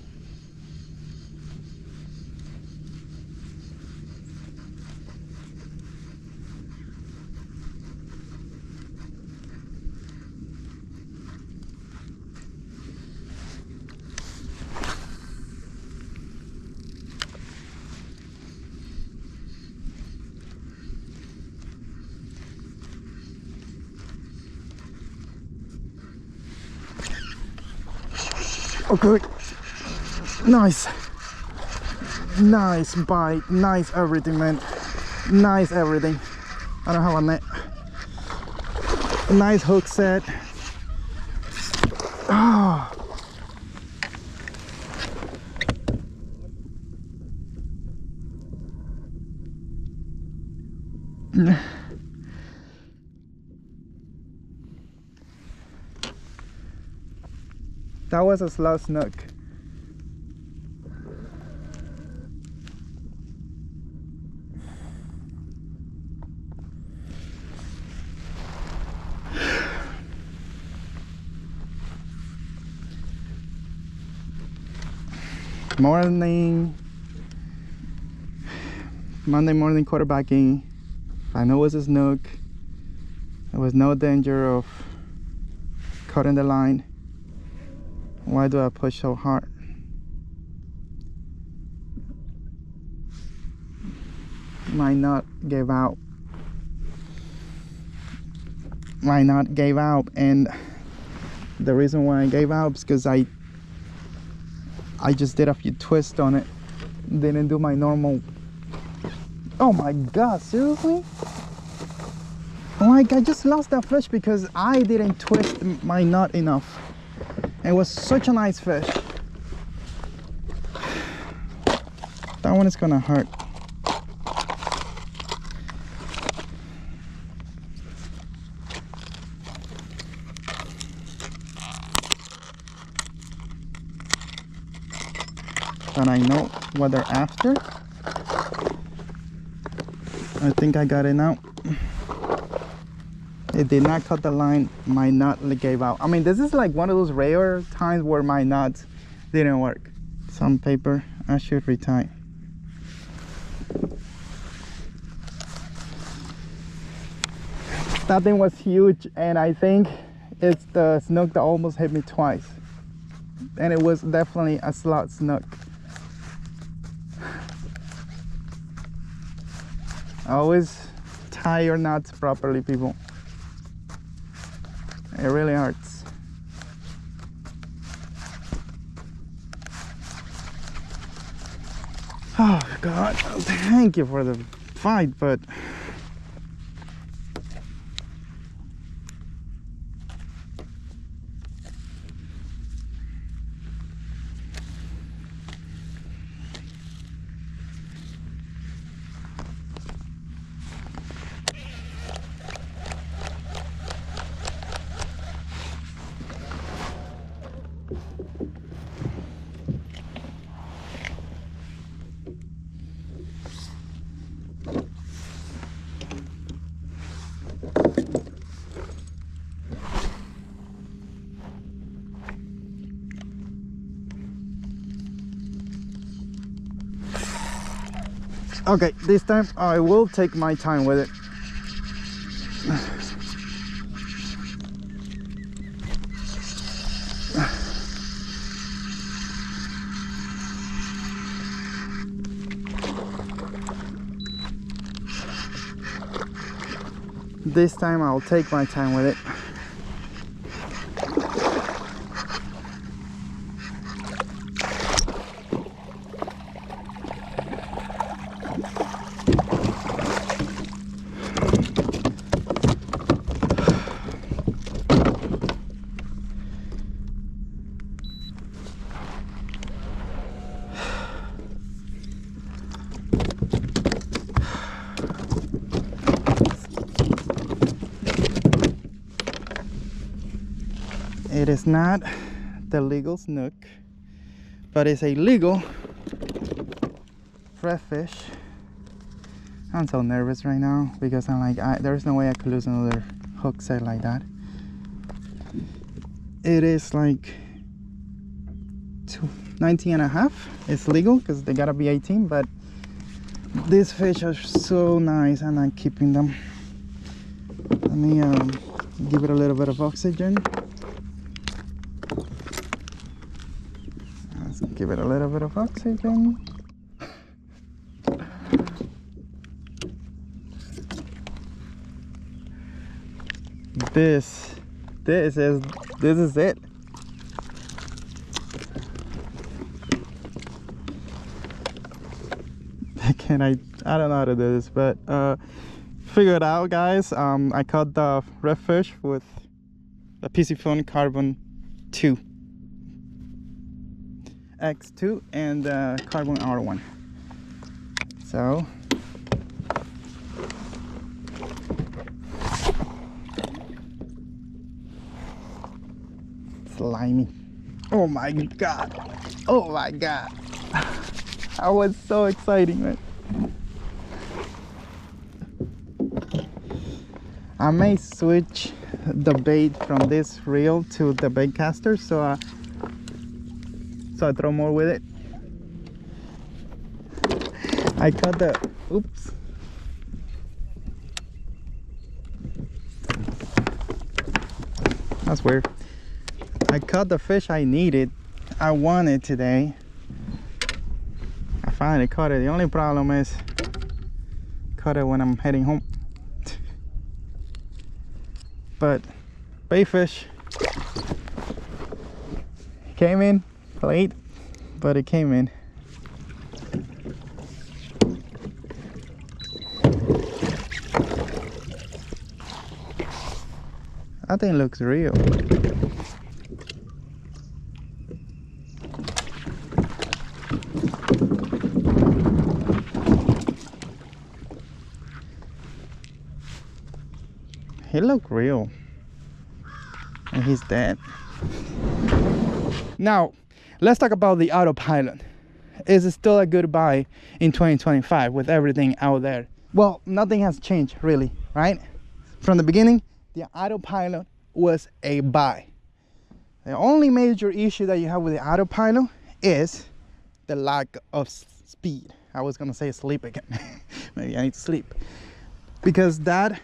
Okay, nice bite, nice everything, man, nice everything. I don't have a net. Nice hook set. Oh. That was a slow snook. Monday morning quarterbacking. I know it was a snook. There was no danger of cutting the line. Why do I push so hard? My knot gave out. My knot gave out, and the reason why I gave out is because I just did a few twists on it. Didn't do my normal. Oh my God, seriously? Like I just lost that fish because I didn't twist my knot enough. It was such a nice fish. That one is gonna hurt. But I know what they're after. I think I got it now. It did not cut the line. My knot gave out. I mean, this is like one of those rare times where my knots didn't work. Some paper. I should retie. That thing was huge, and I think it's the snook that almost hit me twice. And it was definitely a slot snook. Always tie your knots properly, people. It really hurts. Oh God, thank you for the fight, but okay, this time I will take my time with it. This time I'll take my time with it. It is not the legal snook, but it's a legal redfish. I'm so nervous right now because I'm like, there's no way I could lose another hook set like that. It is like 19 and a half. It's legal because they gotta be 18, but these fish are so nice and I'm keeping them. Let me give it a little bit of oxygen. Let's give it a little bit of oxygen. This is it. I don't know how to do this, but figure it out, guys. I caught the redfish with a Piscifun Carbon 2 X2 and Carbon R1. So slimy. Oh my god. Oh my god. That was so exciting, man. I may switch the bait from this reel to the bait caster, so I throw more with it. I caught the, oops. That's weird. I caught the fish I needed, I wanted today. I finally caught it. The only problem is, caught it when I'm heading home. But baitfish came in late, but it came in. That thing looks real. He looked real, and he's dead. Now, let's talk about the autopilot. Is it still a good buy in 2025 with everything out there? Well, nothing has changed really, right? From the beginning, the autopilot was a buy. The only major issue that you have with the autopilot is the lack of speed. I was gonna say sleep again. Maybe I need to sleep. Because that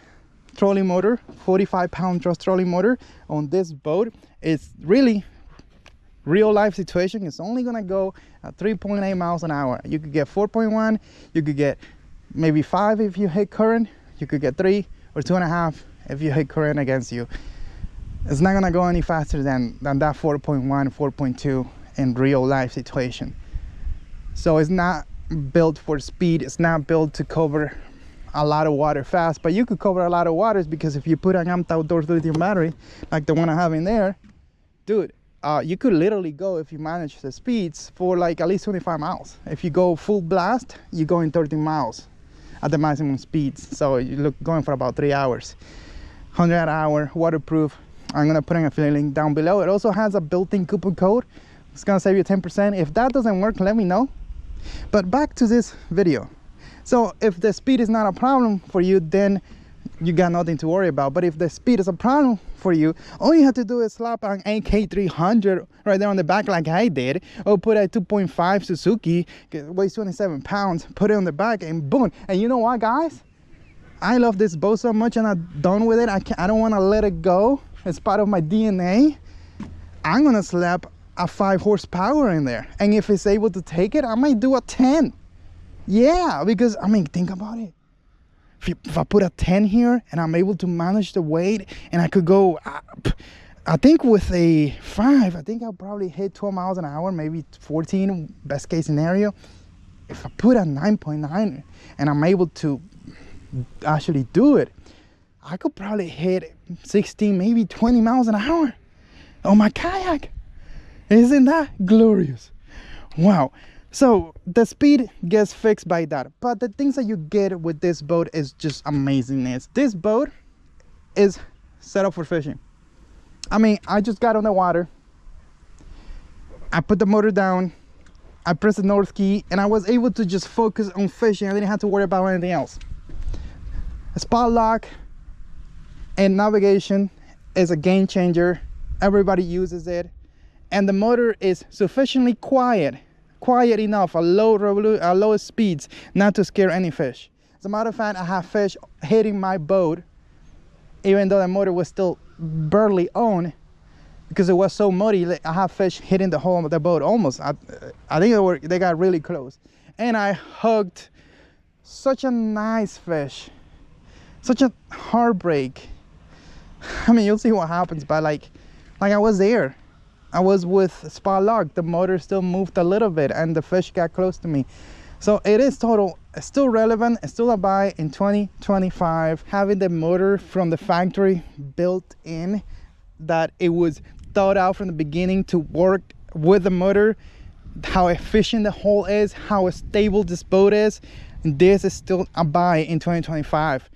trolling motor, 45-pound trolling motor on this boat is really real life situation. It's only gonna go at 3.8 miles an hour. You could get 4.1, you could get maybe 5 if you hit current, you could get 3 or 2.5 if you hit current against you. It's not gonna go any faster than that 4.1, 4.2 in real life situation. So it's not built for speed, it's not built to cover a lot of water fast, but you could cover a lot of waters because if you put an amped outdoors lithium battery like the one I have in there, dude, you could literally go, if you manage the speeds, for like at least 25 miles. If you go full blast, you go in 13 miles at the maximum speeds. So you look going for about 3 hours. 100 hour, waterproof. I'm gonna put an affiliate link down below. It also has a built-in coupon code. It's gonna save you 10%. If that doesn't work, let me know. But back to this video. So if the speed is not a problem for you, then you got nothing to worry about. But if the speed is a problem for you, all you have to do is slap an AK300 right there on the back like I did, or put a 2.5 Suzuki, weighs 27 pounds, put it on the back, and boom. And you know what, guys? I love this boat so much and I'm done with it. I don't want to let it go. It's part of my DNA. I'm gonna slap a 5 horsepower in there, and if it's able to take it, I might do a 10. Yeah, because I mean, think about it. If I put a 10 here and I'm able to manage the weight, and I could go, I think with a 5, I think I'll probably hit 12 miles an hour, maybe 14, best case scenario. If I put a 9.9 and I'm able to actually do it, I could probably hit 16, maybe 20 miles an hour on my kayak. Isn't that glorious? Wow. So the speed gets fixed by that, but the things that you get with this boat is just amazingness. This boat is set up for fishing. I mean, I just got on the water, I put the motor down, I pressed the north key, and I was able to just focus on fishing. I didn't have to worry about anything else. A spot lock and navigation is a game changer. Everybody uses it, and the motor is sufficiently quiet enough at low speeds not to scare any fish. As a matter of fact, I have fish hitting my boat even though the motor was still barely on, because it was so muddy. I have fish hitting the hull of the boat almost. I think they got really close, and I hugged such a nice fish. Such a heartbreak. I mean, you'll see what happens, but like I was there. I was with spot lock. The motor still moved a little bit and the fish got close to me. So it is still relevant. It's still a buy in 2025. Having the motor from the factory built in, that it was thought out from the beginning to work with the motor, how efficient the hull is, how stable this boat is, this is still a buy in 2025.